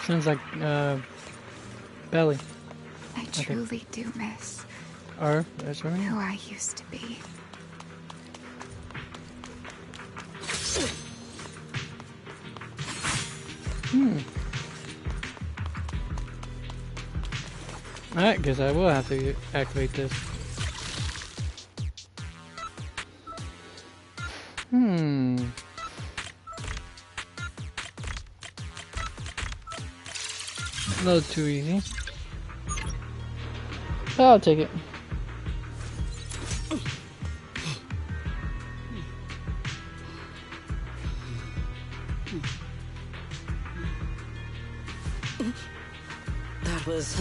Sounds like, Belly. I truly do miss That's right. who I used to be. Alright, guess I will have to activate this. A little too easy. But I'll take it. That was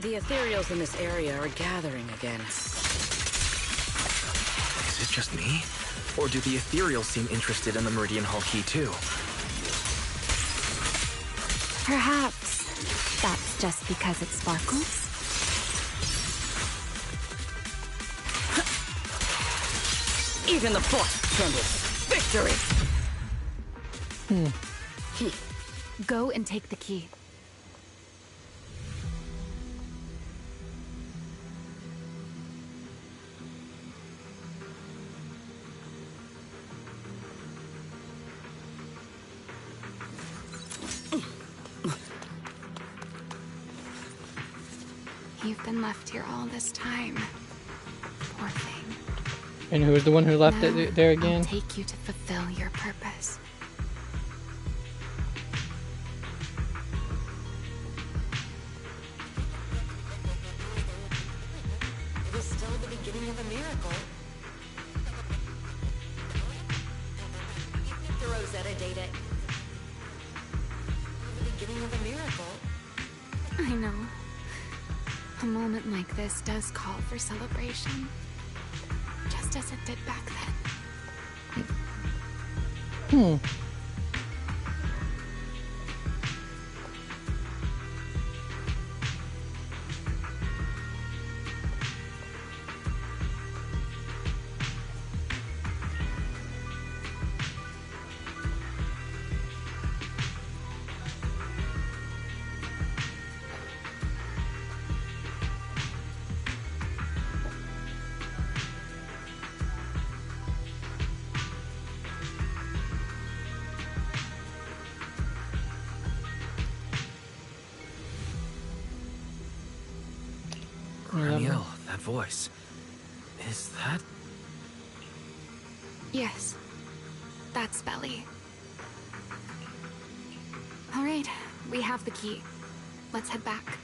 The ethereals in this area are gathering again. Is it just me? Or do the ethereals seem interested in the Meridian Hall key too? Perhaps that's just because it sparkles? Even the force trembles. Victory! Go and take the key. You've been left here all this time. Poor thing. And who was the one who left Now, it there again? I'll take you to fulfill your purpose. It was still the beginning of a miracle. The Rosetta data. The beginning of a miracle. I know. A moment like this does call for celebration. Just as it did back then. Ramiel, that voice. Is that... Yes. That's Belly. All right, we have the key. Let's head back.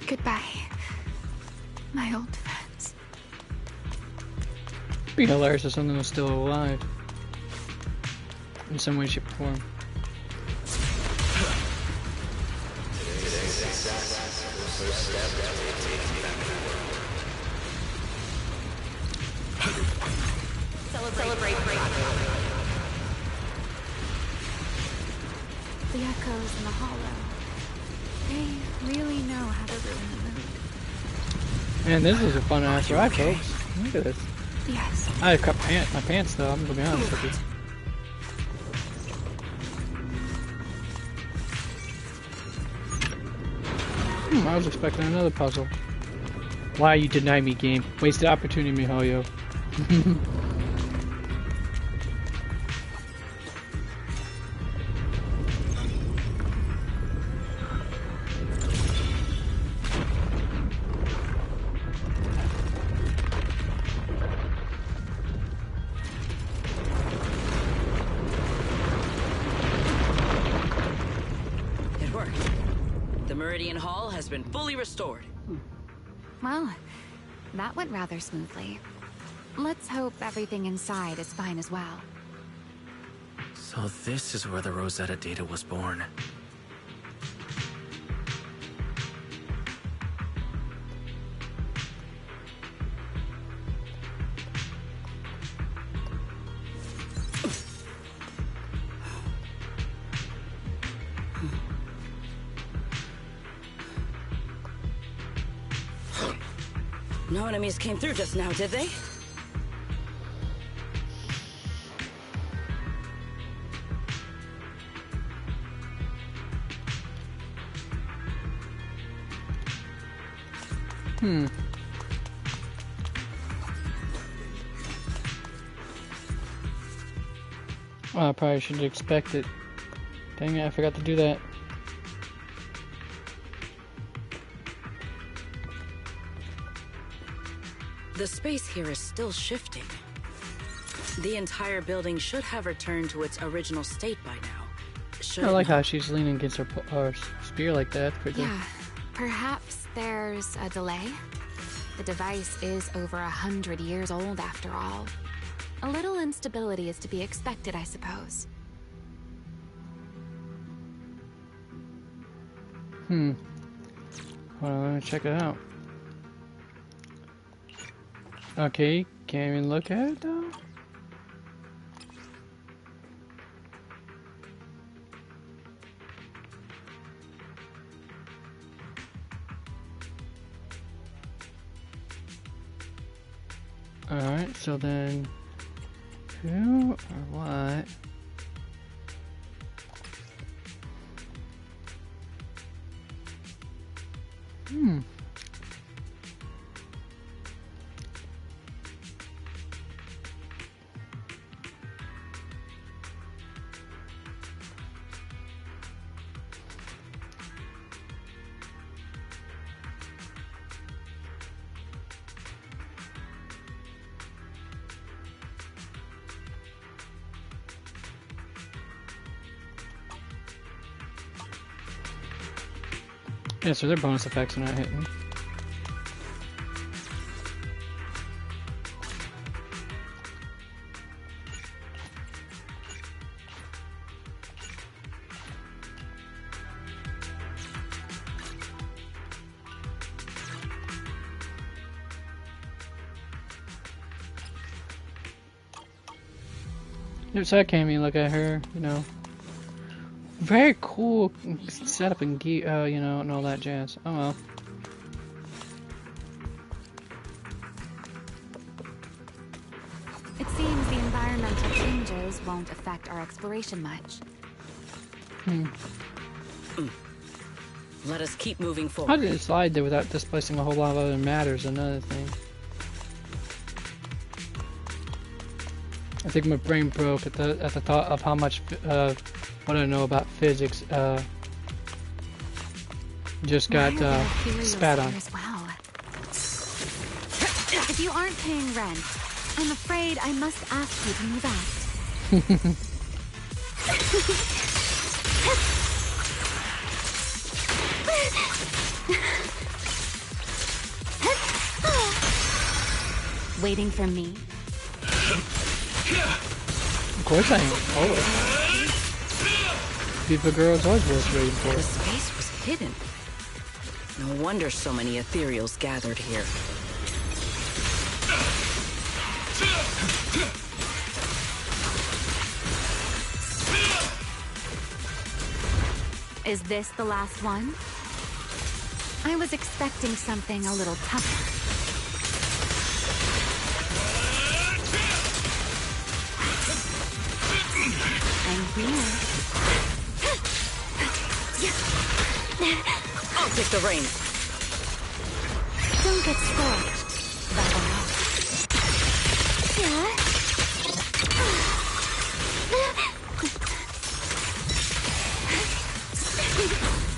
Goodbye, my old friends. It'd be hilarious if something was still alive. In some way, shape, or form. Celebrate. The echoes in the hollow. They really know how to ruin the mood. Man, this is a fun ass ride, folks. Look at this. Yes. I cut my pants though, I'm gonna be honest with you. I was expecting another puzzle. Why you deny me, game? Wasted opportunity, miHoYo. It worked. The Meridian Hall has been fully restored. Well, that went rather smoothly. Let's hope everything inside is fine as well. So this is where the Rosetta data was born. No enemies came through just now, did they? Well, I probably should expect it. Dang it, I forgot to do that. The space here is still shifting. The entire building should have returned to its original state by now. Should I it like not? how she's leaning against her spear like that. Pretty good. Yeah, perhaps there's a delay. The device is over 100 years old after all. A little instability is to be expected, I suppose. Hold on, let me check it out. Okay, can't even look at it though. Alright, so then who or what? Yeah, so their bonus effects are not hitting. So I came in, look at her, you know. Very cool setup and gear, you know, and all that jazz. Oh well. It seems the environmental changes won't affect our exploration much. Let us keep moving forward. How did it slide there without displacing a whole lot of other matters? Another thing. I think my brain broke at the thought of how much what I know about physics just got spat on. Well. If you aren't paying rent, I'm afraid I must ask you to move out. Waiting for me? Of course I am. Always. Beautiful girls always worth waiting for. The space was hidden. No wonder so many ethereals gathered here. Is this the last one? I was expecting something a little tougher. I'm here. I'll take the reins. Don't get scorched. That will help.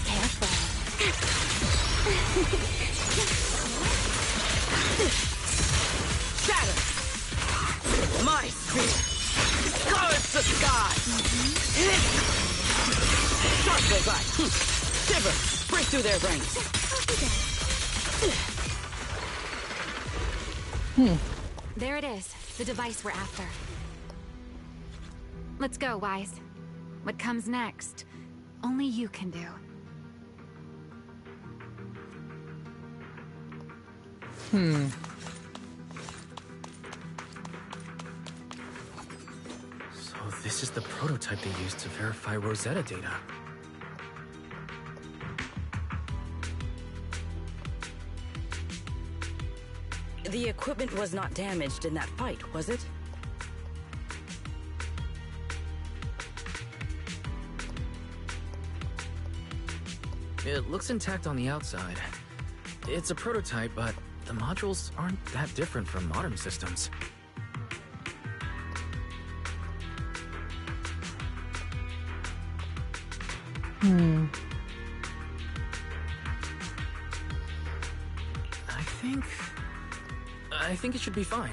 Careful. Shatter! My spear! Scarlets the sky! Sharp goes by! Shiver! Break through their ranks! There it is. The device we're after. Let's go, Wise. What comes next, only you can do. So this is the prototype they used to verify Rosetta data. The equipment was not damaged in that fight, was it? It looks intact on the outside. It's a prototype, but the modules aren't that different from modern systems. I think it should be fine.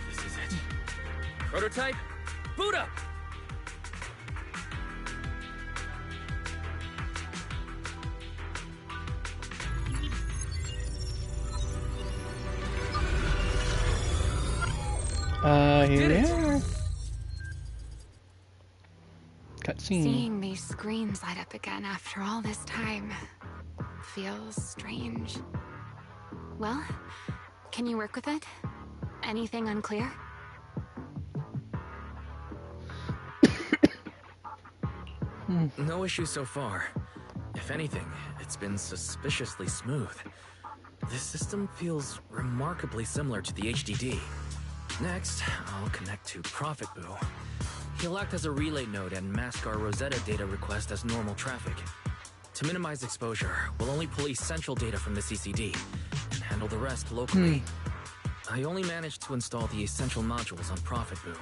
This is it. Prototype, boot up! Here we are. Cutscene. Seeing these screens light up again after all this time feels strange. Well, can you work with it? Anything unclear? No issues so far. If anything, it's been suspiciously smooth. This system feels remarkably similar to the HDD. Next, I'll connect to Prophet Boo. He'll act as a relay node and mask our Rosetta data request as normal traffic. To minimize exposure, we'll only pull essential data from the CCD and handle the rest locally. I only managed to install the essential modules on Prophet Boo,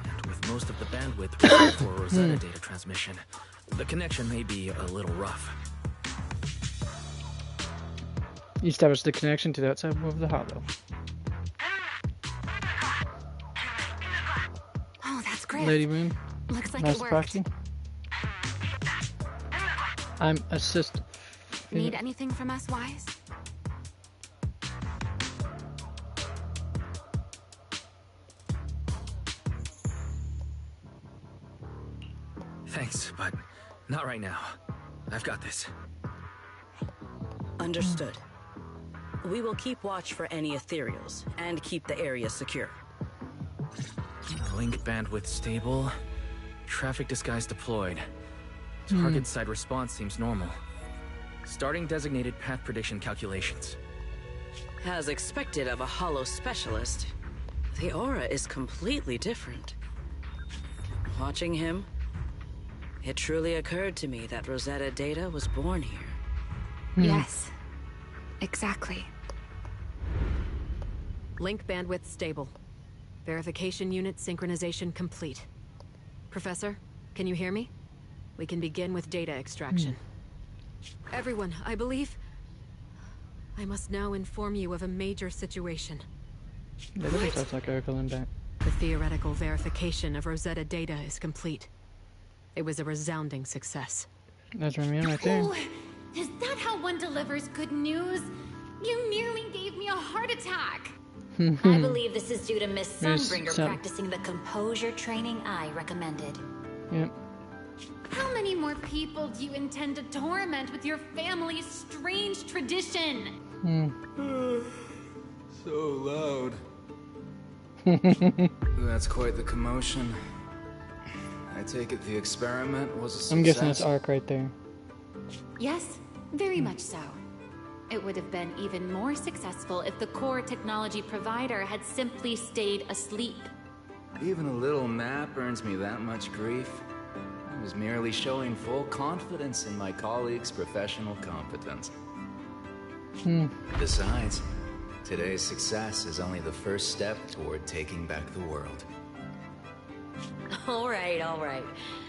and with most of the bandwidth reserved for Rosetta data transmission, the connection may be a little rough. You establish the connection to the outside world of the hollow. Oh, that's great. Lady Moon. Looks like Master it worked. Proxy. I'm assistant. Need anything from us, Wise? Thanks, but not right now. I've got this. Understood. We will keep watch for any ethereals and keep the area secure. Link bandwidth stable. Traffic disguise deployed. Target side response seems normal. Starting designated path prediction calculations. As expected of a hollow specialist, the aura is completely different. Watching him, it truly occurred to me that Rosetta Data was born here. Yes. Exactly. Link bandwidth stable. Verification unit synchronization complete. Professor, can you hear me? We can begin with data extraction. Everyone, I believe... I must now inform you of a major situation. That really sounds like Erica Lindback. The theoretical verification of Rosetta Data is complete. It was a resounding success. That's Remy right there. Oh, is that how one delivers good news? You nearly gave me a heart attack. I believe this is due to Miss Miss Sunbringer Sun- practicing the composure training I recommended. Yep. How many more people do you intend to torment with your family's strange tradition? So loud. That's quite the commotion. I take it the experiment was a success? I'm guessing that's Ark right there. Yes, very much so. It would have been even more successful if the core technology provider had simply stayed asleep. Even a little nap earns me that much grief. I was merely showing full confidence in my colleagues' professional competence. Besides, today's success is only the first step toward taking back the world. All right, all right.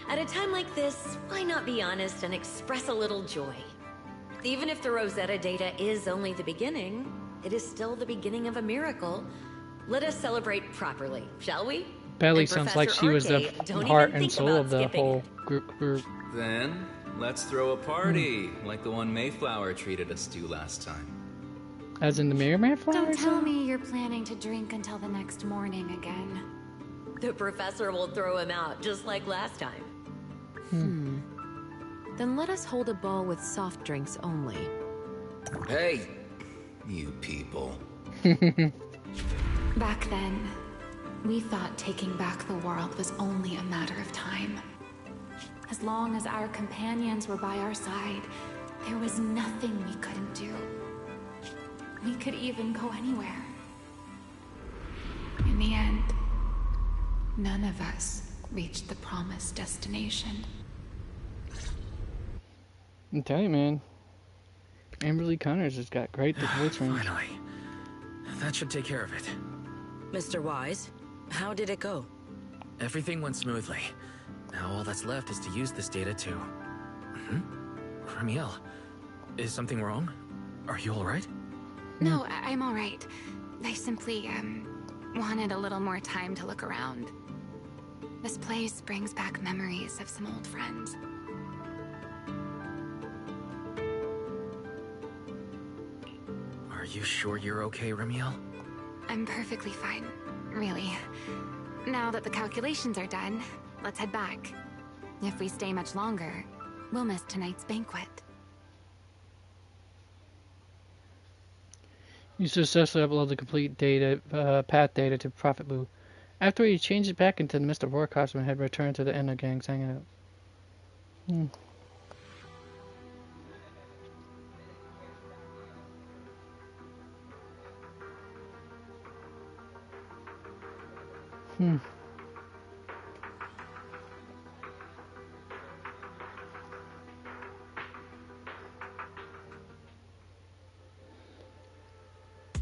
At a time like this, why not be honest and express a little joy? Even if the Rosetta Data is only the beginning, it is still the beginning of a miracle. Let us celebrate properly, shall we? Belly And sounds like Professor she was the Arcade, don't heart even and think soul about of the skipping whole it. group. Then, let's throw a party, like the one Mayflower treated us to last time. As in the Mirror Man flowers? Don't tell me you're planning to drink until the next morning again. The professor will throw him out, just like last time. Then let us hold a ball with soft drinks only. Hey, you people. Back then, we thought taking back the world was only a matter of time. As long as our companions were by our side, there was nothing we couldn't do. We could even go anywhere. In the end, none of us reached the promised destination. I'm telling you, man. Amber Lee Connors has got great voice range. Finally. That should take care of it. Mr. Wise, how did it go? Everything went smoothly. Now all that's left is to use this data to... Ramiel, is something wrong? Are you alright? No, I'm all right. I simply, wanted a little more time to look around. This place brings back memories of some old friends. Are you sure you're okay, Ramiel? I'm perfectly fine, really. Now that the calculations are done, let's head back. If we stay much longer, we'll miss tonight's banquet. You successfully upload the complete data, path data to Prophet Boo. After you change it back into the Mr. Roar costume and had returned to the Endo Gang's hangout.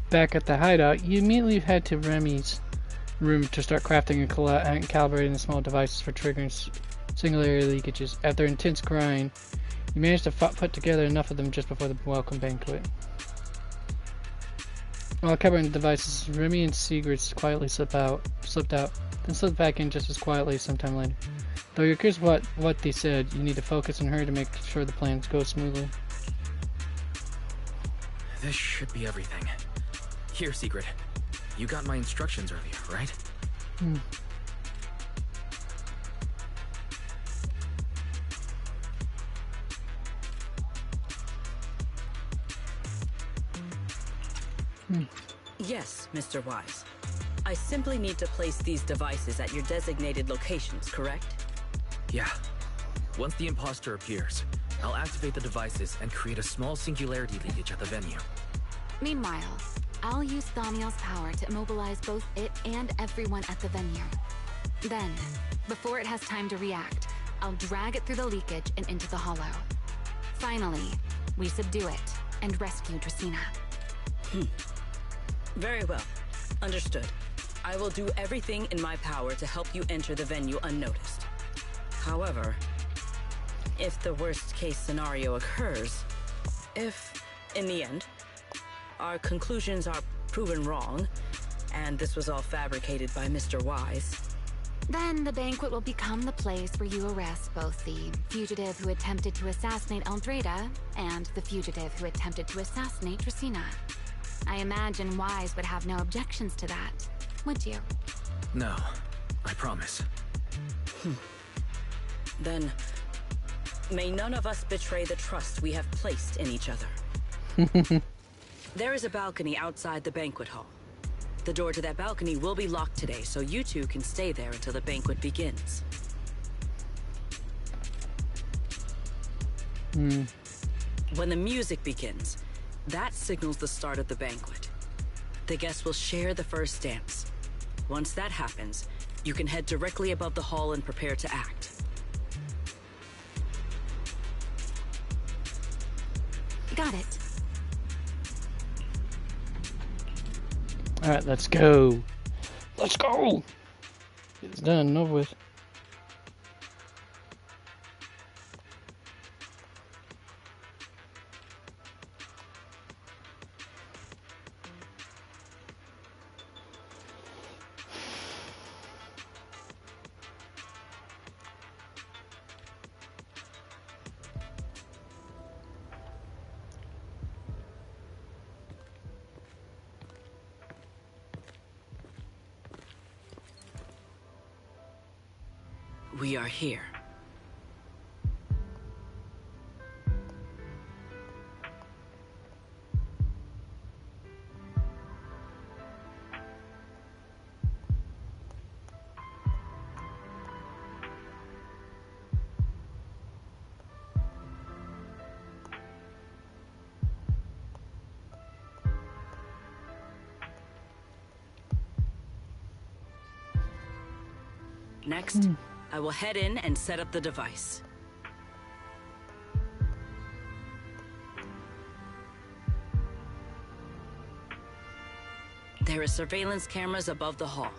Back at the hideout, you immediately head to Remy's room to start crafting and calibrating the small devices for triggering singularity leakages. After intense grind, you manage to put together enough of them just before the welcome banquet. While covering the devices, Remy and Sigrid quietly slipped out, then slipped back in just as quietly sometime later. Though you're curious what they said, you need to focus on her to make sure the plans go smoothly. This should be everything. Here, Sigrid. You got my instructions earlier, right? Yes, Mr. Wise. I simply need to place these devices at your designated locations, correct? Yeah. Once the imposter appears, I'll activate the devices and create a small singularity leakage at the venue. Meanwhile, I'll use Thamiel's power to immobilize both it and everyone at the venue. Then, before it has time to react, I'll drag it through the leakage and into the hollow. Finally, we subdue it and rescue Dracaena. Very well. Understood. I will do everything in my power to help you enter the venue unnoticed. However, if the worst case scenario occurs, if, in the end, our conclusions are proven wrong, and this was all fabricated by Mr. Wise, then the banquet will become the place where you arrest both the fugitive who attempted to assassinate Eldrada and the fugitive who attempted to assassinate Dracaena. I imagine Wise would have no objections to that, would you? No, I promise. Then, may none of us betray the trust we have placed in each other. There is a balcony outside the banquet hall. The door to that balcony will be locked today, so you two can stay there until the banquet begins. When the music begins, that signals the start of the banquet. The guests will share the first dance. Once that happens, you can head directly above the hall and prepare to act. Got it. Alright, let's go. Let's go! It's done and over with. We are here. Next, I will head in and set up the device. There are surveillance cameras above the hall.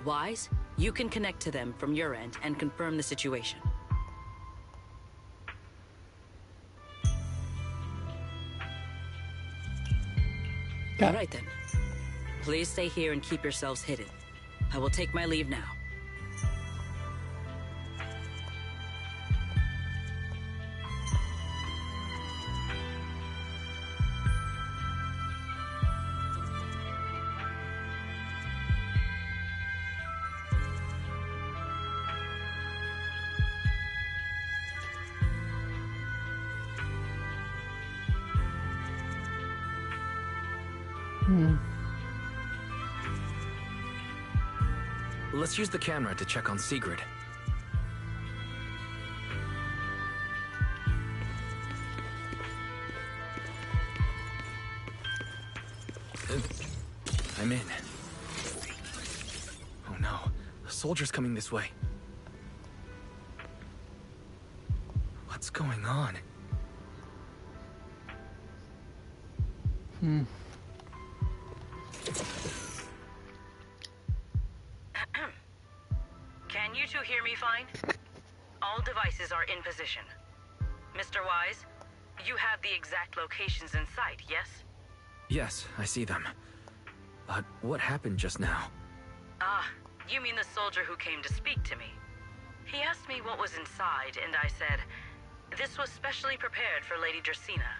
Wise, you can connect to them from your end and confirm the situation. All right then. Please stay here and keep yourselves hidden. I will take my leave now. Let's use the camera to check on Sigrid. I'm in. Oh no, a soldier's coming this way. What's going on? Can you two hear me fine? All devices are in position. Mr. Wise, you have the exact locations in sight, yes? Yes, I see them. But what happened just now? Ah, you mean the soldier who came to speak to me? He asked me what was inside, and I said, "This was specially prepared for Lady Dracaena."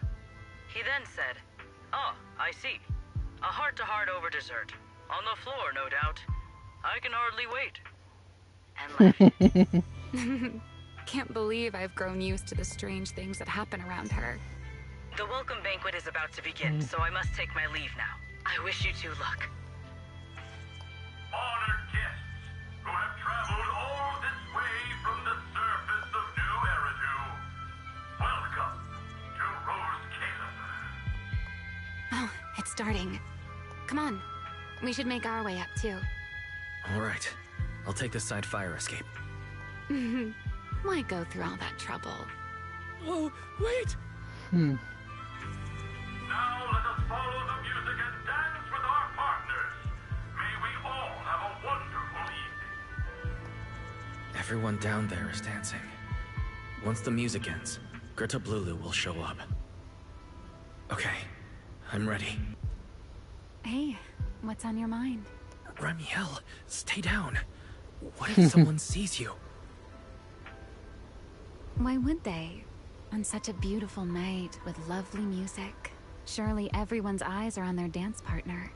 He then said, "Oh, I see. A heart-to-heart over dessert. On the floor, no doubt. I can hardly wait." And left. Can't believe I've grown used to the strange things that happen around her. The welcome banquet is about to begin, so I must take my leave now. I wish you two luck. Honored guests who have traveled all this way from the surface of New Eridu, welcome to Rose Caleb. Oh, it's starting. Come on. We should make our way up, too. Alright. I'll take the side fire escape. Why go through all that trouble? Whoa, wait! Now let us follow the music and dance with our partners. May we all have a wonderful evening. Everyone down there is dancing. Once the music ends, Greta Blulu will show up. Okay, I'm ready. Hey, what's on your mind? Ramiel, stay down. What if someone sees you? Why would they? On such a beautiful night with lovely music. Surely everyone's eyes are on their dance partner.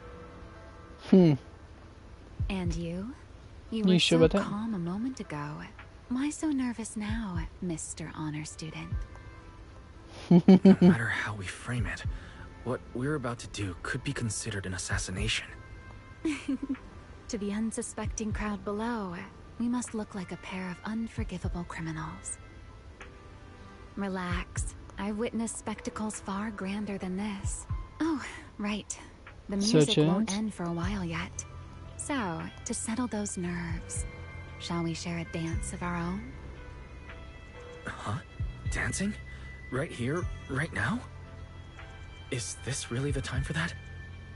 And you? You were sure so about that? calm a moment ago. Why so nervous now, Mr. Honor Student? No matter how we frame it, what we're about to do could be considered an assassination. To the unsuspecting crowd below, we must look like a pair of unforgivable criminals. Relax. I've witnessed spectacles far grander than this. Oh, right. The music won't end for a while yet. So, to settle those nerves, shall we share a dance of our own? Huh? Dancing? Right here? Right now? Is this really the time for that?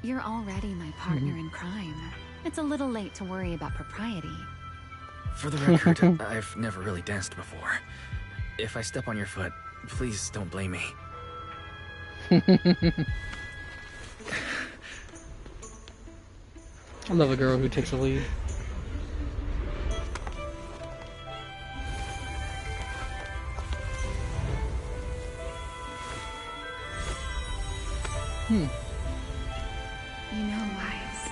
You're already my partner in crime. It's a little late to worry about propriety. For the record, I've never really danced before. If I step on your foot, please don't blame me. I love a girl who takes a lead. You know, Wise.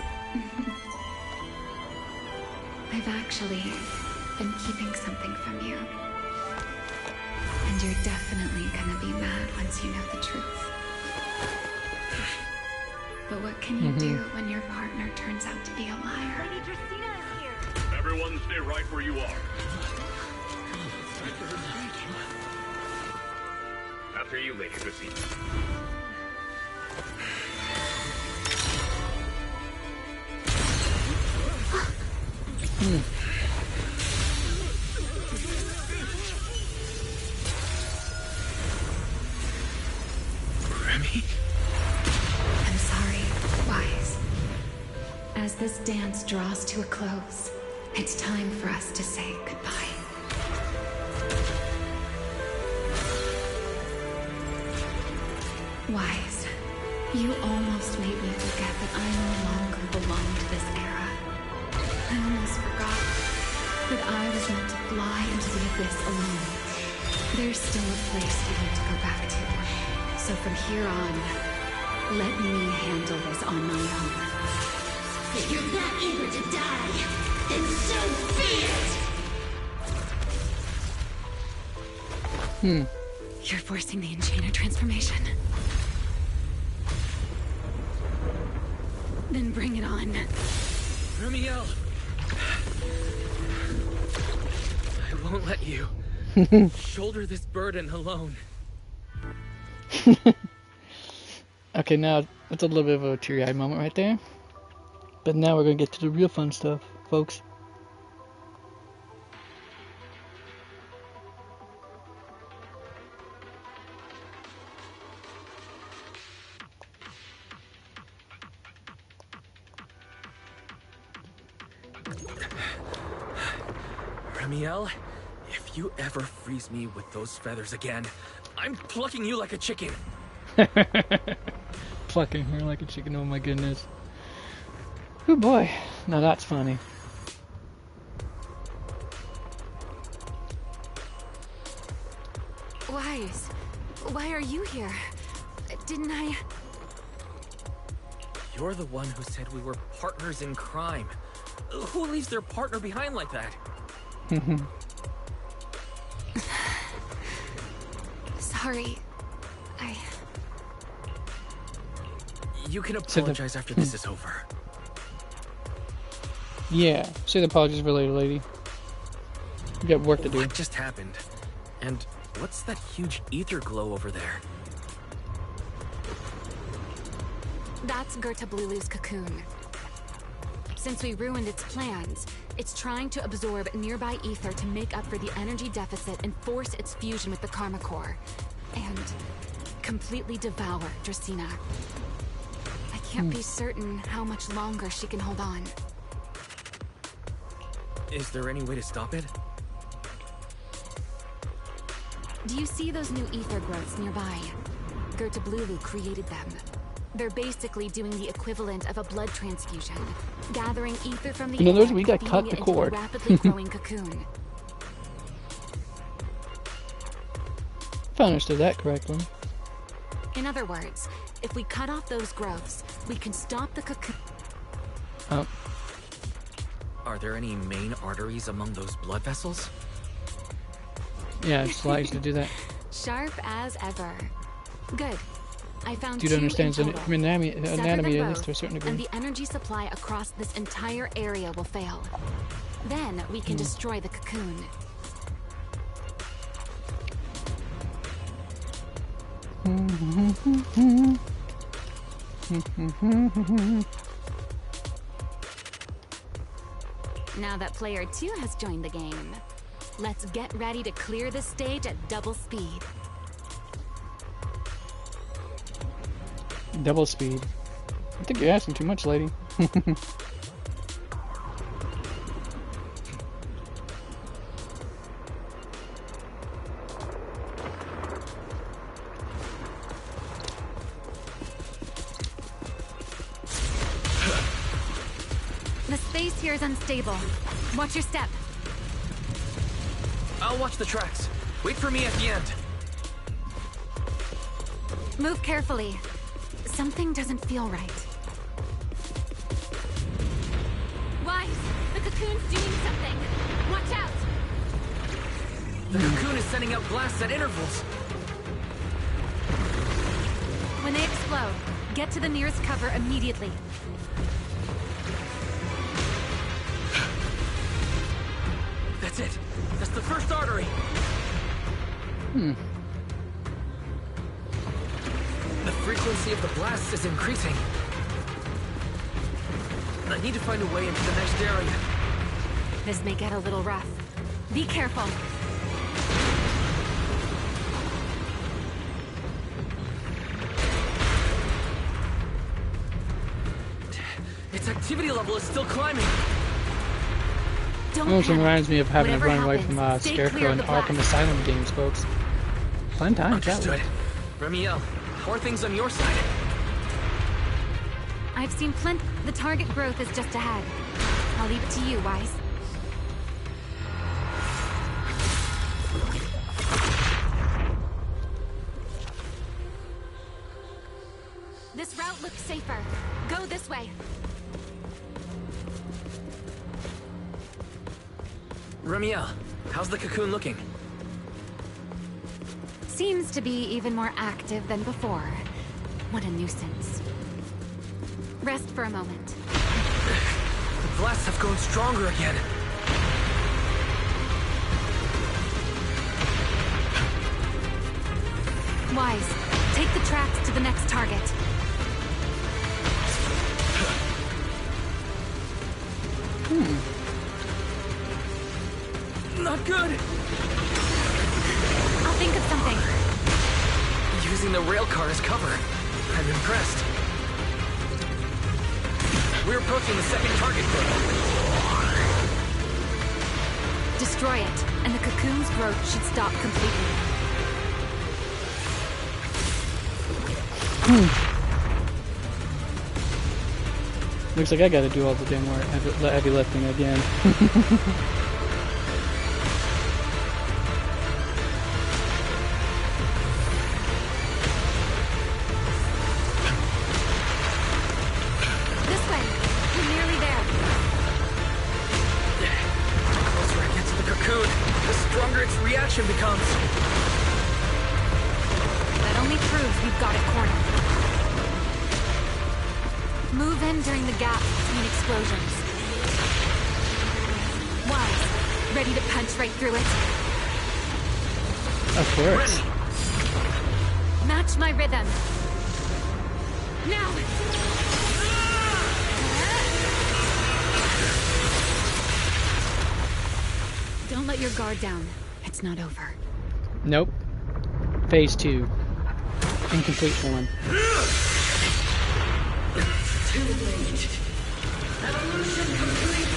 I've actually been keeping something from you. And you're definitely gonna be mad once you know the truth. But what can you do when your partner turns out to be a liar? Lady Dracaena is here. Everyone stay right where you are. After you, Lady Dracaena. Remy? I'm sorry, Wise. As this dance draws to a close, it's time for us to say goodbye. Wise, you almost made me forget that I no longer belong to this era. I almost forgot that I was meant to fly into the abyss alone. There's still a place we need to go back to. So from here on, let me handle this on my own. If you're that eager to die, then so be it! You're forcing the Enchainer transformation. Then bring it on. Ramiel! I won't let you shoulder this burden alone. Okay, now it's a little bit of a teary-eyed moment right there. But now we're gonna get to the real fun stuff, folks. Ramiel, if you ever freeze me with those feathers again, I'm plucking you like a chicken. Plucking her like a chicken, oh my goodness. Oh boy, now that's funny. Wise, why are you here? Didn't I? You're the one who said we were partners in crime. Who leaves their partner behind like that? Sorry. You can apologize after this is over. Yeah, say the apologies for later, lady. You got work to do. What just happened? And what's that huge ether glow over there? That's Gerta Blulu's cocoon. Since we ruined its plans, it's trying to absorb nearby ether to make up for the energy deficit and force its fusion with the Karma Core. And completely devour Dracaena. I can't be certain how much longer she can hold on. Is there any way to stop it? Do you see those new ether growths nearby? Gerta Blulu created them. They're basically doing the equivalent of a blood transfusion, gathering ether from the In other words, air we and got feeding cut it the into a cord. rapidly growing cocoon. If I understood that correctly. In other words, if we cut off those growths, we can stop the cocoon. Oh. Are there any main arteries among those blood vessels? Yeah, it's likes to do that. Sharp as ever. Good. I found Dude two understands in total. anatomy Sever at them least both, to a certain degree. and the energy supply across this entire area will fail. Then we can destroy the cocoon. Now that player 2 has joined the game, let's get ready to clear the stage at double speed. Double speed. I think you're asking too much, lady. The space here is unstable. Watch your step. I'll watch the tracks. Wait for me at the end. Move carefully. Something doesn't feel right. Wise, the cocoon's doing something. Watch out! The cocoon is sending out blasts at intervals. When they explode, get to the nearest cover immediately. That's it. That's the first artery. The frequency of the blasts is increasing. I need to find a way into the next area. This may get a little rough. Be careful. Its activity level is still climbing. Almost reminds me of having to run away from Scarecrow and Arkham Asylum games, folks. Fun times, that Understood. was. Ramiel, how are things on your side? I've seen plenty. The target growth is just ahead. I'll leave it to you, Wise. This route looks safer. Go this way. Ramiel, how's the cocoon looking? Seems to be even more active than before. What a nuisance. Rest for a moment. The blasts have grown stronger again. Wise, take the tracks to the next target. Not good! I'll think of something. Using the rail car as cover. I'm impressed. We're approaching the second target group. Destroy it, and the cocoon's growth should stop completely. Looks like I gotta do all the damn work, heavy lifting again. This way. We're nearly there. The closer I get to the cocoon, the stronger its reaction becomes. That only proves we've got it cornered. Move in during the gap between explosions. Wise, ready to punch right through it. Of course. Match my rhythm. Now! Don't let your guard down. It's not over. Nope. Phase 2. Incomplete form. Too late. Evolution complete.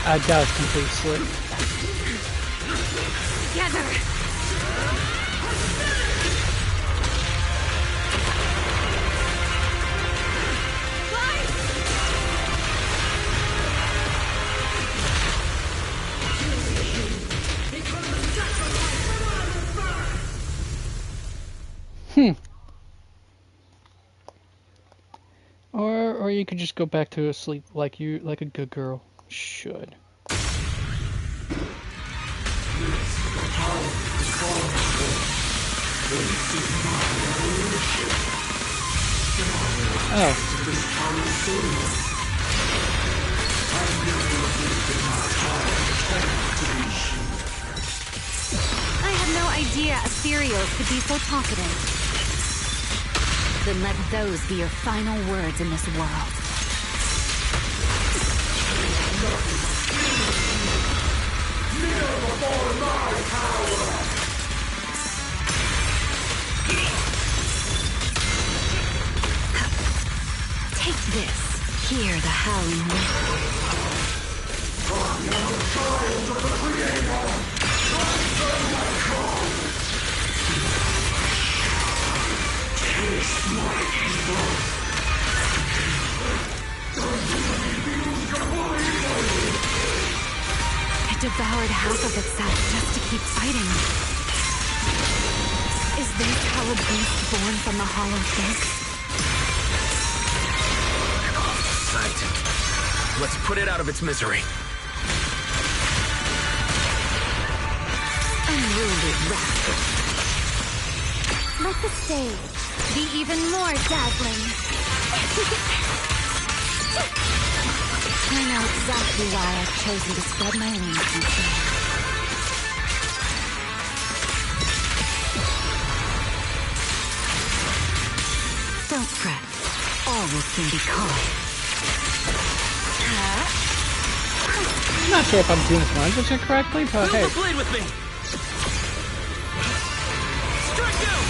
That was complete slip. Together! Or you could just go back to sleep like a good girl should. Oh. I had no idea ethereals could be so talkative. Then let those be your final words in this world. Kneel before my power! Take this. Hear the howling wind. I am the child of the Creator! Answer my call! Taste my evil! It devoured half of itself just to keep fighting. Is this how a beast born from the hollow fist? Sight. Let's put it out of its misery. Unruly rascal. Let the stage be even more dazzling. I know exactly why I've chosen to spread my wings instead. Don't fret. All will soon be calm. I'm not sure if I'm doing this 100% correctly, but hey. Build the blade with me! Strike down!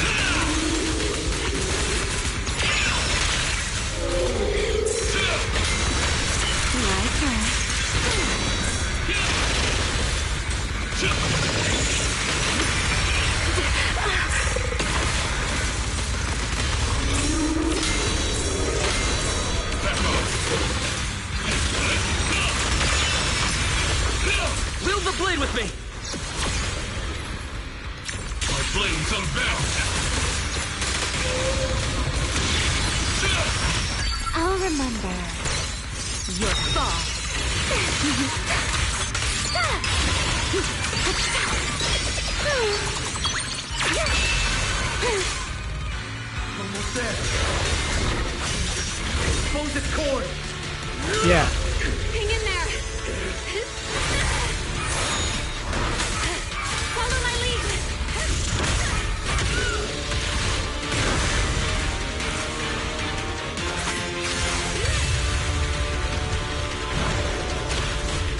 Wield the blade with me! My flames unbound! I'll remember your fall. Almost there. Expose its cord. Yeah. Hang in there. Follow my lead.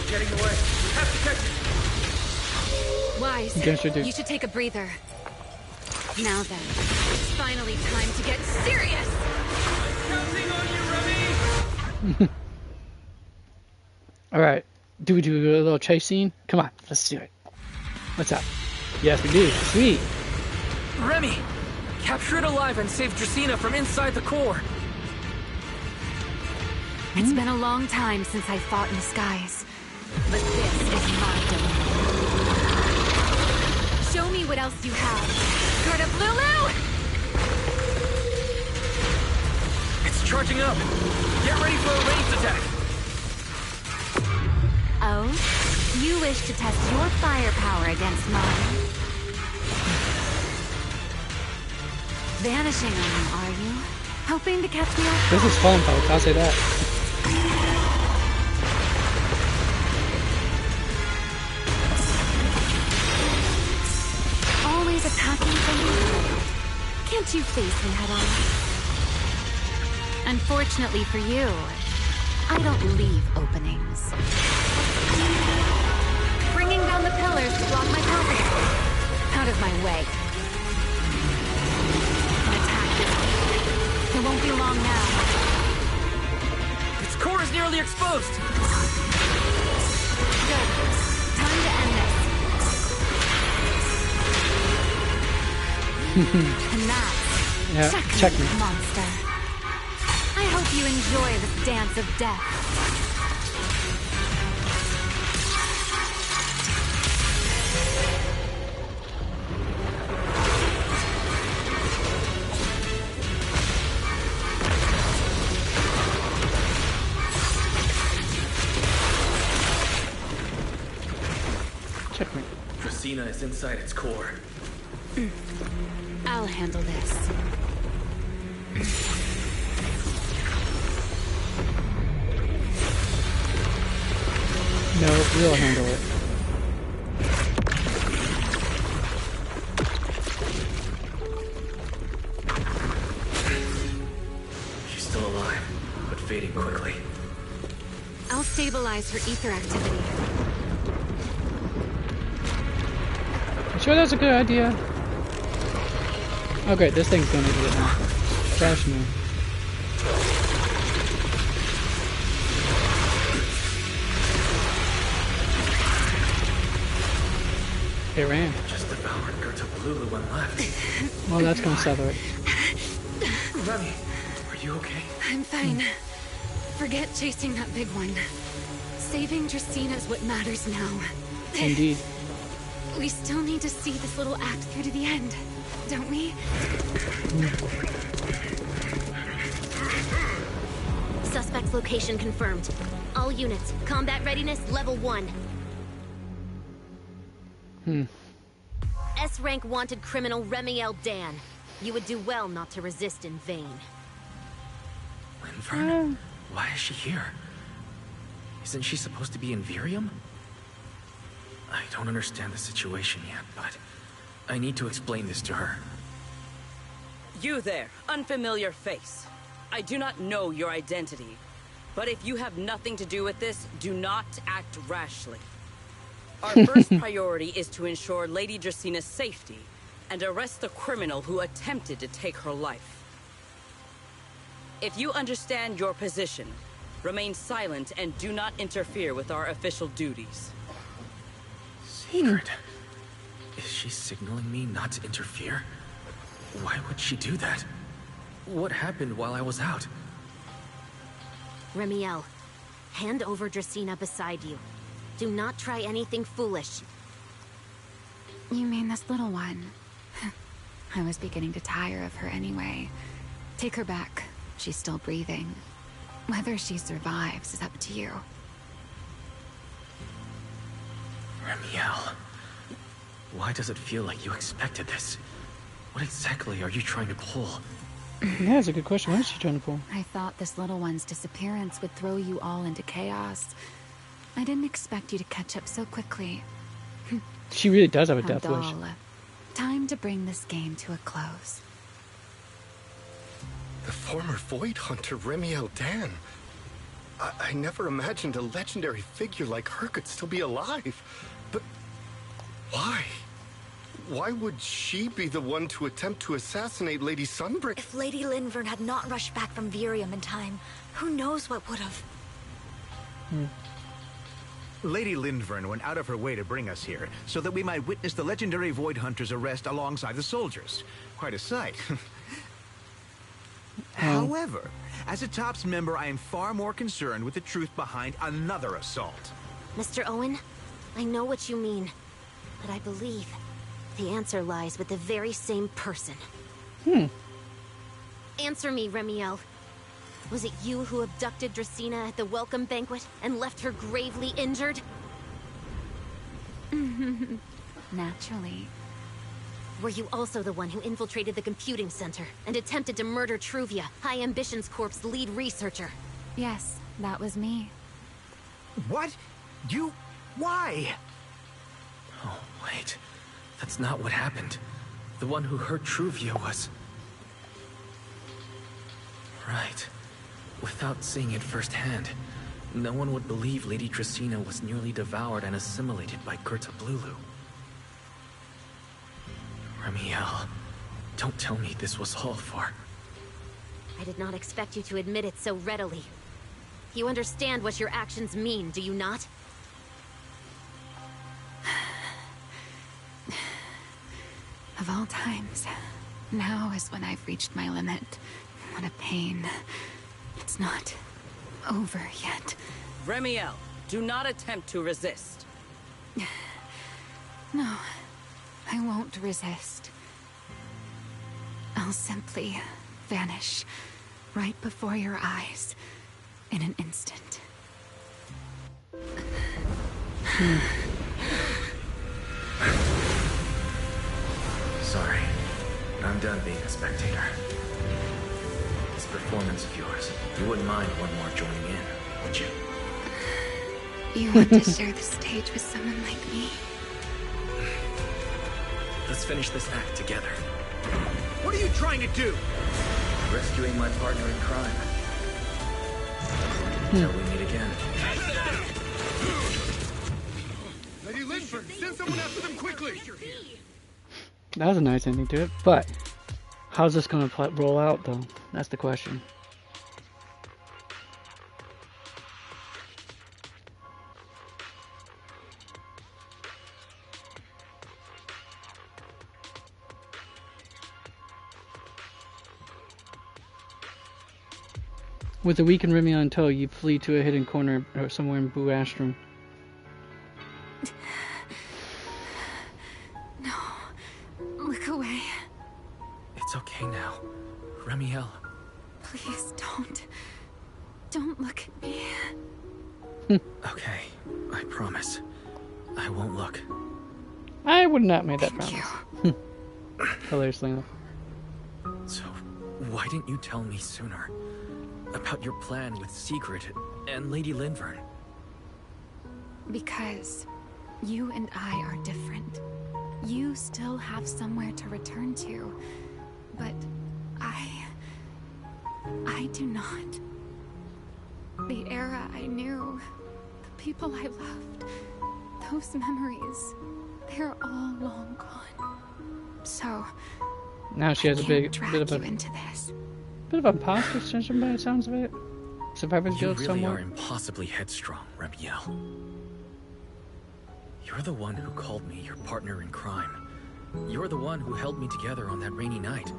Getting away. We have to catch it. Wise, Yes, I do. you should take a breather. Now then, it's finally time to get serious. Counting on you, Remy! Alright. Do we do a little chase scene? Come on, let's do it. What's up? Yes, we do. Sweet. Remy! Capture it alive and save Dracena from inside the core. It's been a long time since I fought in the skies, but this is my domain. Show me what else you have. Sort of Lulu! It's charging up. Get ready for a ranged attack. Oh? You wish to test your firepower against mine? Vanishing on me, are you? Hoping to catch me off guard? This is fun, folks. I'll say that. Always attacking from behind. Can't you face me head on? Unfortunately for you, I don't leave openings. Bringing down the pillars to block my passage. Out of my way. Attack this weak. It won't be long now. Its core is nearly exposed. Good. Time to end this. And that's checkmate, monster. I hope you enjoy this dance of death. Checkmate. Dracaena is inside its core. I'll handle this. No, we'll handle it. She's still alive, but fading quickly. I'll stabilize her ether activity. You sure that's a good idea? Oh great, this thing's gonna do it now. Crash me. It ran. Just devoured Gerta Lulu when left. Well, that's gonna settle it. Remy, are you okay? I'm fine. Forget chasing that big one. Saving Dracena's what matters now. Indeed. We still need to see this little act through to the end, don't we? Suspect's location confirmed. All units, combat readiness level 1. S-rank wanted criminal Remiel Dan. You would do well not to resist in vain. Linvern? Why is she here? Isn't she supposed to be in Virium? I don't understand the situation yet, but I need to explain this to her. You there, unfamiliar face. I do not know your identity, but if you have nothing to do with this, do not act rashly. Our first priority is to ensure Lady Dracena's safety and arrest the criminal who attempted to take her life. If you understand your position, remain silent and do not interfere with our official duties. Secret? Is she signaling me not to interfere? Why would she do that? What happened while I was out? Remiel, hand over Dracena beside you. Do not try anything foolish. You mean this little one? I was beginning to tire of her anyway. Take her back. She's still breathing. Whether she survives is up to you. Remiel, why does it feel like you expected this? What exactly are you trying to pull? Yeah, that's a good question. What is she trying to pull? I thought this little one's disappearance would throw you all into chaos. I didn't expect you to catch up so quickly. She really does have a How death wish. dull. Time to bring this game to a close. The former Void Hunter Remiel Dan. I never imagined a legendary figure like her could still be alive. But why? Why would she be the one to attempt to assassinate Lady Sunbreak? If Lady Linvern had not rushed back from Virium in time, who knows what would have... Lady Linvern went out of her way to bring us here, so that we might witness the legendary Void Hunter's arrest alongside the soldiers. Quite a sight. However, As a TOPS member, I am far more concerned with the truth behind another assault. Mr. Owen, I know what you mean, but I believe the answer lies with the very same person. Answer me, Remiel. Was it you who abducted Dracena at the welcome banquet and left her gravely injured? Naturally. Were you also the one who infiltrated the computing center and attempted to murder Truvia, High Ambitions Corp's lead researcher? Yes, that was me. What? You... why? Oh, wait. That's not what happened. The one who hurt Truvia was... Right. Without seeing it firsthand, no one would believe Lady Dracena was nearly devoured and assimilated by Gerta Blulu. Remiel, don't tell me this was all for... I did not expect you to admit it so readily. You understand what your actions mean, do you not? Of all times, now is when I've reached my limit. What a pain. It's not over yet. Remiel, do not attempt to resist. No, I won't resist. I'll simply vanish right before your eyes in an instant. Sorry, I'm done being a spectator. This performance of yours, you wouldn't mind one more joining in, would you? You want to share the stage with someone like me? Let's finish this act together. What are you trying to do? Rescuing my partner in crime. Until we meet again. Lady Linford, send someone after them quickly! That was a nice ending to it, but how's this going to roll out, though? That's the question. With a weakened Remiel in tow, you flee to a hidden corner or somewhere in Boo Astrum. No. Look away. It's okay now. Remiel. Please don't. Don't look at me. Okay, I promise. I won't look. I would not make that promise. Hilariously enough. So, why didn't you tell me sooner? About your plan with Secret and Lady Linvern? Because you and I are different. You still have somewhere to return to, but I do not. The era I knew, the people I loved, those memories, they're all long gone. So Now she has a bit of a into this. Bit of imposter syndrome by the sounds of it. Survivor's guild You really somewhat. are impossibly headstrong, Remiel. You're the one who called me your partner in crime. You're the one who held me together on that rainy night.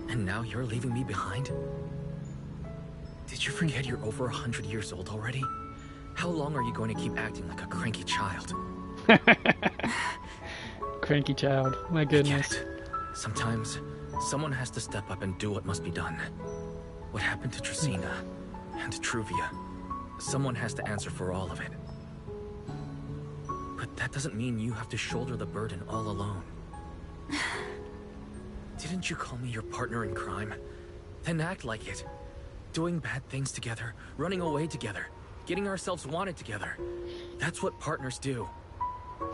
And now you're leaving me behind? Did you forget you're over 100 years old already? How long are you going to keep acting like a cranky child? Cranky child. My goodness. I get it. Sometimes, someone has to step up and do what must be done. What happened to Dracena and Truvia? Someone has to answer for all of it. But that doesn't mean you have to shoulder the burden all alone. Didn't you call me your partner in crime? Then act like it. Doing bad things together, running away together, getting ourselves wanted together. That's what partners do.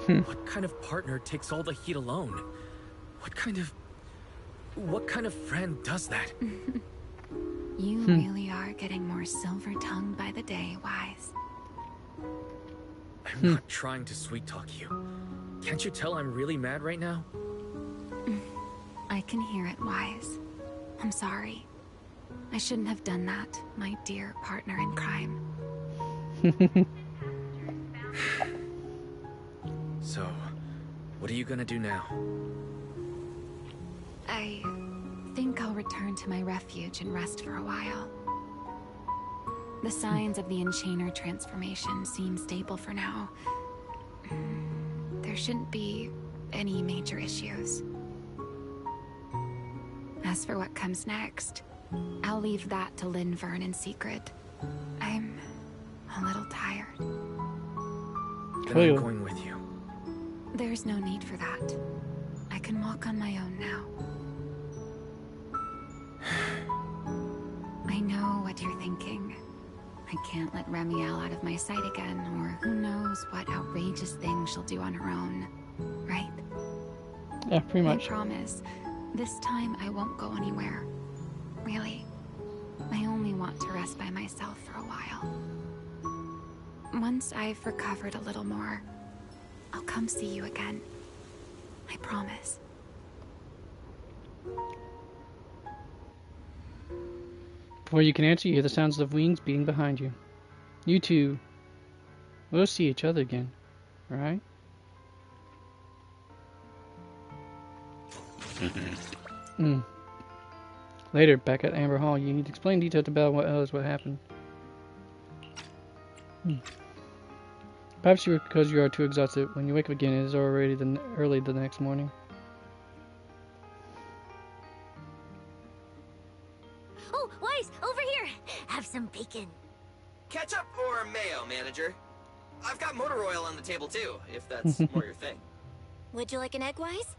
What kind of partner takes all the heat alone? What kind of friend does that? You really are getting more silver-tongued by the day, Wise. I'm not trying to sweet-talk you. Can't you tell I'm really mad right now? I can hear it, Wise. I'm sorry. I shouldn't have done that, my dear partner in crime. So, what are you gonna do now? I think I'll return to my refuge and rest for a while. The signs of the Enchainer transformation seem stable for now. There shouldn't be any major issues. As for what comes next, I'll leave that to Linvern in secret. I'm a little tired. Then I'm going with you. There's no need for that. I can walk on my own now. I know what you're thinking. I can't let Remiel out of my sight again, or who knows what outrageous thing she'll do on her own. Right? Yeah, pretty much. I promise, this time I won't go anywhere. Really. I only want to rest by myself for a while. Once I've recovered a little more, I'll come see you again. I promise. Before you can answer, you hear the sounds of wings beating behind you. You two will see each other again, right? Later, back at Amber Hall, you need to explain details about what happened. Perhaps because you are too exhausted. When you wake up again, it is already early the next morning. Oh, Weiss, over here! Have some bacon. Ketchup or mayo, manager? I've got motor oil on the table too, if that's more your thing. Would you like an egg, Weiss?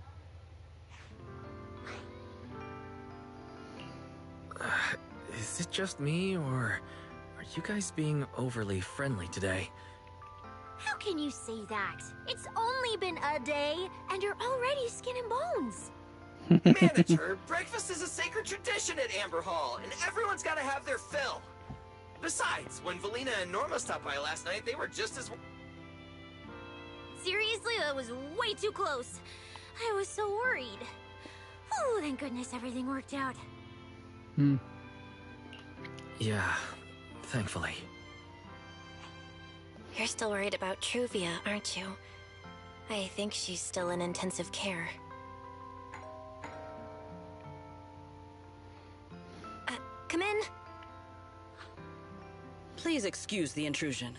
Is it just me, or are you guys being overly friendly today? How can you say that? It's only been a day, and you're already skin and bones. Manager, breakfast is a sacred tradition at Amber Hall, and everyone's got to have their fill. Besides, when Valina and Norma stopped by last night, they were just as... Seriously, that was way too close. I was so worried. Oh, thank goodness everything worked out. Yeah, thankfully. You're still worried about Truvia, aren't you? I think she's still in intensive care. Come in. Please excuse the intrusion.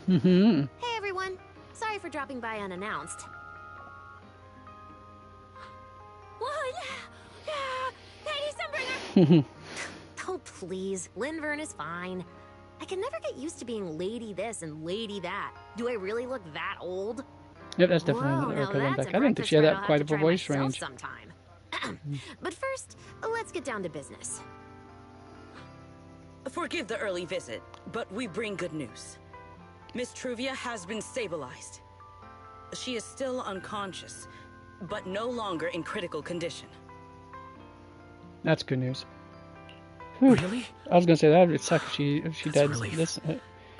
Hey everyone. Sorry for dropping by unannounced. What? Lady Sunbringer! Oh, please. Linvern is fine. I can never get used to being lady this and lady that. Do I really look that old? Yep, that's definitely her coming back. I didn't think she had that quite of a voice range. Sometime. But first, let's get down to business. Forgive the early visit, but we bring good news. Miss Truvia has been stabilized. She is still unconscious, but no longer in critical condition. That's good news. Whew. Really? I was gonna say that would suck if she died. This.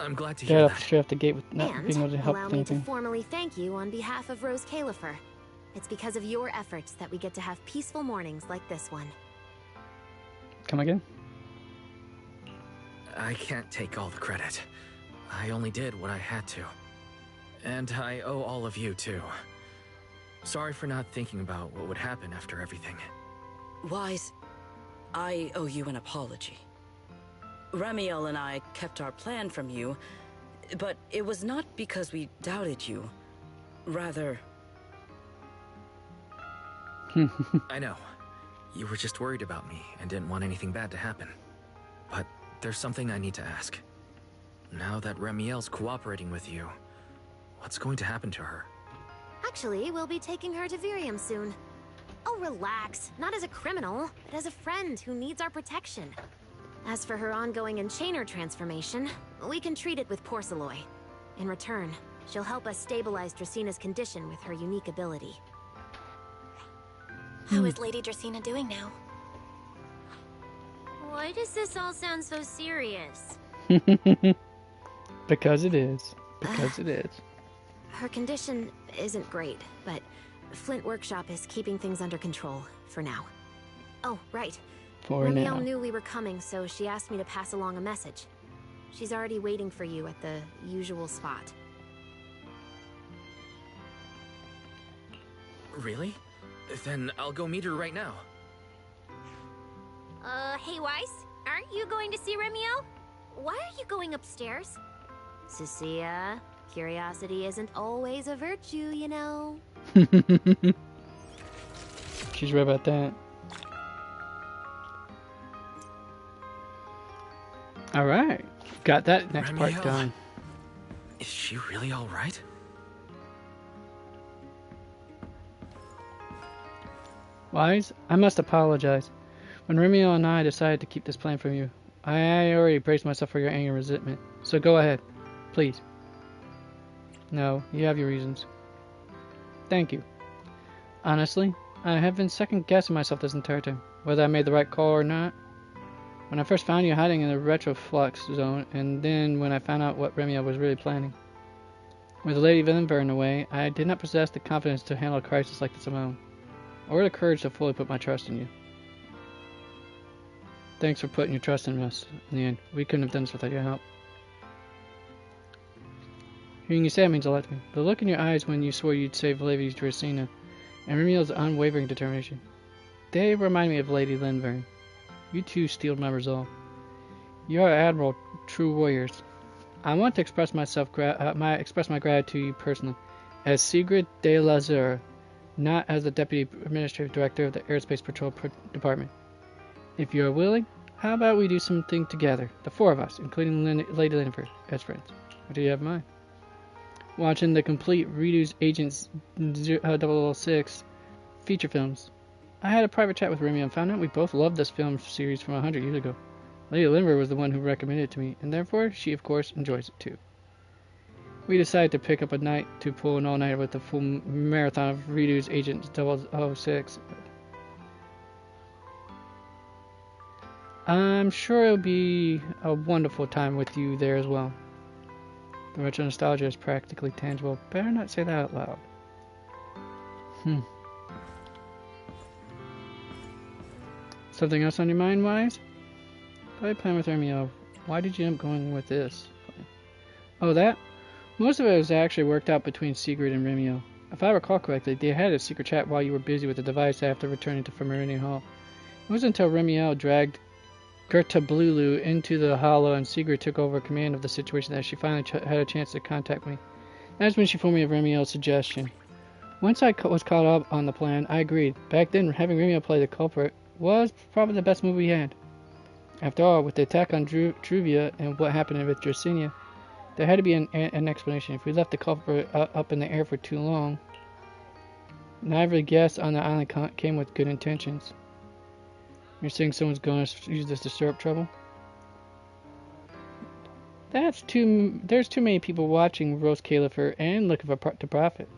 I'm glad to hear that. Straight off the gate with not being able to help allow with me anything. to formally thank you on behalf of Rose Califer. It's because of your efforts that we get to have peaceful mornings like this one. Come again? I can't take all the credit. I only did what I had to. And I owe all of you, too. Sorry for not thinking about what would happen after everything. Weiss, I owe you an apology. Remiel and I kept our plan from you, but it was not because we doubted you. Rather... I know. You were just worried about me and didn't want anything bad to happen. But there's something I need to ask. Now that Remiel's cooperating with you, what's going to happen to her? Actually, we'll be taking her to Virium soon. Oh, relax. Not as a criminal, but as a friend who needs our protection. As for her ongoing Enchainer transformation, we can treat it with Porceloy. In return, she'll help us stabilize Dracina's condition with her unique ability. How is Lady Dracina doing now? Why does this all sound so serious? Because it is. Because it is. Her condition isn't great, but Flint Workshop is keeping things under control, for now. Oh, right. For now. Remiel knew we were coming, so she asked me to pass along a message. She's already waiting for you at the usual spot. Really? Then I'll go meet her right now. Hey Weiss, aren't you going to see Remiel? why are you going upstairs? Cecilia, curiosity isn't always a virtue, you know. She's right about that. Alright. Got that next part Remiel, done. Is she really alright? Wise, I must apologize. When Remiel and I decided to keep this plan from you, I already braced myself for your anger and resentment. So go ahead. Please. No, you have your reasons. Thank you. Honestly, I have been second-guessing myself this entire time, whether I made the right call or not. When I first found you hiding in the retroflux zone, and then when I found out what Remiel was really planning. With Lady Linvern away, I did not possess the confidence to handle a crisis like this alone, or the courage to fully put my trust in you. Thanks for putting your trust in us in the end. We couldn't have done this without your help. Hearing you say it means a lot to me. The look in your eyes when you swore you'd save Lady Dracena, and Remiel's unwavering determination. They remind me of Lady Linvern. You two steeled my resolve. You are admirable, true warriors. I want to express my gratitude to you personally, as Sigrid de Lazure, not as the Deputy Administrative Director of the Airspace Patrol Department. If you are willing, how about we do something together, the four of us, including Lady Linvern, as friends. What do you have in mind? Watching the complete Redo's Agents 006 feature films. I had a private chat with Remiel and found out we both loved this film series from 100 years ago. Lady Linvern was the one who recommended it to me, and therefore she of course enjoys it too. We decided to pick up a night to pull an all-nighter with the full marathon of Redo's Agents 006. I'm sure it'll be a wonderful time with you there as well. The retro nostalgia is practically tangible. Better not say that out loud. Something else on your mind, Wise? Play plan with Remiel. Why did you end up going with this? Oh, that? Most of it was actually worked out between Sigrid and Remiel. If I recall correctly, they had a secret chat while you were busy with the device after returning to Famarian Hall. It wasn't until Remiel dragged Gerta Blulu into the hollow and Sigrid took over command of the situation that she finally had a chance to contact me. That's when she informed me of Remiel's suggestion. Once I was caught up on the plan, I agreed. Back then, having Remiel play the culprit was probably the best move we had. After all, with the attack on Truvia and what happened with Dracena, there had to be an explanation. If we left the culprit up in the air for too long, neither guest on the island came with good intentions. You're saying someone's going to use this to stir up trouble? There's too many people watching Rose Califer and looking to profit.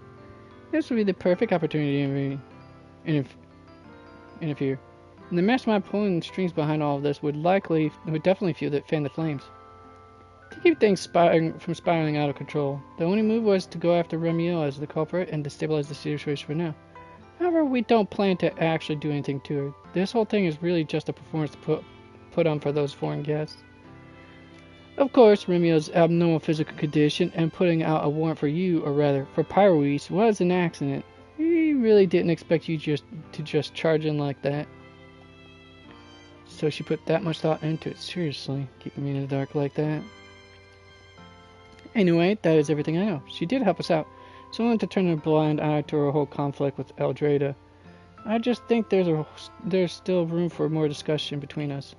This would be the perfect opportunity to interfere. And the mastermind pulling the strings behind all of this would definitely fan the flames. To keep things from spiraling out of control, the only move was to go after Remiel as the culprit and destabilize the situation for now. However, we don't plan to actually do anything to her. This whole thing is really just a performance to put on for those foreign guests. Of course, Remiel's abnormal physical condition and putting out a warrant for you, or rather, for Pyroise, was an accident. We really didn't expect you to just charge in like that. So she put that much thought into it. Seriously, keeping me in the dark like that. Anyway, that is everything I know. She did help us out, so I wanted to turn a blind eye to her whole conflict with Eldrada. I just think there's still room for more discussion between us.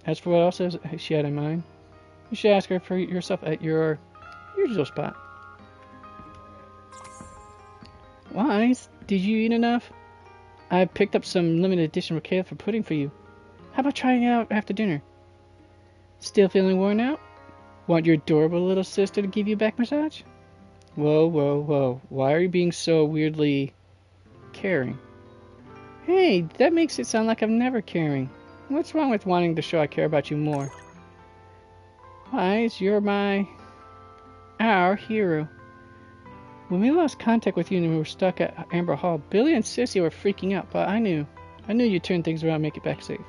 As for what else she had in mind, you should ask her for yourself at your usual spot. Wise, did you eat enough? I picked up some limited edition Rocala for pudding for you. How about trying it out after dinner? Still feeling worn out? Want your adorable little sister to give you a back massage? Whoa, whoa, whoa. Why are you being so weirdly caring? Hey, that makes it sound like I'm never caring. What's wrong with wanting to show I care about you more? Wise, you're our hero. When we lost contact with you and we were stuck at Amber Hall, Billy and Sissy were freaking out, but I knew you'd turn things around and make it back safe.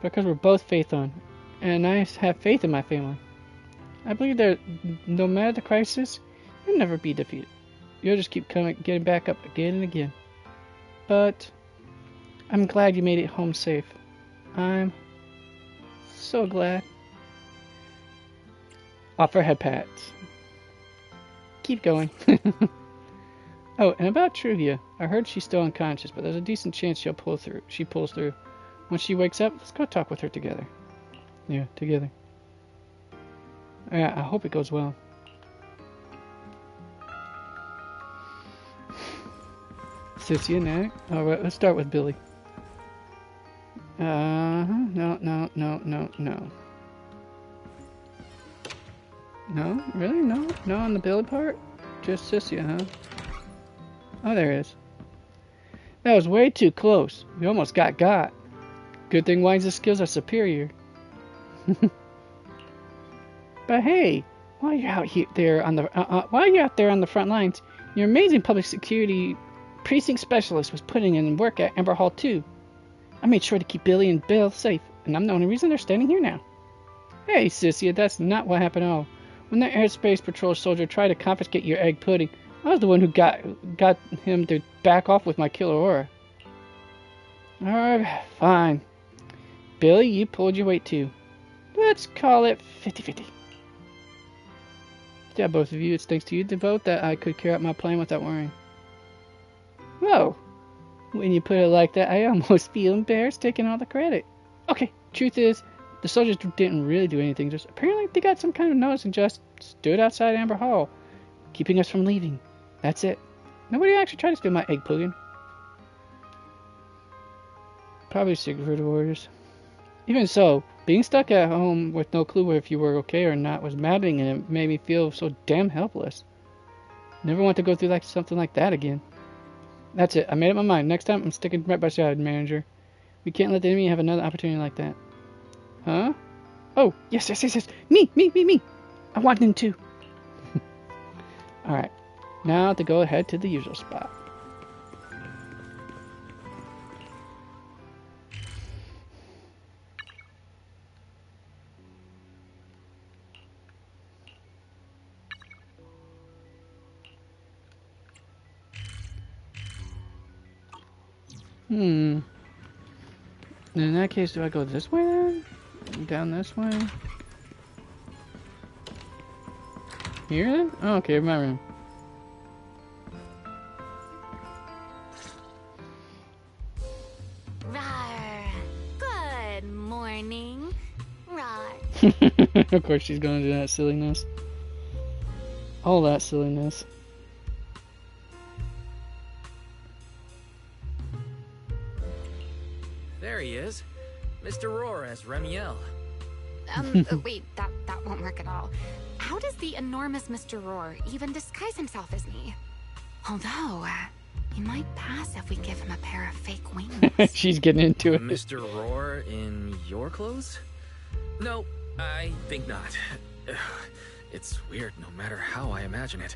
Because we're both faith on, and I have faith in my family. I believe that no matter the crisis, you'll never be defeated. You'll just keep getting back up again and again. But I'm glad you made it home safe. I'm so glad. off her head pats. Keep going. Oh, and about Truvia, I heard she's still unconscious, but there's a decent chance she pulls through. When she wakes up, let's go talk with her together. Yeah, together. Yeah, I hope it goes well. Sissy and Nick. Alright, let's start with Billy. No. No? Really? No? No on the Billy part? Just Sissy, huh? Oh, there it is. That was way too close. We almost got. Good thing Wines' skills are superior. But hey, while you're out there on the front lines, your amazing public security precinct specialist was putting in work at Amber Hall too. I made sure to keep Billy and Bill safe, and I'm the only reason they're standing here now. Hey, Sissy, that's not what happened at all. When that airspace patrol soldier tried to confiscate your egg pudding, I was the one who got him to back off with my killer aura. Alright, fine. Billy, you pulled your weight too. Let's call it 50-50. Yeah, both of you, it's thanks to you the vote that I could carry out my plan without worrying. Whoa. When you put it like that, I almost feel embarrassed taking all the credit. Okay, truth is, the soldiers didn't really do anything, just apparently they got some kind of notice and just stood outside Amber Hall, keeping us from leaving. That's it. Nobody actually tried to steal my egg pudding. Probably secret orders. Even so, being stuck at home with no clue if you were okay or not was maddening, and it made me feel so damn helpless. Never want to go through something like that again. That's it. I made up my mind. Next time, I'm sticking right by side, manager. We can't let the enemy have another opportunity like that. Huh? Oh, yes. Me. I want him too. Alright. Now to go ahead to the usual spot. In that case, do I go this way then? Down this way? Here then? Oh, okay, my room. Rawr. Good morning. Rawr. Of course she's gonna do that silliness. All that silliness. There he is. Mr. Roar as Remiel. Wait, that won't work at all. How does the enormous Mr. Roar even disguise himself as me? Although, he might pass if we give him a pair of fake wings. She's getting into it. Mr. Roar in your clothes? No, I think not. It's weird no matter how I imagine it.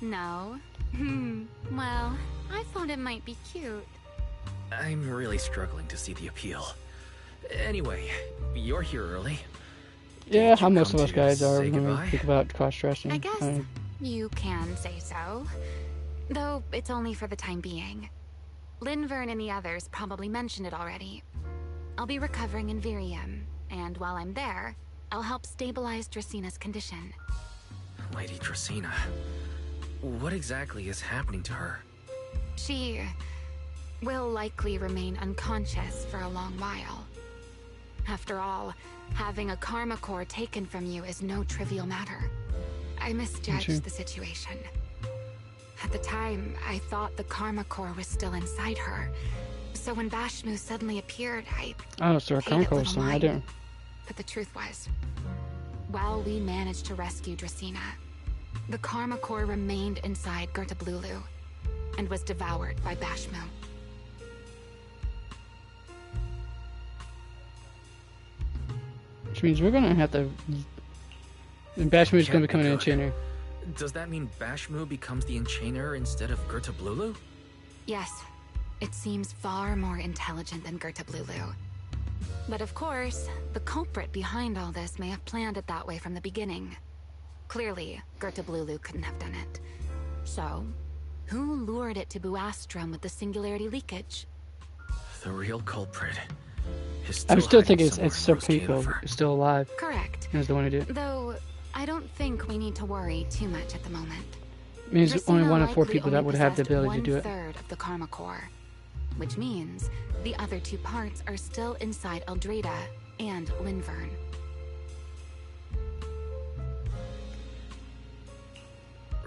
No? Well, I thought it might be cute. I'm really struggling to see the appeal. Anyway, you're here early. Yeah, how most of us guys are when we think about cross-dressing. I guess you can say so. Though it's only for the time being. Linvern and the others probably mentioned it already. I'll be recovering in Virium, and while I'm there, I'll help stabilize Dracina's condition. Lady Dracina, what exactly is happening to her? She will likely remain unconscious for a long while. After all, having a karma core taken from you is no trivial matter. I misjudged the situation. At the time, I thought the karma core was still inside her. So when Bashmu suddenly appeared, Oh, so her karma core was still I didn't. But the truth was, while we managed to rescue Dracina, the karma core remained inside Gertablulu and was devoured by Bashmu. Which means we're gonna have to. Bashmu is gonna become an enchainer. Does that mean Bashmu becomes the enchainer instead of Gertablulu? Yes, it seems far more intelligent than Gertablulu. But of course, the culprit behind all this may have planned it that way from the beginning. Clearly, Gertablulu couldn't have done it. So, who lured it to Buastrum with the singularity leakage? The real culprit is I'm still thinking it's Sir Pico is still alive. Correct. He's the one who did it. Though, I don't think we need to worry too much at the moment. Means only Dracaena one of 4 likely people that only would have the possessed ability to do it. 1/3 of the Karma Core, which means the other 2 parts are still inside Eldrada and Linvern.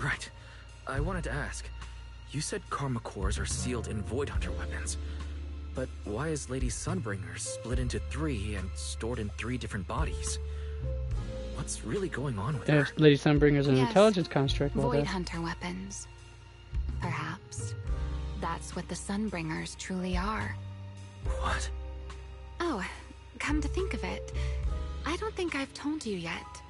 Right. I wanted to ask. You said Karma Cores are sealed in Void Hunter weapons. But why is Lady Sunbringer's split into 3 and stored in 3 different bodies? What's really going on with her? Lady Sunbringer's an Yes, intelligence construct. Well, Void that's... Hunter weapons. Perhaps. That's what the Sunbringers truly are. What? Oh, come to think of it, I don't think I've told you yet.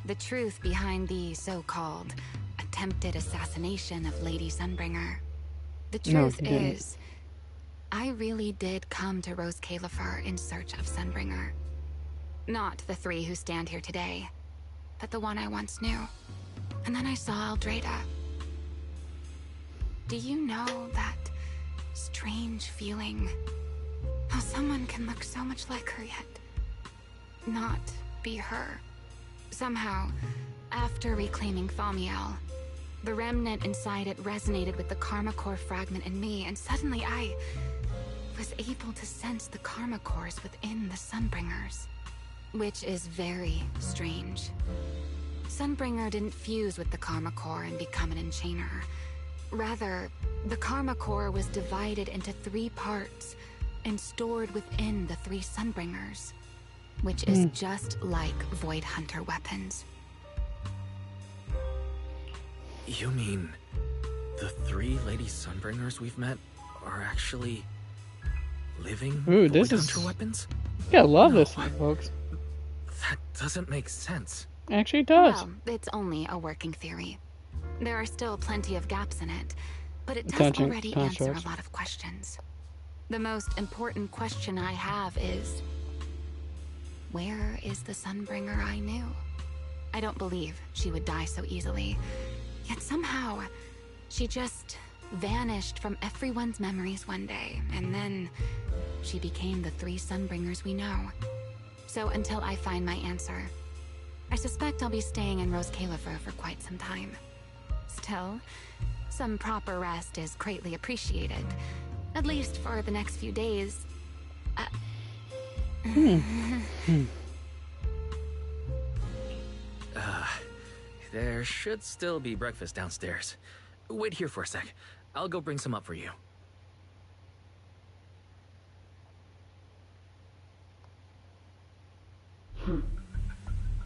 The truth behind the so-called attempted assassination of Lady Sunbringer. The truth is, I really did come to Rose Califer in search of Sunbringer. Not the 3 who stand here today, but the one I once knew. And then I saw Eldrada. Do you know that strange feeling? How someone can look so much like her yet not be her. Somehow, after reclaiming Thaumiel, the remnant inside it resonated with the Karma Core fragment in me, and suddenly I was able to sense the Karma Cores within the Sunbringers. Which is very strange. Sunbringer didn't fuse with the Karma Core and become an enchainer. Rather, the Karma Core was divided into 3 parts and stored within the 3 Sunbringers, which is just like Void Hunter weapons. You mean the 3 Lady Sunbringers we've met are actually living Void Hunter weapons? Yeah, I love this one, folks. That doesn't make sense. Actually, it does. Well, it's only a working theory. There are still plenty of gaps in it, but it does Tangent already answer constructs. a lot of questions. The most important question I have is, where is the Sunbringer I knew? I don't believe she would die so easily, yet somehow she just vanished from everyone's memories one day, and then she became the 3 Sunbringers we know. So until I find my answer, I suspect I'll be staying in Rose Califer for quite some time. Still, some proper rest is greatly appreciated, at least for the next few days. There should still be breakfast downstairs. Wait here for a sec. I'll go bring some up for you.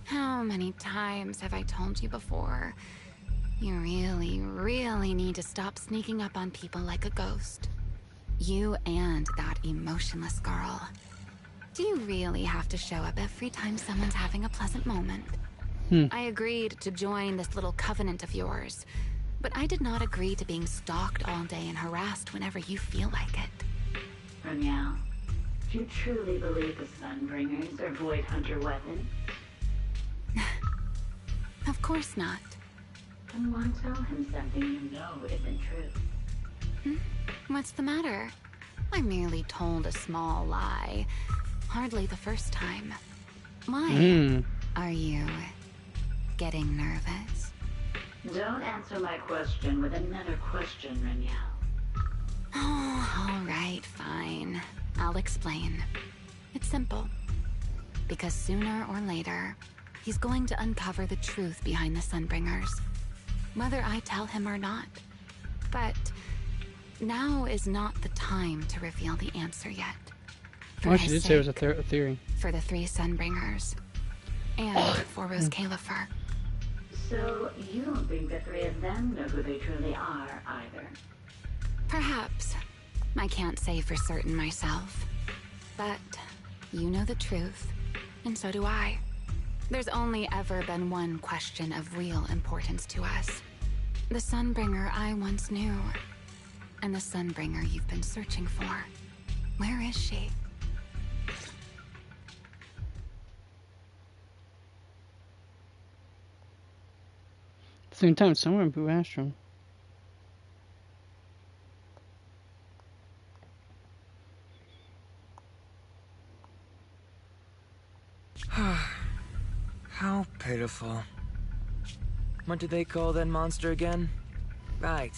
How many times have I told you before? You really, really need to stop sneaking up on people like a ghost. You and that emotionless girl. Do you really have to show up every time someone's having a pleasant moment? I agreed to join this little covenant of yours, but I did not agree to being stalked all day and harassed whenever you feel like it. Ramiel, do you truly believe the Sunbringers are Void Hunter weapons? Of course not. Then why tell him something you know isn't true? What's the matter? I merely told a small lie. Hardly the first time. Why? Are you getting nervous? Don't answer my question with another question, Ramiel. Oh, all right, fine. I'll explain. It's simple. Because sooner or later, he's going to uncover the truth behind the Sunbringers. Whether I tell him or not. But now is not the time to reveal the answer yet. Well, she did say it was a theory. For the 3 Sunbringers. And for Rose Califer. So you don't think the 3 of them know who they truly are, either? Perhaps. I can't say for certain myself. But you know the truth, and so do I. There's only ever been one question of real importance to us. The Sunbringer I once knew, and the Sunbringer you've been searching for. Where is she? At the same time, somewhere in Blue Astrum. How pitiful. What did they call that monster again? Right,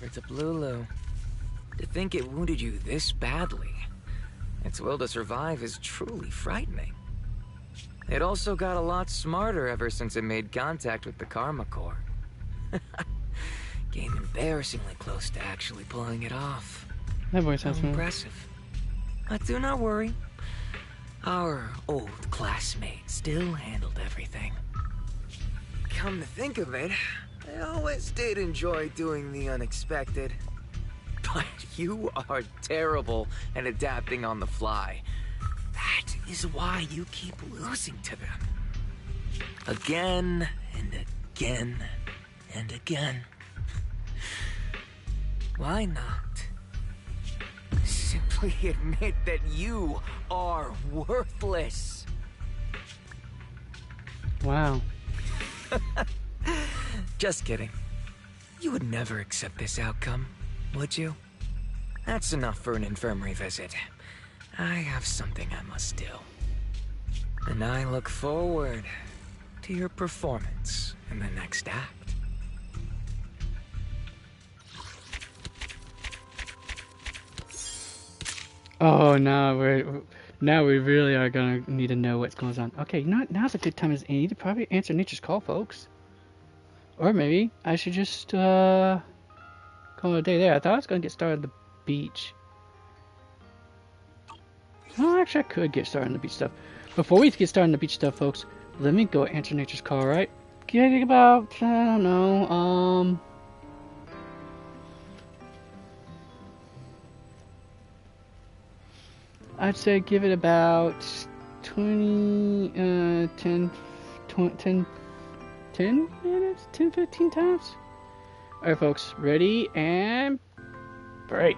it's a Blulu. To think it wounded you this badly. Its will to survive is truly frightening. It also got a lot smarter ever since it made contact with the Karma Core. Came embarrassingly close to actually pulling it off. That voice sounds familiar. Impressive. But do not worry. Our old classmate still handled everything. Come to think of it, I always did enjoy doing the unexpected. But you are terrible at adapting on the fly. That is why you keep losing to them. Again and again and again. Why not? Simply admit that you are worthless. Wow. Just kidding. You would never accept this outcome, would you? That's enough for an infirmary visit. I have something I must do. And I look forward to your performance in the next act. Oh, now we really are gonna need to know what's going on. Okay, now's a good time as any to probably answer nature's call, folks. Or maybe I should just call it a day there. I thought I was gonna get started at the beach. Oh, actually, I could get started on the beach stuff. Before we get started on the beach stuff, folks, let me go answer nature's call, right? Getting about, I don't know, I'd say give it about 10 minutes? 10, 15 times? Alright, folks, ready and break.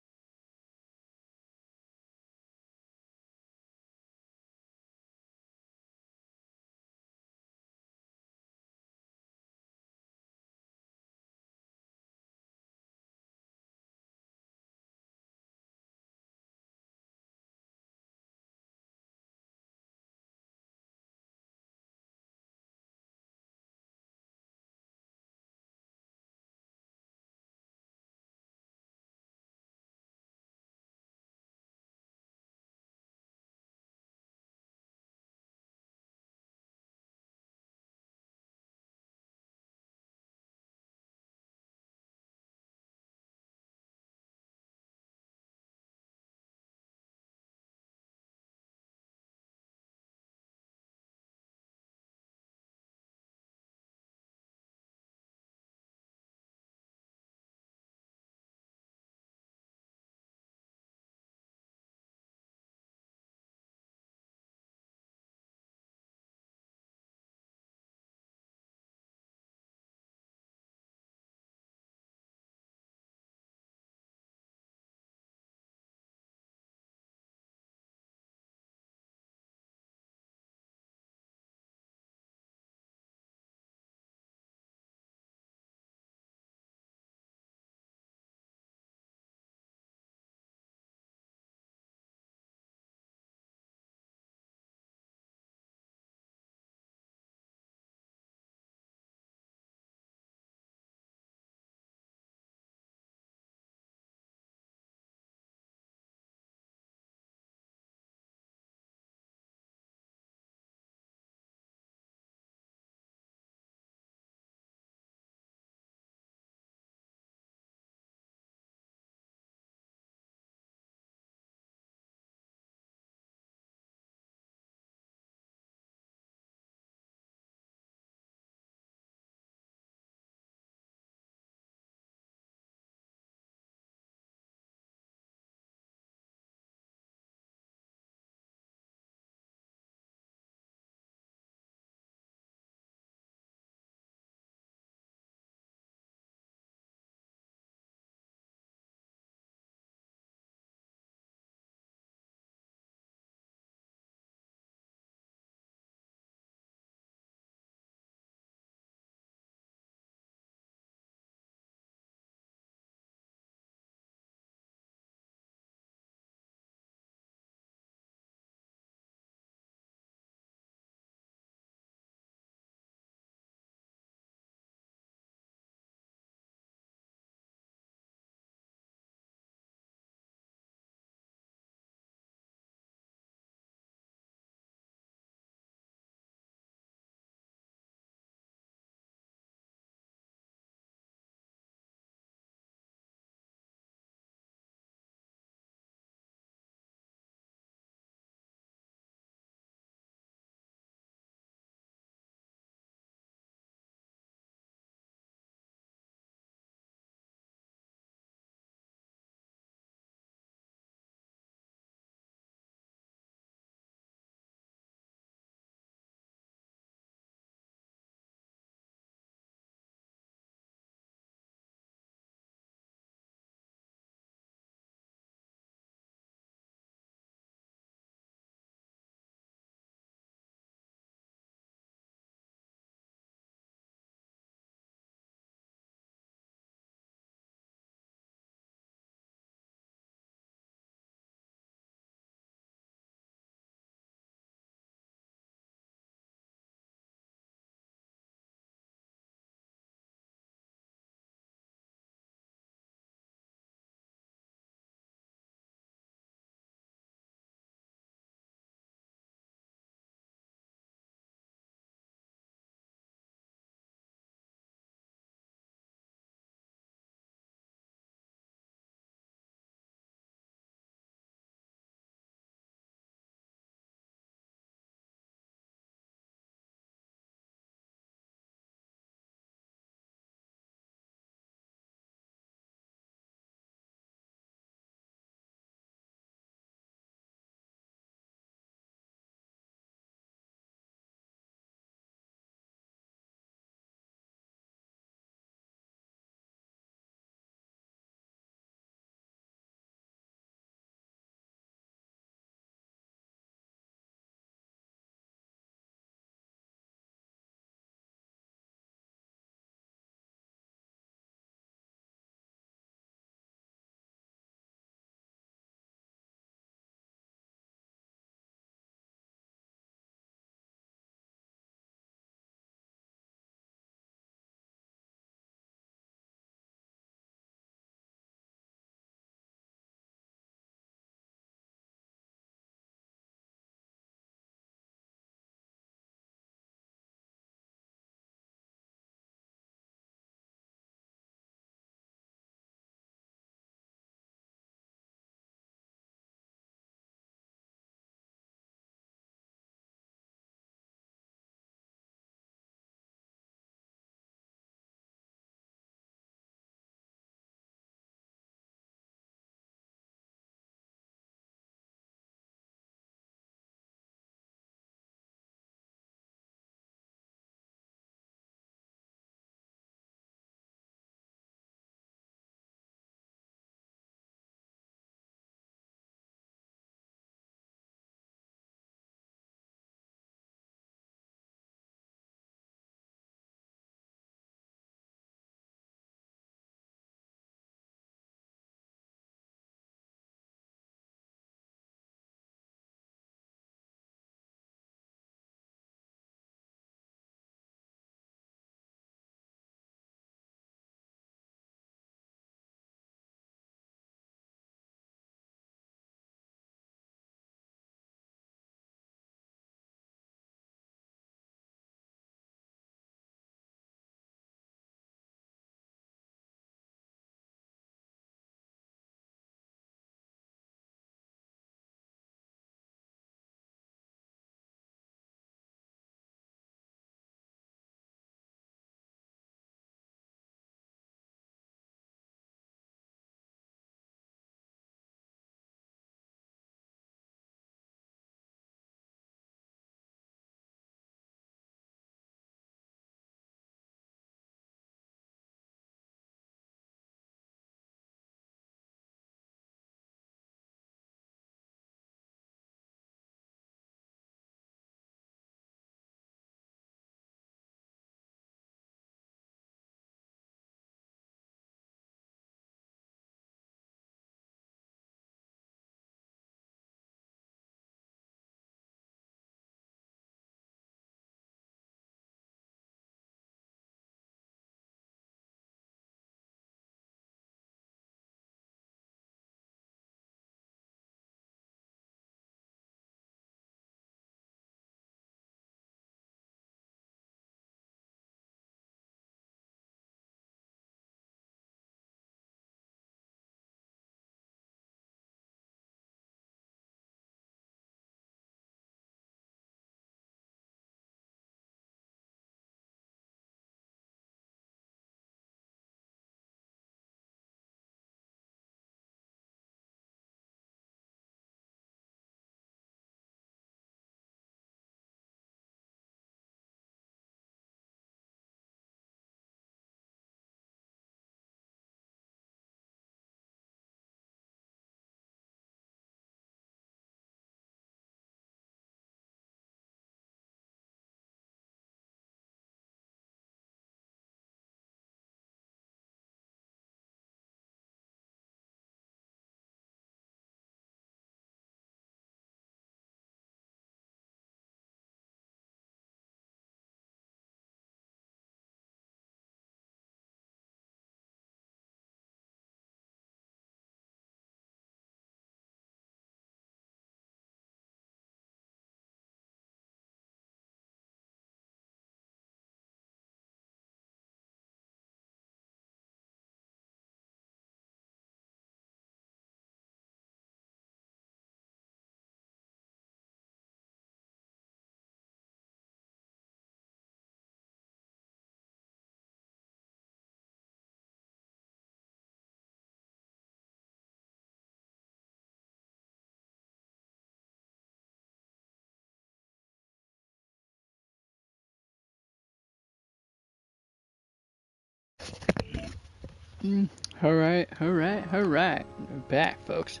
Alright. We're back, folks.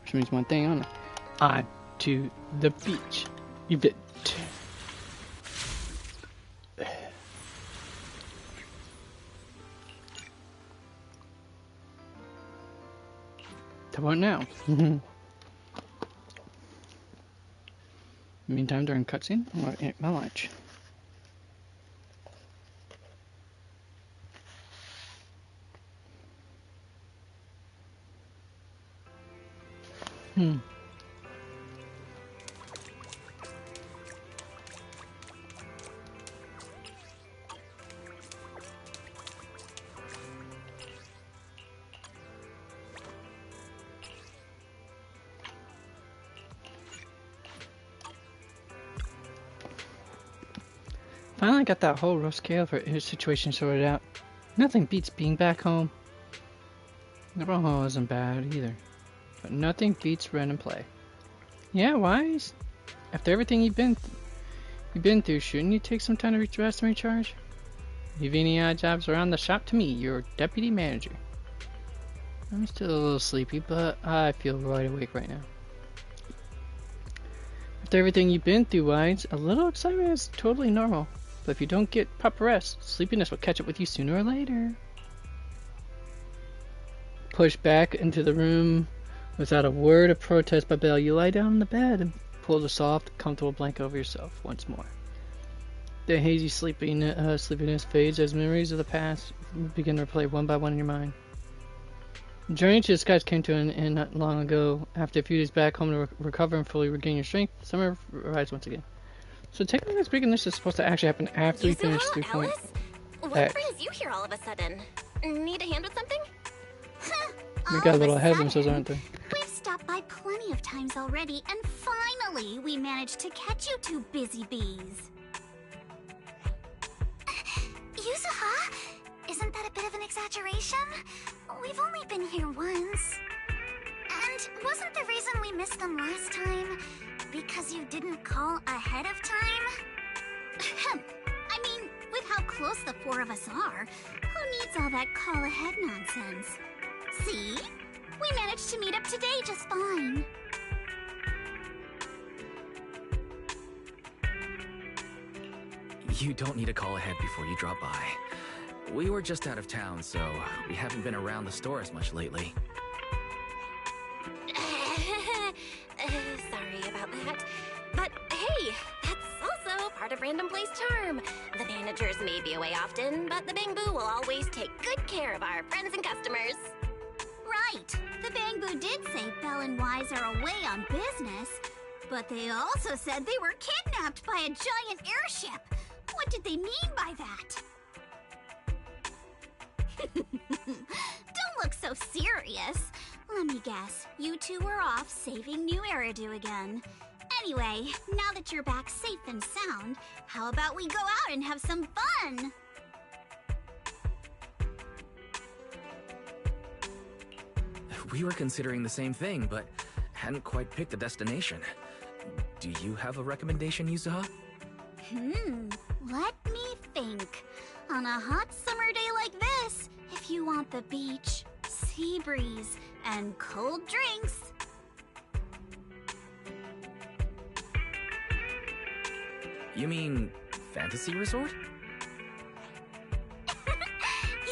Which means one thing on to the beach. You bet. How about now? Meantime, during cutscene, I'm gonna eat my lunch. Finally got that whole rough scale for his situation sorted out. Nothing beats being back home. The home isn't bad either, but nothing beats random play. Yeah, Wise? After everything you've been through, shouldn't you take some time to rest and recharge? Leave any odd jobs around the shop to me, your deputy manager. I'm still a little sleepy, but I feel wide awake right now. After everything you've been through, Wise, a little excitement is totally normal. But if you don't get proper rest, sleepiness will catch up with you sooner or later. Pushed back into the room without a word of protest by Belle, you lie down on the bed and pull the soft, comfortable blanket over yourself once more. The hazy sleepiness fades as memories of the past begin to replay one by one in your mind. The journey to the skies came to an end not long ago. After a few days back home to recover and fully regain your strength, summer arrives once again. So technically this big initiative is supposed to actually happen after we finish 3.0. What brings you here all of a sudden? Need a hand with something? We got a little ahead of themselves, aren't they? We've stopped by plenty of times already, and finally we managed to catch you two busy bees. Yuzuha? Isn't that a bit of an exaggeration? We've only been here once. And wasn't the reason we missed them last time because you didn't call ahead of time? I mean, with how close the four of us are, who needs all that call ahead nonsense? See? We managed to meet up today just fine. You don't need a call ahead before you drop by. We were just out of town, so we haven't been around the store as much lately. Sorry about that. But hey, that's also part of Random Play's charm. The managers may be away often, but the Bangbu will always take good care of our friends and customers. Right. The Bangbu did say Belle and Wise are away on business, but they also said they were kidnapped by a giant airship. What did they mean by that? Don't look so serious. Let me guess, you two were off saving New Eridu again. Anyway, now that you're back safe and sound, how about we go out and have some fun? We were considering the same thing, but hadn't quite picked a destination. Do you have a recommendation, Yuzuha? Let me think. On a hot summer day like this, if you want the beach, sea breeze, and cold drinks... You mean Fantasy Resort?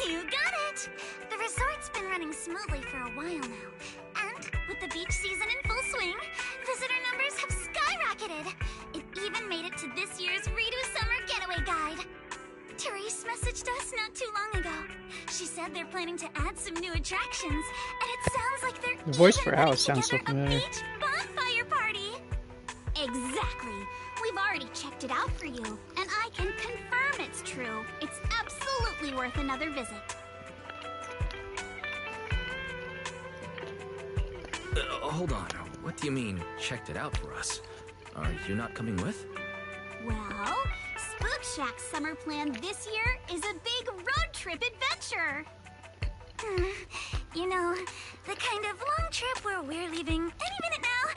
You got it! The resort's been running smoothly for a while now. And with the beach season in full swing, visitor numbers have skyrocketed. It even made it to this year's Redo Summer Getaway Guide. Therese messaged us not too long ago. She said they're planning to add some new attractions, and it sounds like they're The voice for Alice sounds so familiar. beach bonfire party. Exactly. We've already checked it out for you, and I can confirm it's true. It's absolutely worth another visit. Hold on. What do you mean, checked it out for us? Are you not coming with? Well, Spook Shack's summer plan this year is a big road trip adventure. You know, the kind of long trip where we're leaving any minute now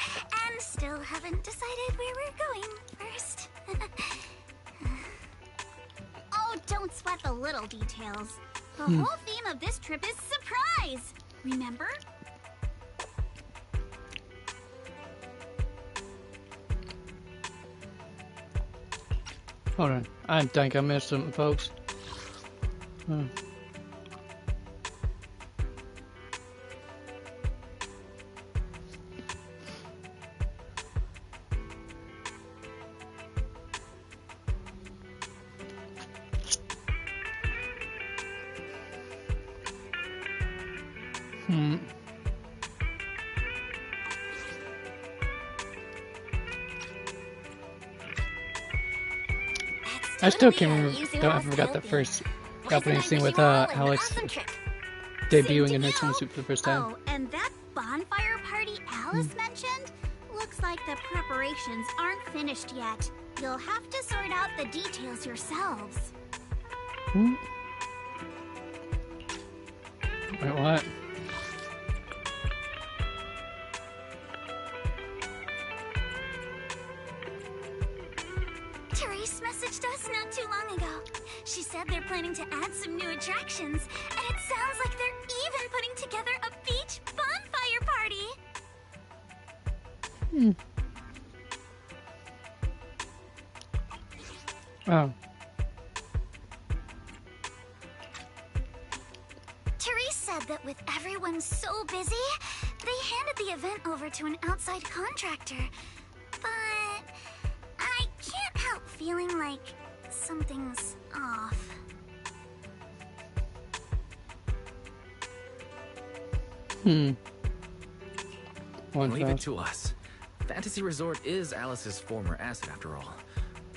and still haven't decided where we're going first. Oh, don't sweat the little details. The whole theme of this trip is surprise. Remember? Hold on. I think I missed something, folks. I still can't remember. I forgot the first opening scene with Alex debuting in her swimsuit for the first time. Oh, and that bonfire party Alice mentioned? Looks like the preparations aren't finished yet. You'll have to sort out the details yourselves. Wait, what? Therese messaged us not too long ago. She said they're planning to add some new attractions, and it sounds like they're even putting together a beach bonfire party. Oh. Therese said that with everyone so busy, they handed the event over to an outside contractor. But I can't help feeling like something's off. Leave it to us. Fantasy Resort is Alice's former asset after all.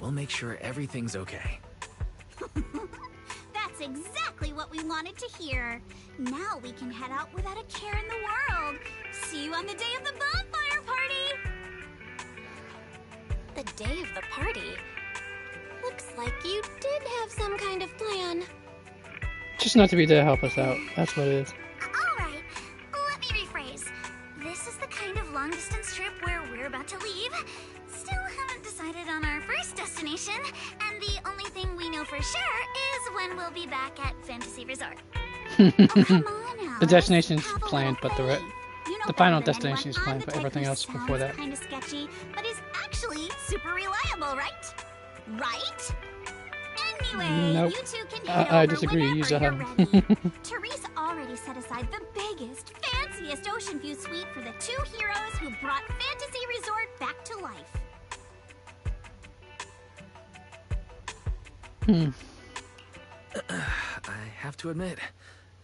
We'll make sure everything's okay. That's exactly what we wanted to hear. Now we can head out without a care in the world. See you on the day of the bonfire party! The day of the party? Looks like you did have some kind of plan. Just not to be there to help us out. That's what it is. Alright, let me rephrase. This is the kind of long-distance trip where we're about to leave. Still haven't decided on our first destination, and the only thing we know for sure is when we'll be back at Fantasy Resort. The destination's planned, but the final destination is planned, but everything else before that. Kind of sketchy, but is actually super reliable, right? Right? Anyway, Nope. you two can head I over disagree. whenever Use you're a ready. Therese already set aside the biggest, fanciest ocean view suite for the two heroes who brought Fantasy Resort back to life. I have to admit,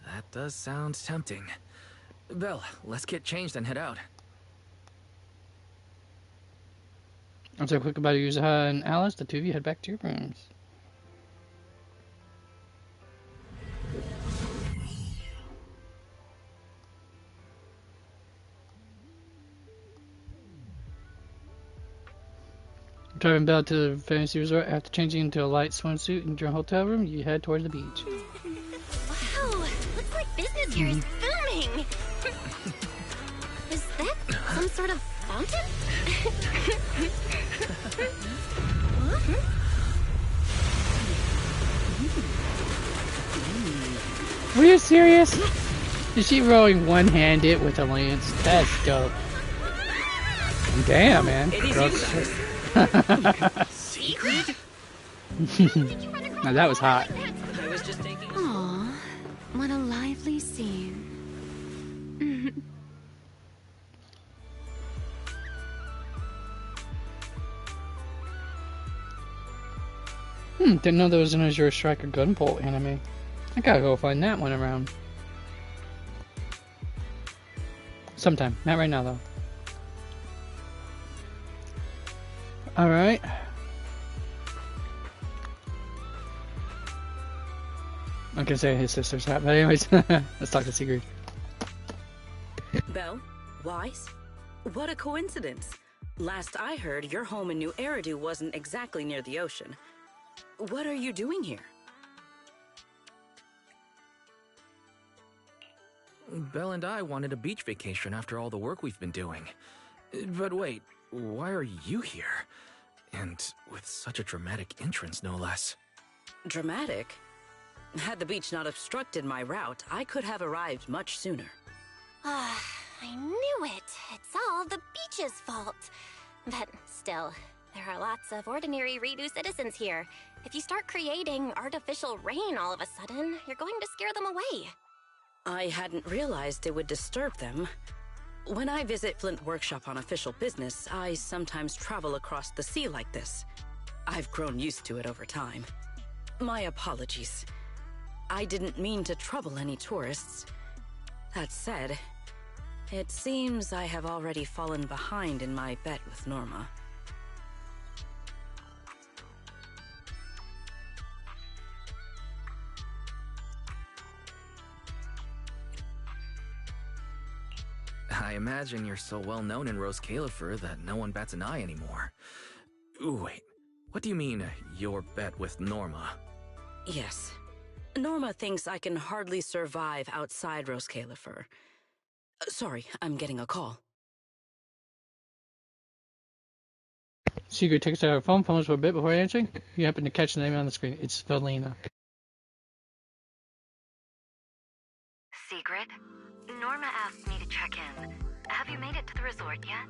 that does sound tempting. Belle, let's get changed and head out. After a quick goodbye to Yuzuha and Alice, the two of you head back to your rooms. Driving Belle to the Fantasy Resort. After changing into a light swimsuit in your hotel room, you head towards the beach. Wow, looks like business here is booming. Is that some sort of fountain? Were you serious? Is she rowing one-handed with a lance? That's dope. Damn, man. Secret? Now that was hot. I was just taking. Aww, what a lively scene. Didn't know there was an Azure Striker Gunbolt anime. I gotta go find that one around. Sometime. Not right now, though. Alright. I can say his sister's hat, but anyways, let's talk to Sigrid. Belle? Wise? What a coincidence. Last I heard, your home in New Eridu wasn't exactly near the ocean. What are you doing here? Belle and I wanted a beach vacation after all the work we've been doing. But wait, why are you here? And with such a dramatic entrance, no less. Dramatic? Had the beach not obstructed my route, I could have arrived much sooner. I knew it. It's all the beach's fault. But still, there are lots of ordinary Redo citizens here. If you start creating artificial rain all of a sudden, you're going to scare them away. I hadn't realized it would disturb them. When I visit Flint Workshop on official business, I sometimes travel across the sea like this. I've grown used to it over time. My apologies. I didn't mean to trouble any tourists. That said, it seems I have already fallen behind in my bet with Norma. I imagine you're so well known in Rose Califer that no one bats an eye anymore. Ooh, wait. What do you mean, your bet with Norma? Yes. Norma thinks I can hardly survive outside Rose Califer. Sorry, I'm getting a call. Secret takes out her phone phones for a bit before answering. You happen to catch the name on the screen. It's Valina. Secret? Norma asked me to check in. Have you made it to the resort yet?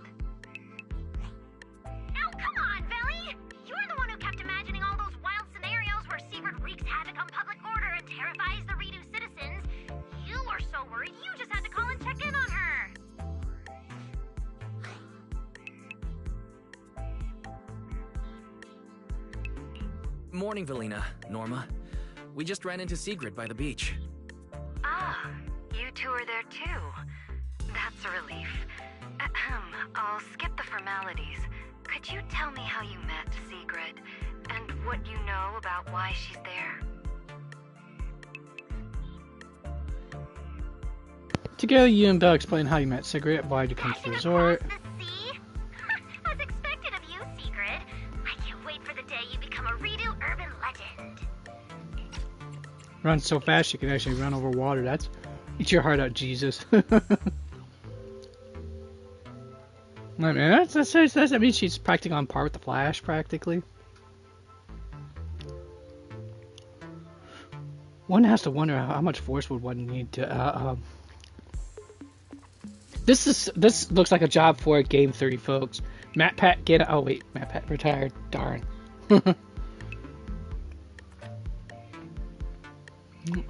Now, come on, Velly! You're the one who kept imagining all those wild scenarios where secret wreaks havoc on public order and terrifies the Redo citizens. You were so worried you just had to call and check in on her. Morning, Valina. Norma. We just ran into Sigrid by the beach. Ah, you two are there too. That's a relief. I'll skip the formalities. Could you tell me how you met Sigrid, and what you know about why she's there? Together, you and Belle explain how you met Sigrid, why you come to the resort. As expected of you, Sigrid. I can't wait for the day you become a Redo urban legend. Run so fast you can actually run over water. That's... Eat your heart out, Jesus. I mean, that means she's practically on par with the Flash, practically. One has to wonder how much force would one need to. This looks like a job for Game 30, folks. Matt Pat get. Oh wait, Matt Pat retired. Darn. A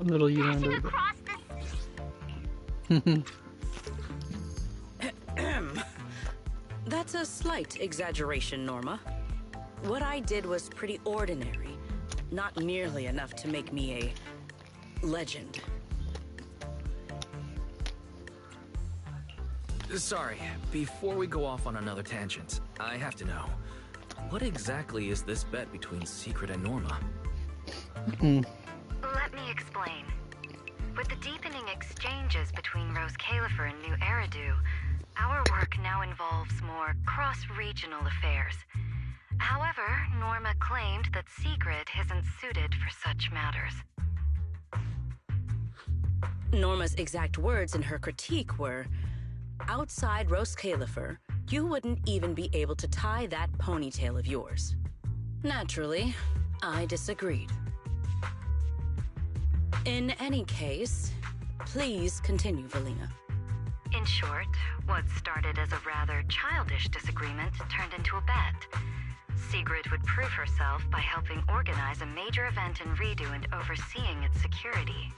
little you know. That's a slight exaggeration, Norma. What I did was pretty ordinary, not nearly enough to make me a legend. Sorry, before we go off on another tangent, I have to know. What exactly is this bet between Secret and Norma? Let me explain. With the deepening exchanges between Rose Califer and New Eridu, our work now involves more cross-regional affairs. However, Norma claimed that Sigrid isn't suited for such matters. Norma's exact words in her critique were, outside Rose Califer, you wouldn't even be able to tie that ponytail of yours. Naturally, I disagreed. In any case, please continue, Valina. In short, what started as a rather childish disagreement turned into a bet. Sigrid would prove herself by helping organize a major event in Redo and overseeing its security.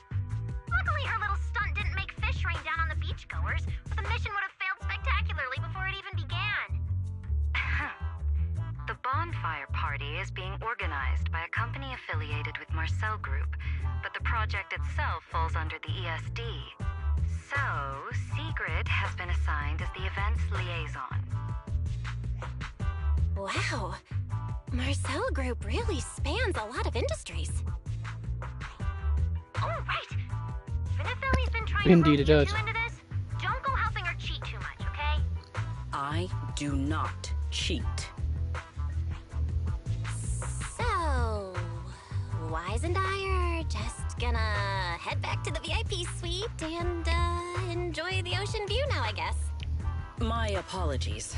Luckily, her little stunt didn't make fish rain down on the beachgoers, or the mission would have failed spectacularly before it even began. The bonfire party is being organized by a company affiliated with Marcel Group, but the project itself falls under the ESD. So, Sigrid has been assigned as the event's liaison. Wow. Marcel Group really spans a lot of industries. Oh, right. Even if Ellie's been trying Indeed to it does. you into this, don't go helping her cheat too much, okay? I do not cheat. So, Wise and I are just gonna head back to the VIP suite and enjoy the ocean view now, I guess. My apologies.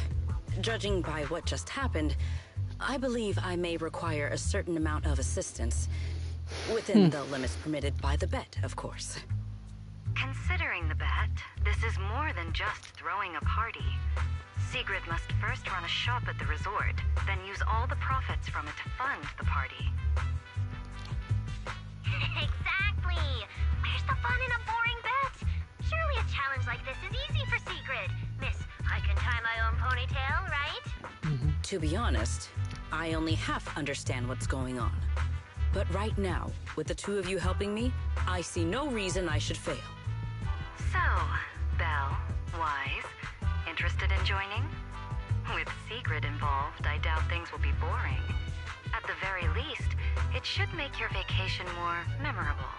Judging by what just happened, I believe I may require a certain amount of assistance. Within the limits permitted by the bet, of course. Considering the bet, this is more than just throwing a party. Sigrid must first run a shop at the resort, then use all the profits from it to fund the party. Exactly! Where's the fun in a boring bet? Surely a challenge like this is easy for Sigrid. Miss, I can tie my own ponytail, right? To be honest, I only half understand what's going on. But right now, with the two of you helping me, I see no reason I should fail. So, Belle, Wise, interested in joining? With Sigrid involved, I doubt things will be boring. At the very least, it should make your vacation more memorable.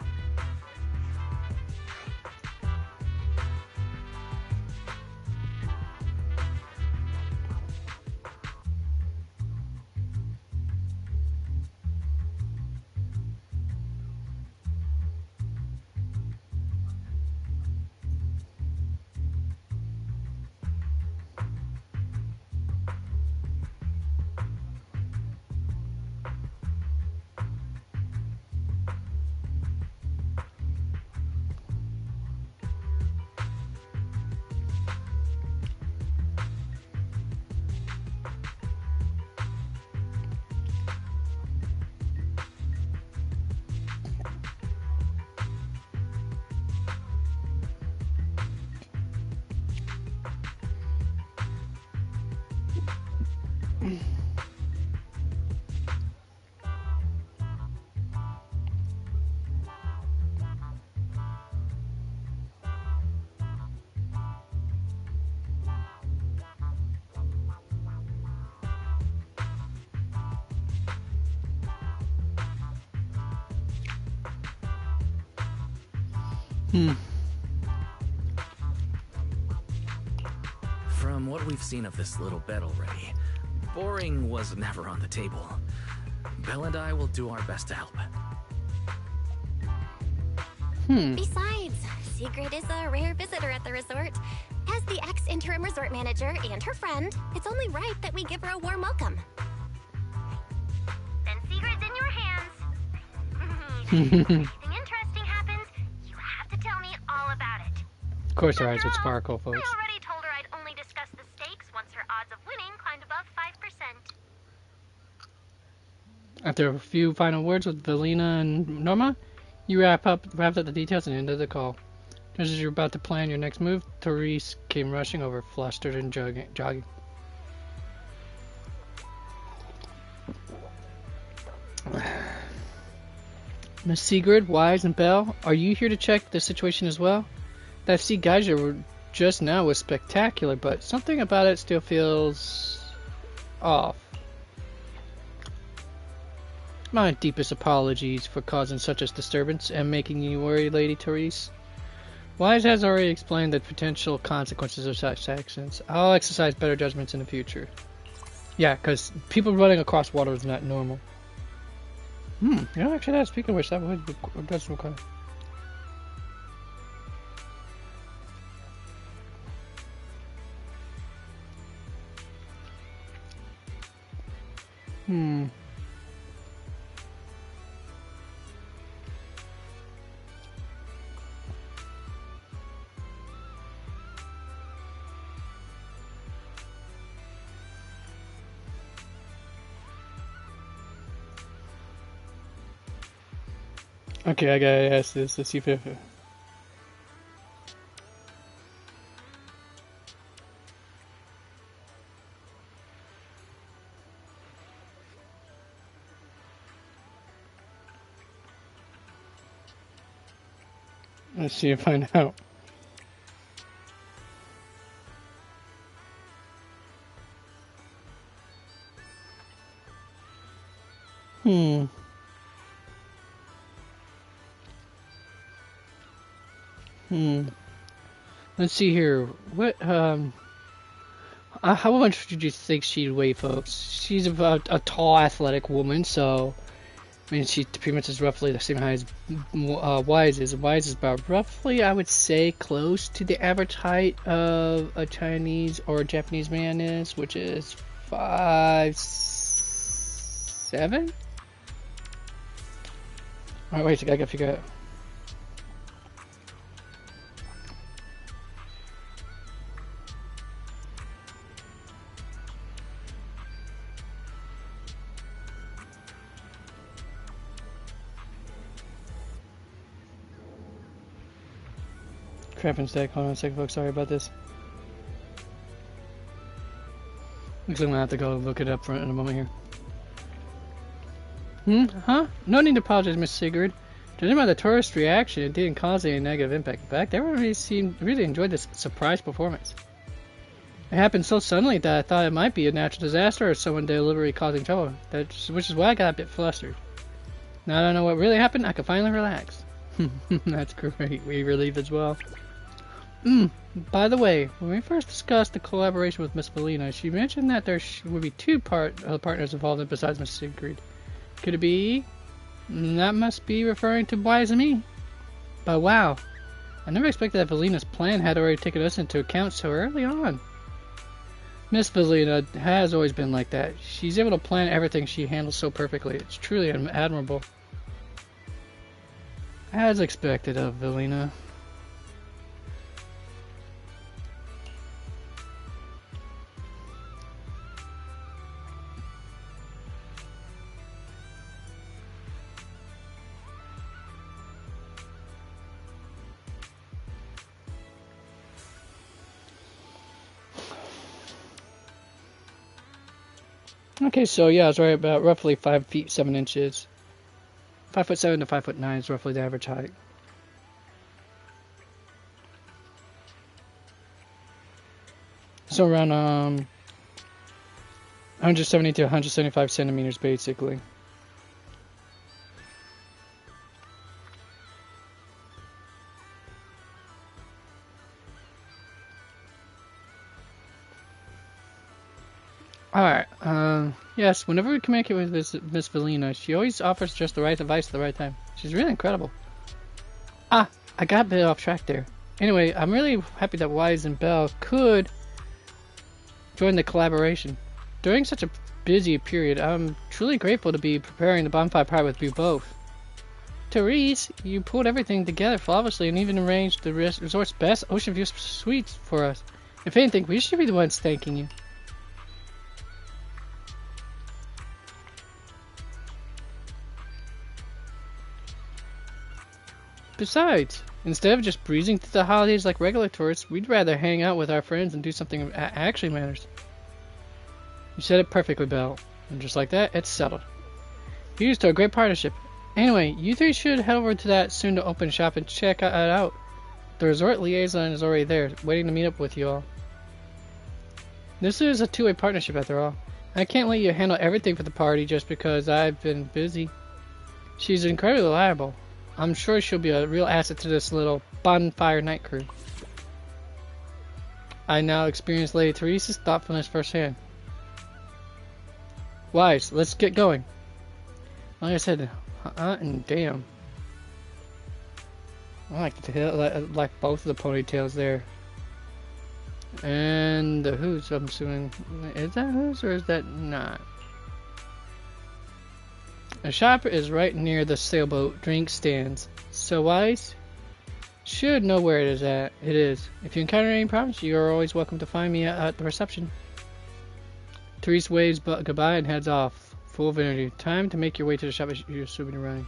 From what we've seen of this little bet already, boring was never on the table. Belle and I will do our best to help. Besides, Sigrid is a rare visitor at the resort. As the ex-interim resort manager and her friend, it's only right that we give her a warm welcome. Then Sigrid's in your hands. If anything interesting happens, you have to tell me all about it. Of course her eyes would sparkle, folks. I already told her I'd only discuss the stakes once her odds of winning climbed above 5%. After a few final words with Velina and Norma, you wrapped up the details and ended the call. Just as you're about to plan your next move, Therese came rushing over, flustered and jogging. Miss Sigrid, Wise, and Belle, are you here to check the situation as well? That sea geyser just now was spectacular, but something about it still feels off. My deepest apologies for causing such a disturbance and making you worry, Lady Therese. Wise has already explained the potential consequences of such actions. I'll exercise better judgments in the future. Yeah, because people running across water is not normal. Yeah, actually, speaking of which, that does look kind of... Okay, I gotta ask this. Let's see if let's see if I know. Let's see here. What, how much did you think she'd weigh, folks? She's about a tall, athletic woman, so, I mean, she pretty much is roughly the same height as Wise is. Wise is about roughly, I would say, close to the average height of a Chinese or a Japanese man is, which is 5'7"? Alright, wait, so I gotta figure out. Crap and stack. Hold on a second, folks. Sorry about this. Looks like I'm gonna have to go look it up in a moment here. Huh? No need to apologize, Miss Sigurd. Judging by the tourist reaction, it didn't cause any negative impact. In fact, everyone really enjoyed this surprise performance. It happened so suddenly that I thought it might be a natural disaster or someone deliberately causing trouble. Which is why I got a bit flustered. Now that I know what really happened, I can finally relax. That's great. We relieved as well. By the way, when we first discussed the collaboration with Miss Valina, she mentioned that there would be two partners involved in besides Miss Sigrid. Could it be? That must be referring to Wise and me. But wow, I never expected that Valina's plan had already taken us into account so early on. Miss Valina has always been like that. She's able to plan everything she handles so perfectly. It's truly admirable. As expected of Valina. Okay, so yeah, I was right about roughly 5 feet 7 inches. 5'7" to 5'9" is roughly the average height. So around 170 to 175 centimeters, basically. Alright, yes, whenever we communicate with Miss Valina, she always offers just the right advice at the right time. She's really incredible. I got a bit off track there. Anyway, I'm really happy that Wise and Belle could join the collaboration. During such a busy period, I'm truly grateful to be preparing the bonfire party with you both. Therese, you pulled everything together flawlessly and even arranged the resort's best ocean view suites for us. If anything, we should be the ones thanking you. Besides, instead of just breezing through the holidays like regular tourists, we'd rather hang out with our friends and do something that actually matters. You said it perfectly, Belle. And just like that, it's settled. Here's to a great partnership. Anyway, you three should head over to that soon-to-open shop and check it out. The resort liaison is already there, waiting to meet up with you all. This is a two-way partnership after all. I can't let you handle everything for the party just because I've been busy. She's incredibly reliable. I'm sure she'll be a real asset to this little bonfire night crew. I now experience Lady Therese's thoughtfulness firsthand. Wise, let's get going. Like I said, and damn. I like both of the ponytails there. And the hooves, I'm assuming. Is that hooves or is that not? The shop is right near the sailboat drink stands, so Wise should know where it is at. It is. If you encounter any problems, you are always welcome to find me at the reception. Therese waves goodbye and heads off, full of energy. Time to make your way to the shop as you're assuming you're running.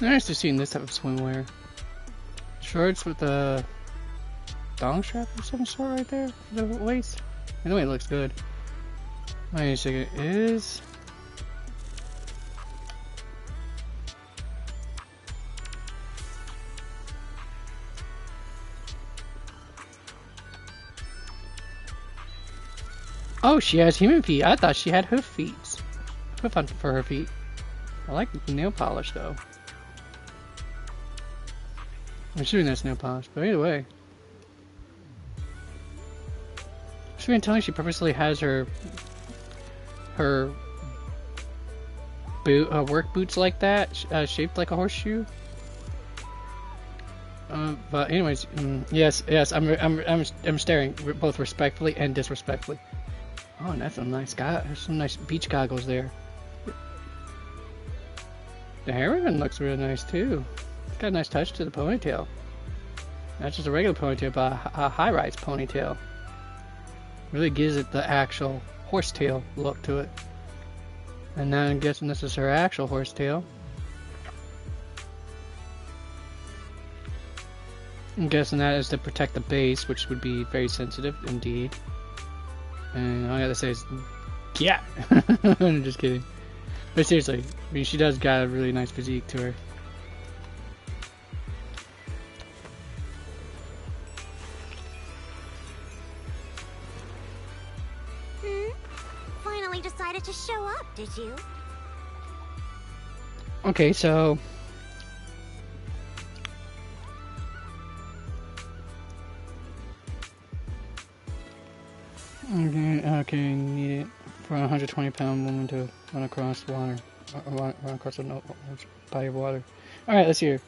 Nice to see this type of swimwear. Shorts with a thong strap of some sort right there for the waist. Anyway, it looks good. Wait a second, is... Oh, she has human feet. I thought she had hoof feet. Hoof on for her feet. I like the nail polish though. I'm assuming that's nail polish, but either way. She's been telling she purposely has her work boots like that, shaped like a horseshoe. But anyways, yes, I'm staring both respectfully and disrespectfully. Oh, and that's a nice guy. There's some nice beach goggles there. The hair ribbon looks really nice too. It's got a nice touch to the ponytail. Not just a regular ponytail, but a high-rise ponytail. Really gives it the actual horsetail look to it. And now I'm guessing this is her actual horsetail. I'm guessing that is to protect the base, which would be very sensitive indeed. And all I gotta say is, yeah! I'm just kidding. But seriously, I mean, she does got a really nice physique to her. Finally decided to show up, did you? Okay, so... Okay, need it for a 120-pound woman to run across water. Run across a body of water. Alright, let's hear.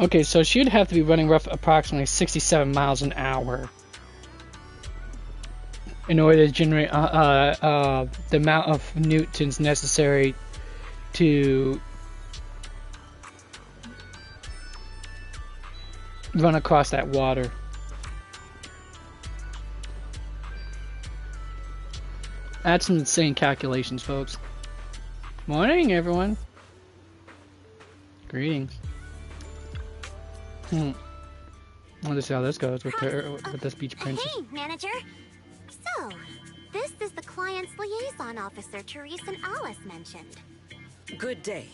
Okay, so she'd have to be running rough approximately 67 miles an hour in order to generate the amount of newtons necessary to run across that water. That's some insane calculations, folks. Morning, everyone. Greetings. Let's see how this goes with this beach princess. Hey, manager. So, this is the client's liaison officer Therese and Alice mentioned. Good day.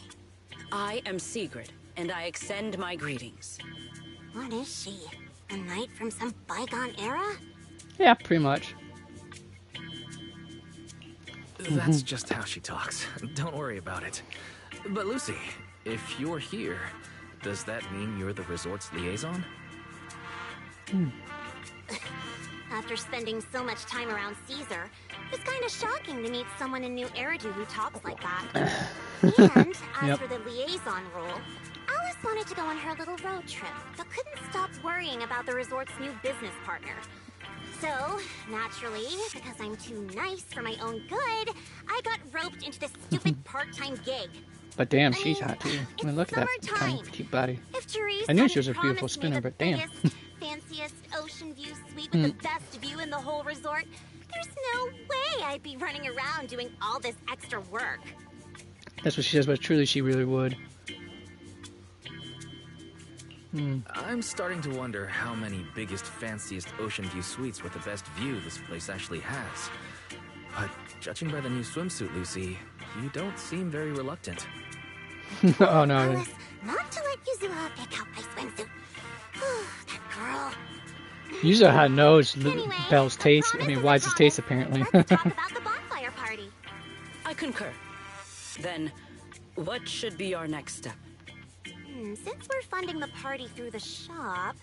I am Sigrid, and I extend my greetings. What is she? A knight from some bygone era? Yeah, pretty much. That's just how she talks. Don't worry about it. But Lucy, if you're here, does that mean you're the resort's liaison? After spending so much time around Caesar, it's kind of shocking to meet someone in New Eridu who talks like that. And as for the liaison role, Alice wanted to go on her little road trip, but couldn't stop worrying about the resort's new business partner. So, naturally, because I'm too nice for my own good, I got roped into this stupid part-time gig. But damn, she's hot too. I mean, look at that tiny, cute body. I knew she was a beautiful spinner, but damn. Fanciest ocean view suite with the best view in the whole resort, there's no way I'd be running around doing all this extra work. That's what she says, but truly she really would. I'm starting to wonder how many biggest, fanciest ocean view suites with the best view this place actually has. But judging by the new swimsuit, Lucy, you don't seem very reluctant. Oh no. Alice, not to let Yuzuha pick out my swimsuit. That girl. Yuzuha had knows Belle's taste. I mean, Wise's taste apparently. Let's talk about the bonfire party. I concur. Then, what should be our next step? Since we're funding the party through the shop,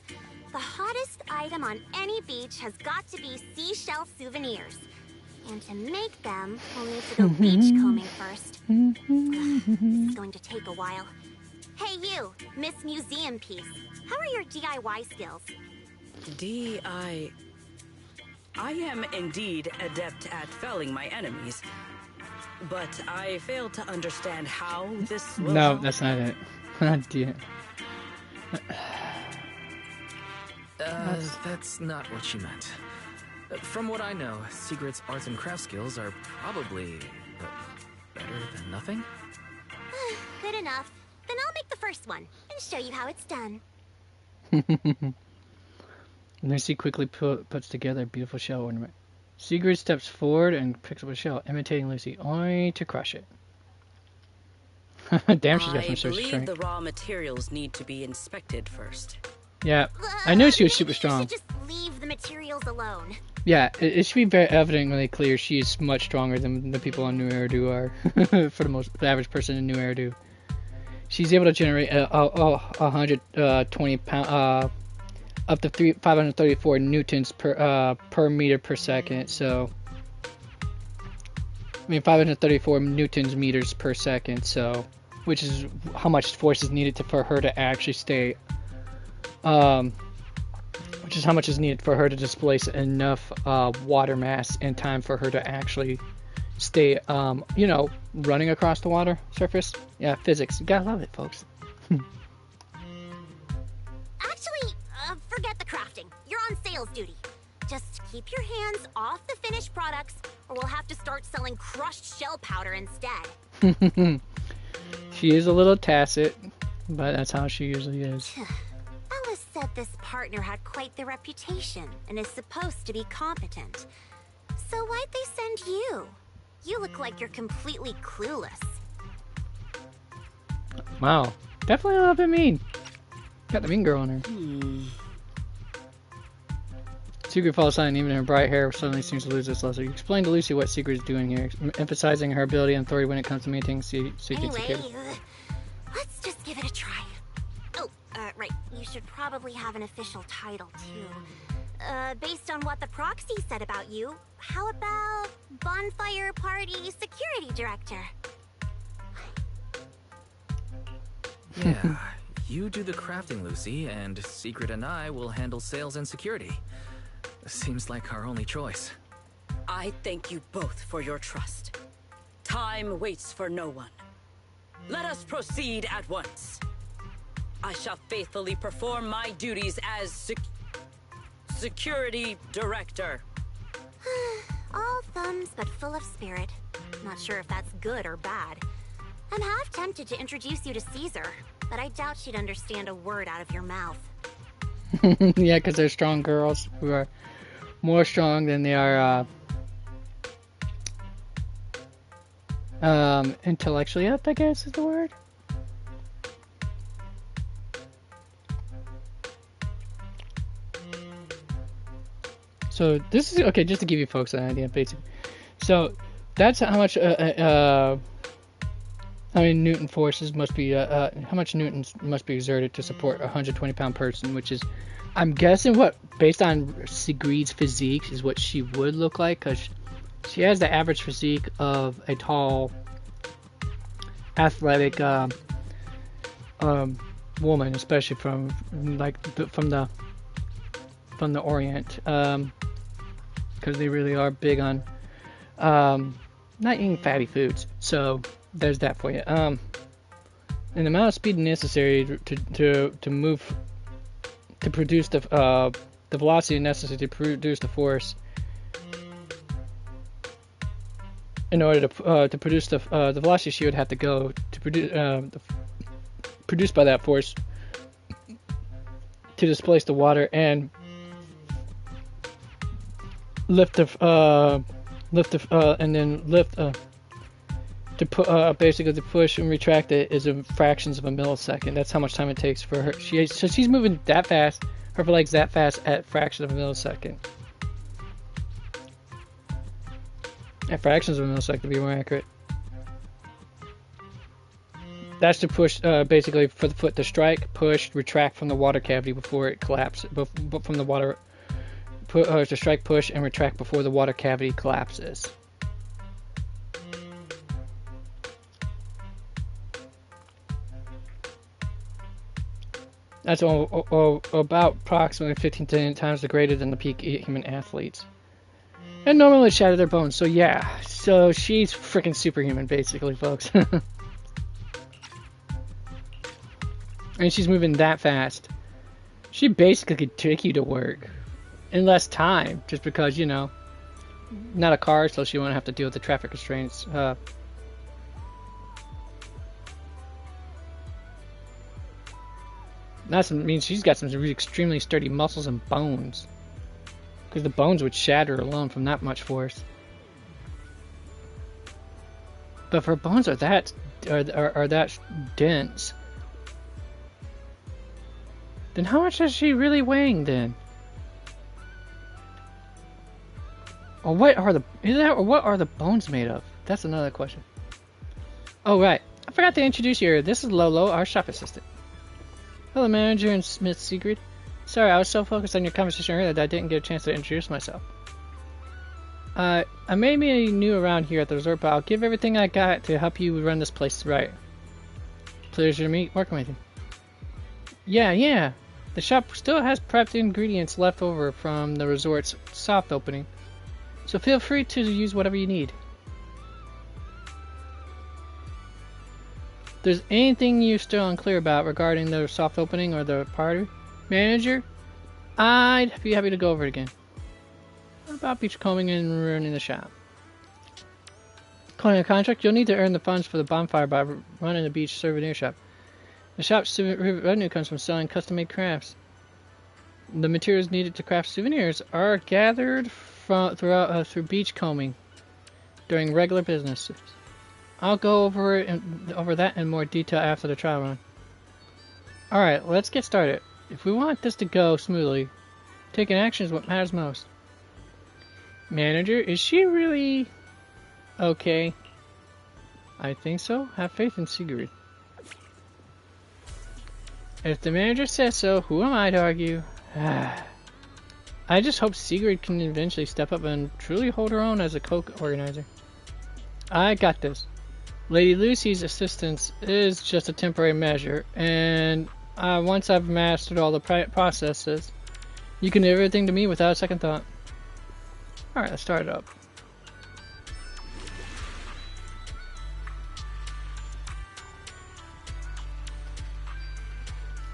the hottest item on any beach has got to be seashell souvenirs. And to make them, we'll need to go beachcombing first. This is going to take a while. Hey you, Miss Museum Piece. How are your DIY skills? I am indeed adept at felling my enemies, but I fail to understand how this will No, help. that's not it. Dear. That's not what she meant. From what I know, Sigrid's arts and craft skills are probably better than nothing. Good enough. Then I'll make the first one and show you how it's done. Lucy quickly puts together a beautiful shell ornament. Sigrid steps forward and picks up a shell, imitating Lucy, only to crush it. Damn, she's got some sort of I believe strength. the raw materials need to be inspected first. Yeah, I knew she was super strong. Just leave the materials alone. Yeah, it should be very evidently clear she is much stronger than the people on New Eridu are, for the average person in New Eridu. She's able to generate 120 pound, up to 534 newtons per meter per second. So, 534 newtons meters per second. So, which is how much force is needed for her to actually stay. Which is how much is needed for her to displace enough water mass in time for her to actually stay, running across the water surface. Yeah, physics. You gotta love it, folks. Actually, forget the crafting. You're on sales duty. Just keep your hands off the finished products, or we'll have to start selling crushed shell powder instead. She is a little tacit, but that's how she usually is. Alice said this partner had quite the reputation and is supposed to be competent. So why'd they send you? You look like you're completely clueless. Wow, definitely a little bit mean. Got the mean girl in her. Sigrid falls silent, even her bright hair suddenly seems to lose its luster. You explain to Lucy what Sigrid is doing here, emphasizing her ability and authority when it comes to maintaining secret security. Let's just give it a try. Oh, right. You should probably have an official title, too. Based on what the proxy said about you, how about Bonfire Party Security Director? Yeah, you do the crafting, Lucy, and Sigrid and I will handle sales and security. Seems like our only choice. I thank you both for your trust. Time waits for no one. Let us proceed at once. I shall faithfully perform my duties as Security Director. All thumbs but full of spirit. Not sure if that's good or bad. I'm half tempted to introduce you to Caesar, but I doubt she'd understand a word out of your mouth. Yeah, because they're strong girls who are more strong than they are intellectually up, I guess is the word. So this is okay, just to give you folks an idea, basically. So that's how much Newton forces must be how much newtons must be exerted to support a 120-pound person, which is, I'm guessing, what based on Sigrid's physique is what she would look like, because she has the average physique of a tall, athletic woman, especially from the Orient, because they really are big on not eating fatty foods. So there's that for you. And the amount of speed necessary to move, to produce the velocity necessary to produce the force, in order to produce the velocity she would have to go to produce produced by that force to displace the water and basically to push and retract it is in fractions of a millisecond. That's how much time it takes for her. So she's moving that fast, her legs that fast at fractions of a millisecond. At fractions of a millisecond to be more accurate. That's to push, basically for the foot to strike, push, retract from the water cavity before it collapses. From the water, to strike, push, and retract before the water cavity collapses. That's about approximately 15 times greater than the peak human athletes. And normally shatter their bones, so yeah. So she's freaking superhuman, basically, folks. And she's moving that fast. She basically could take you to work in less time, just because, you know, not a car, so she won't have to deal with the traffic constraints. That means she's got some really extremely sturdy muscles and bones. Because the bones would shatter alone from that much force. But if her bones are that dense, then how much is she really weighing then? Or what are the bones made of? That's another question. Oh right, I forgot to introduce you. This is Lolo, our shop assistant. Hello, manager and Smith Sigrid. Sorry, I was so focused on your conversation earlier that I didn't get a chance to introduce myself. I may be new around here at the resort, but I'll give everything I got to help you run this place right. Pleasure to meet working with you. Yeah. The shop still has prepped ingredients left over from the resort's soft opening, so feel free to use whatever you need. If there's anything you're still unclear about regarding the soft opening or the party manager, I'd be happy to go over it again. What about beachcombing and running the shop? Calling a contract, you'll need to earn the funds for the bonfire by running the beach souvenir shop. The shop's revenue comes from selling custom-made crafts. The materials needed to craft souvenirs are gathered through beachcombing during regular businesses. I'll go over that in more detail after the trial run. Alright, let's get started. If we want this to go smoothly, taking action is what matters most. Manager, is she really okay? I think so. Have faith in Sigrid. If the manager says so, who am I to argue? I just hope Sigrid can eventually step up and truly hold her own as a co-organizer. I got this. Lady Lucy's assistance is just a temporary measure, and once I've mastered all the processes, you can do everything to me without a second thought. Alright, let's start it up.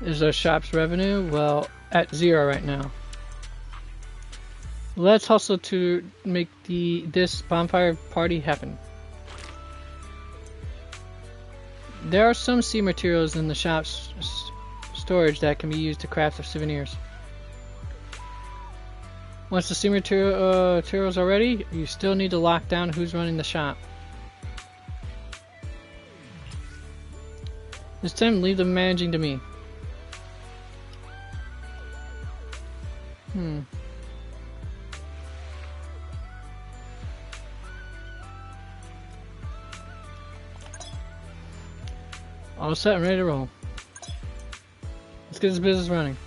Is the shop's revenue? Well, at 0 right now. Let's hustle to make this bonfire party happen. There are some sea materials in the shop's storage that can be used to craft the souvenirs. Once the sea materials are ready, you still need to lock down who's running the shop. This time, leave the managing to me. All set and ready to roll. Let's get this business running.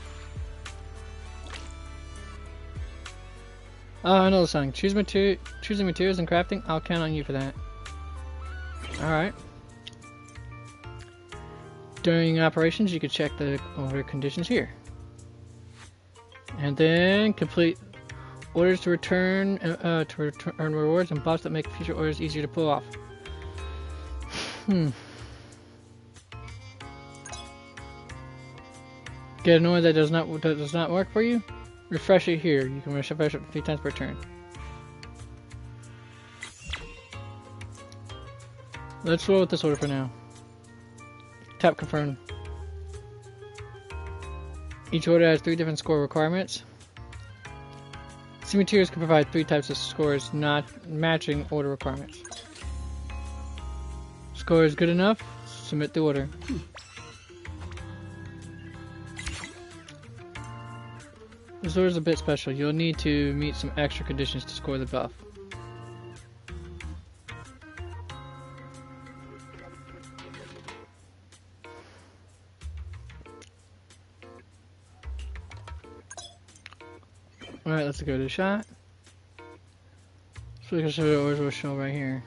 Oh, I know the song. Choosing materials and crafting, I'll count on you for that. Alright. During operations, you can check the order conditions here. And then complete orders to earn rewards and buffs that make future orders easier to pull off. Get an order that does not work for you? Refresh it here. You can refresh it 3 times per turn. Let's roll with this order for now. Tap confirm. Each order has 3 different score requirements. Sea materials can provide 3 types of scores not matching order requirements. Score is good enough? Submit the order. This order is a bit special. You'll need to meet some extra conditions to score the buff. Alright, let's go to the shot. So we can show the orders will show right here.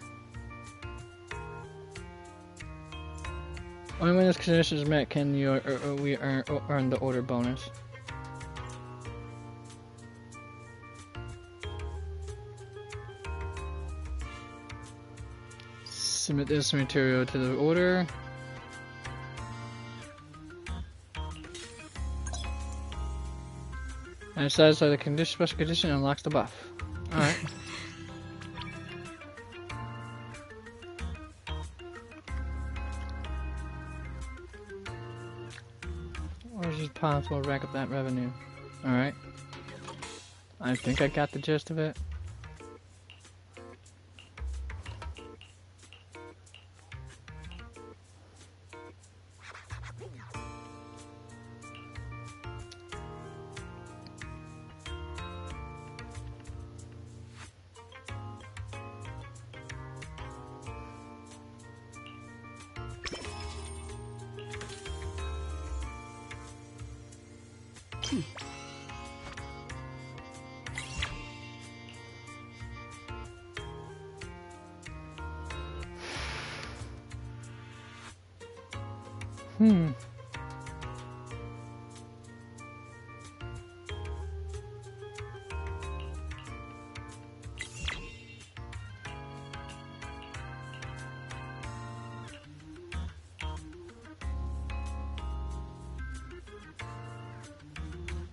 Only when this condition is met can you we earn the order bonus. Submit this material to the order. And satisfy the condition, special condition unlocks the buff. Alright. Or is it possible to rack up that revenue? Alright. I think I got the gist of it.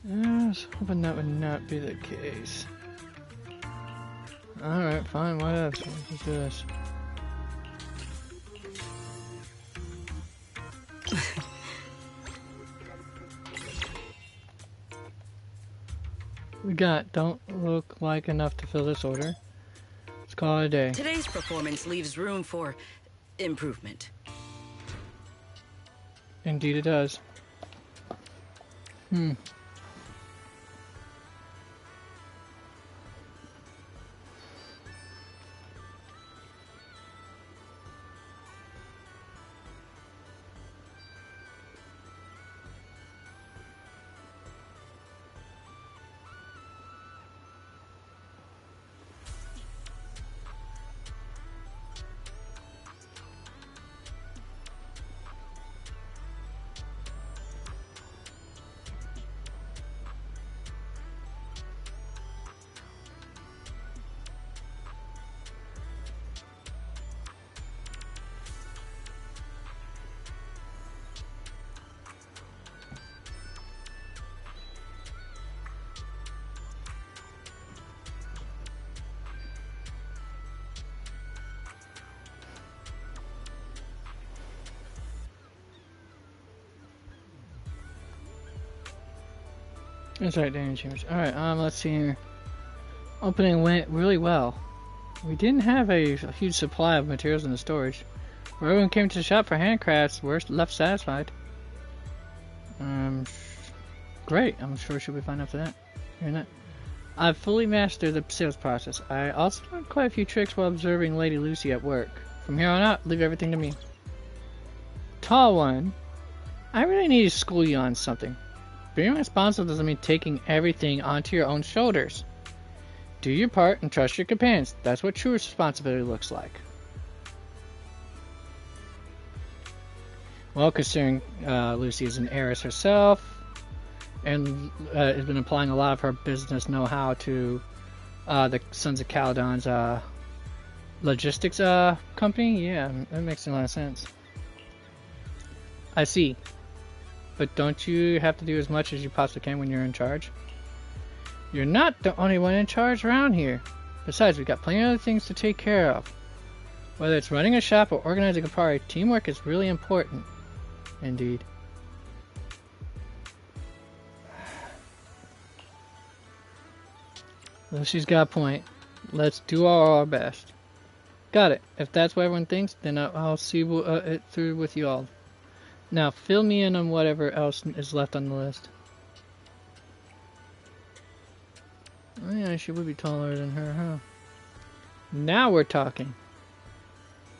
I was hoping that would not be the case. Alright, fine, whatever. Let's do this. We got don't look like enough to fill this order. Let's call it a day. Today's performance leaves room for improvement. Indeed it does. That's right, Danny Chambers. Alright, let's see here. Opening went really well. We didn't have a huge supply of materials in the storage. When everyone came to the shop for handcrafts, we're left satisfied. Great. I'm sure she'll be fine after that. Hearing that. I've fully mastered the sales process. I also learned quite a few tricks while observing Lady Lucy at work. From here on out, leave everything to me. Tall one, I really need to school you on something. Being responsible doesn't mean taking everything onto your own shoulders. Do your part and trust your companions. That's what true responsibility looks like. Well, considering Lucy is an heiress herself, and has been applying a lot of her business know-how to the Sons of Caledon's logistics company, yeah, that makes a lot of sense. I see. But don't you have to do as much as you possibly can when you're in charge? You're not the only one in charge around here. Besides, we've got plenty of other things to take care of. Whether it's running a shop or organizing a party, teamwork is really important. Indeed. Lucy's got a point. Let's do our best. Got it. If that's what everyone thinks, then I'll see it through with you all. Now, fill me in on whatever else is left on the list. Oh yeah, she would be taller than her, huh? Now we're talking.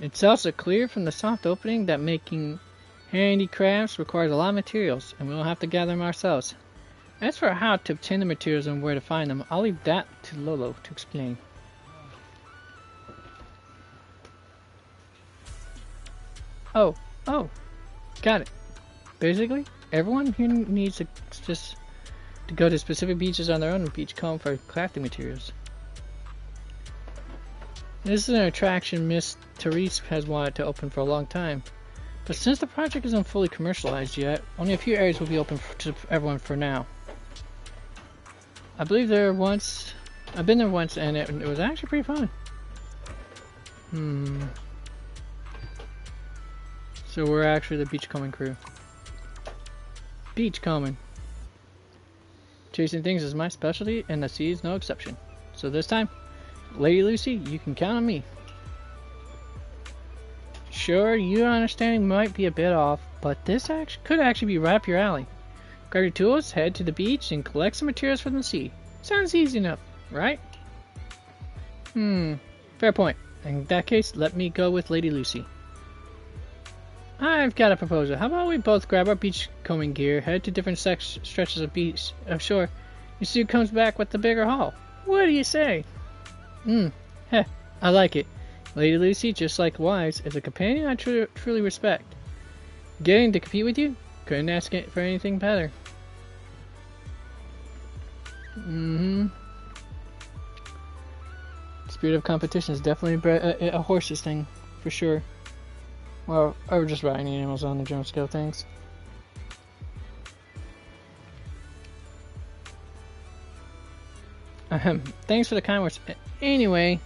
It's also clear from the soft opening that making handicrafts requires a lot of materials, and we'll have to gather them ourselves. As for how to obtain the materials and where to find them, I'll leave that to Lolo to explain. Oh. Got it. Basically, everyone here needs to just to go to specific beaches on their own beachcomb for crafting materials. This is an attraction Miss Therese has wanted to open for a long time. But since the project isn't fully commercialized yet, only a few areas will be open to everyone for now. I've been there once and it was actually pretty fun. So we're actually the beachcombing crew. Beachcombing. Chasing things is my specialty and the sea is no exception. So this time, Lady Lucy, you can count on me. Sure, your understanding might be a bit off, but this could actually be right up your alley. Grab your tools, head to the beach, and collect some materials from the sea. Sounds easy enough, right? Fair point. In that case, let me go with Lady Lucy. I've got a proposal. How about we both grab our beachcombing gear, head to different stretches of beach shore, and see who comes back with the bigger haul. What do you say? Heh, I like it. Lady Lucy, just like Wise, is a companion I truly respect. Getting to compete with you? Couldn't ask for anything better. Spirit of competition is definitely a horse's thing, for sure. Well, or just riding animals on the general scale things. Thanks for the kind words. Anyway,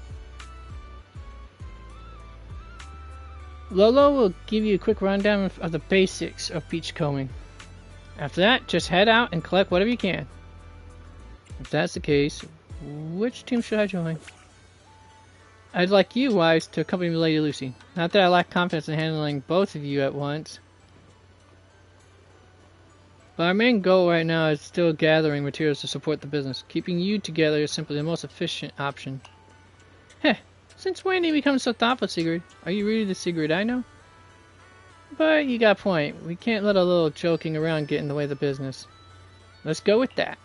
Lolo will give you a quick rundown of the basics of beachcombing. After that, just head out and collect whatever you can. If that's the case, which team should I join? I'd like you, Wise, to accompany Lady Lucy. Not that I lack confidence in handling both of you at once. But our main goal right now is still gathering materials to support the business. Keeping you together is simply the most efficient option. Heh, since when did you become so thoughtful, Sigrid? Are you really the Sigrid I know? But you got a point. We can't let a little joking around get in the way of the business. Let's go with that.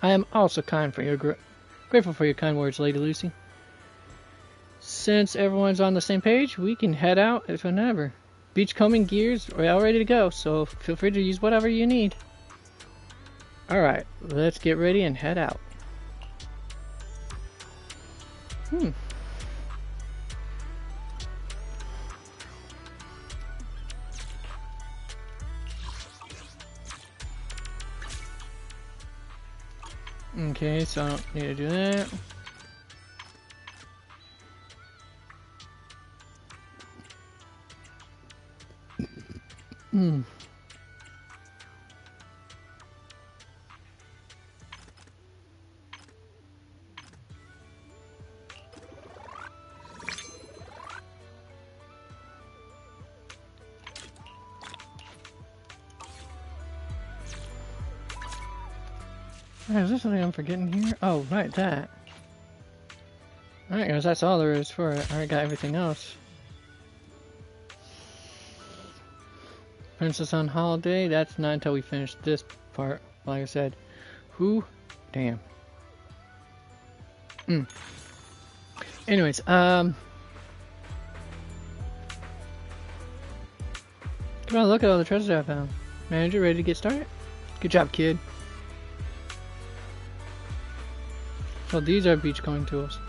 I am also grateful for your kind words, Lady Lucy. Since everyone's on the same page, we can head out whenever. Beachcombing gears are all ready to go, so feel free to use whatever you need. Alright, let's get ready and head out. Okay, so I don't need to do that. Is there something I'm forgetting here? Oh, right, that. Alright guys, that's all there is for it. I already got everything else. Princess on holiday, that's not until we finish this part. Like I said. Damn. Anyways, come on, look at all the treasures I found. Manager, ready to get started? Good job, kid. So these are beachcombing tools.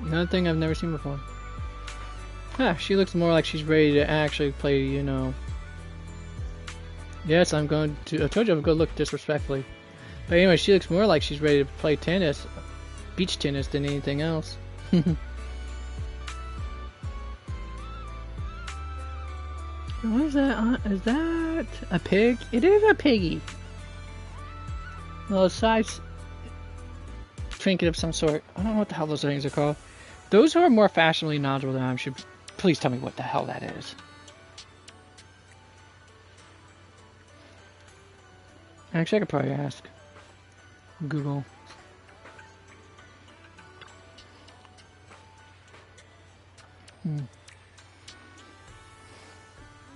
Another thing I've never seen before. She looks more like she's ready to actually play, you know. Yes, I'm going to. I told you I would go look disrespectfully. But anyway, she looks more like she's ready to play tennis, beach tennis, than anything else. What is that? Is that a pig? It is a piggy. Well, size trinket of some sort. I don't know what the hell those things are called. Those who are more fashionably knowledgeable than I should please tell me what the hell that is. Actually, I could probably ask Google.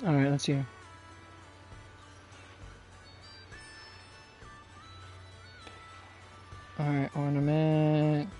Alright, let's see. Alright, ornament.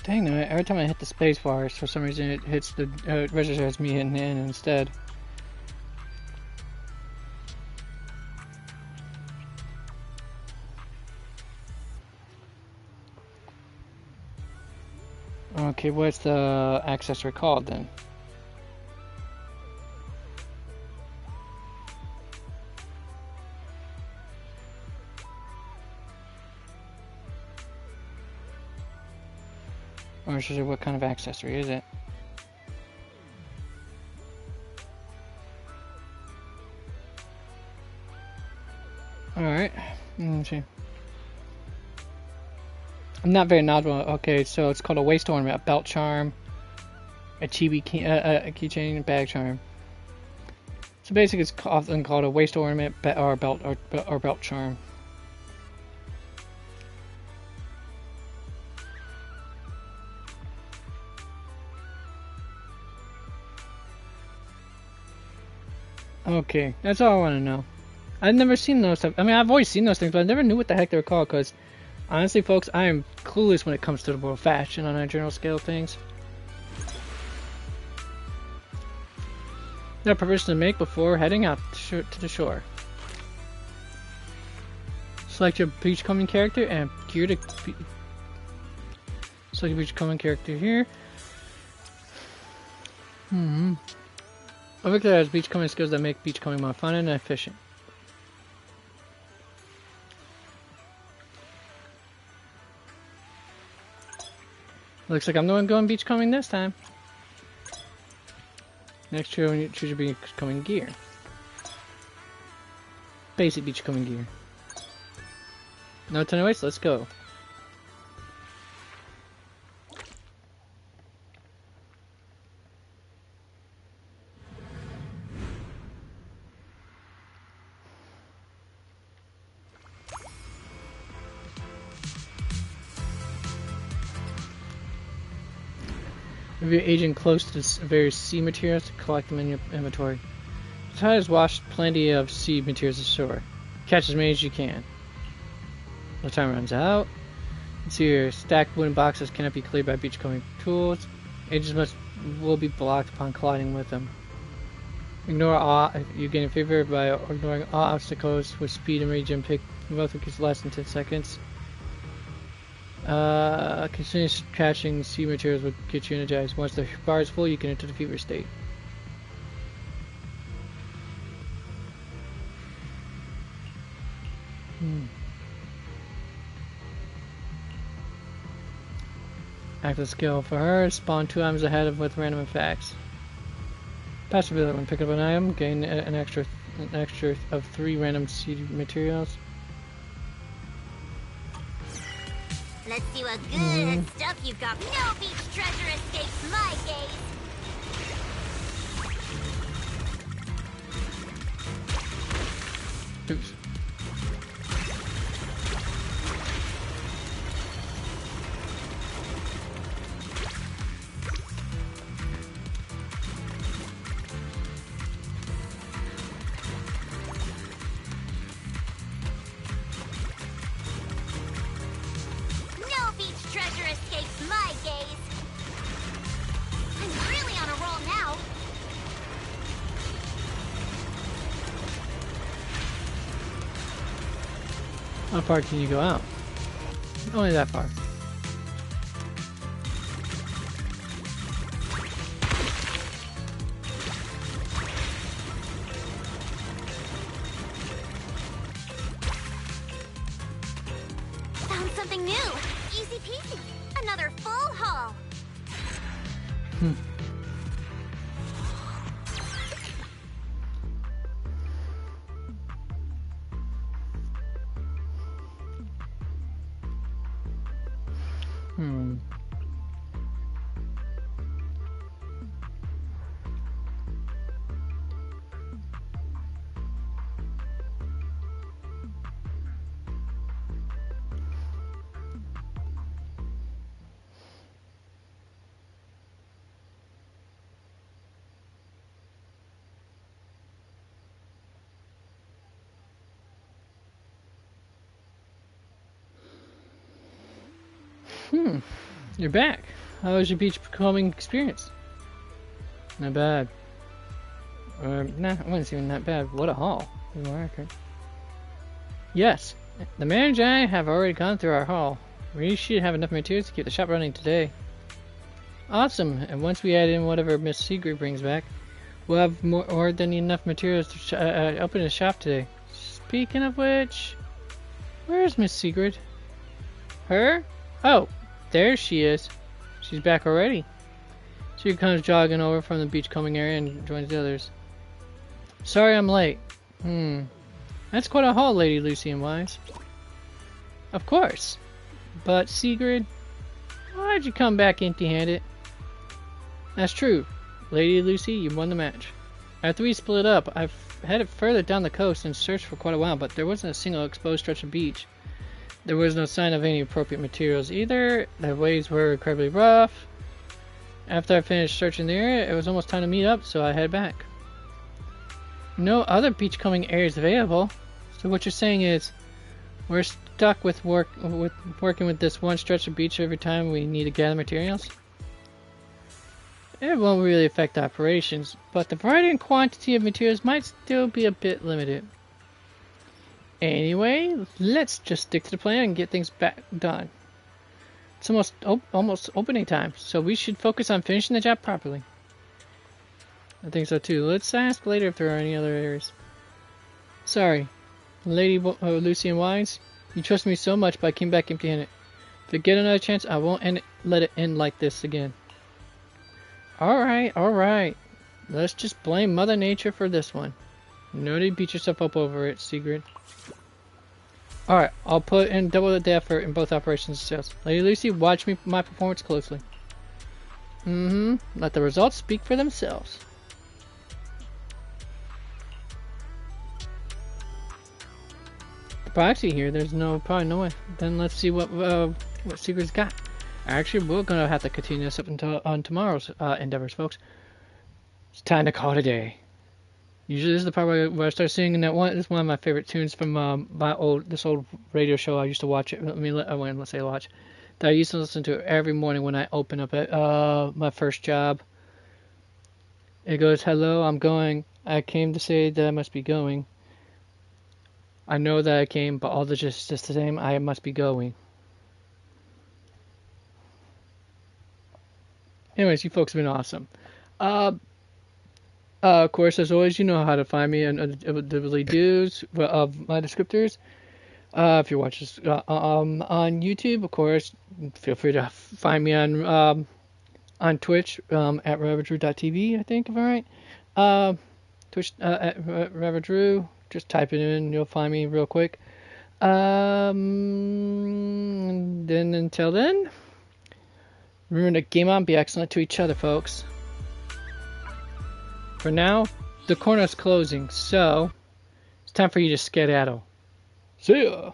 Dang it, every time I hit the space bar, for some reason it hits the registers me hitting the N instead. Okay, what's the accessor called then? Or should I say, what kind of accessory is it? Alright, let's see. I'm not very knowledgeable. Okay, so it's called a waist ornament, a belt charm, a chibi key, a keychain, bag charm. So basically, it's often called a waist ornament or belt or belt charm. Okay, that's all I want to know. I've never seen those stuff. I mean, I've always seen those things, but I never knew what the heck they were called. Because honestly, folks, I am clueless when it comes to the world of fashion on a general scale of things. No preparation to make before heading out to the shore. Select your beachcombing character and gear to select your beachcombing character here. Victor has beachcombing skills that make beachcombing more fun and efficient. Looks like I'm the one going beachcombing this time. Next year, you choose your beachcombing gear. Basic beachcombing gear. No time to waste, let's go. If you're aging close to various sea materials, collect them in your inventory. The tide has washed plenty of sea materials ashore. Catch as many as you can. The time runs out. Let's see here. Stacked wooden boxes cannot be cleared by beachcombing tools. Agents will be blocked upon colliding with them. Ignore all. You gain a favor by ignoring all obstacles with speed and regen. Pick both gets less than 10 seconds. Continuous catching sea materials will get you energized. Once the bar is full, you can enter the fever state. Active skill for her. Spawn 2 items ahead of with random effects. Passive ability: when pick up an item, gain an extra of 3 random sea materials. Let's see what good stuff you've got. No beach treasure escapes my gaze. Oops. Treasure escapes my gaze. I'm really on a roll now. How far can you go out? Only that far. Found something new. Easy peasy. Another full haul. You're back. How was your beachcombing experience? Not bad. Nah, it wasn't even that bad. What a haul. Yes, the manager and I have already gone through our haul. We should have enough materials to keep the shop running today. Awesome, and once we add in whatever Miss Sigrid brings back, we'll have more than enough materials to open the shop today. Speaking of which, where's Miss Sigrid? Her? Oh, there she is. She's back already. She comes jogging over from the beachcombing area and joins the others. Sorry I'm late. That's quite a haul, Lady Lucy and Wise. Of course. But Sigrid, why'd you come back empty-handed? That's true. Lady Lucy, you won the match. After we split up, I've headed further down the coast and searched for quite a while, but there wasn't a single exposed stretch of beach. There was no sign of any appropriate materials either. The waves were incredibly rough. After I finished searching the area, it was almost time to meet up, so I headed back. No other beachcombing areas available. So what you're saying is, we're stuck with working with this one stretch of beach every time we need to gather materials? It won't really affect operations, but the variety and quantity of materials might still be a bit limited. Anyway, let's just stick to the plan and get things back done. It's almost opening time, so we should focus on finishing the job properly. I think so too. Let's ask later if there are any other areas. Sorry, Lady Lucy and Wise, you trust me so much, but I came back empty-handed. If I get another chance, I won't let it end like this again. Alright. Let's just blame Mother Nature for this one. No need to beat yourself up over it, Sigrid. Alright, I'll put in double the effort in both operations and sales. Lady Lucy, watch my performance closely. Let the results speak for themselves. The proxy here, there's probably no way. Then let's see what Sigrid's got. Actually, we're gonna have to continue this up until on tomorrow's endeavors, folks. It's time to call it a day. Usually, this is the part where I start singing that one. This is one of my favorite tunes from this old radio show I used to watch. Let's say watch. That I used to listen to every morning when I open up at my first job. It goes, "Hello, I'm going. I came to say that I must be going. I know that I came, but all the just the same, I must be going." Anyways, you folks have been awesome. Of course, as always, you know how to find me and the lead-dos of my descriptors. If you're watching on YouTube, of course, feel free to find me on Twitch at raverdrew.tv, I think, if I'm right. Twitch at raverdrew. Just type it in, you'll find me real quick. Then until then, remember to game on, be excellent to each other, folks. For now, the corner's closing, so it's time for you to skedaddle. See ya!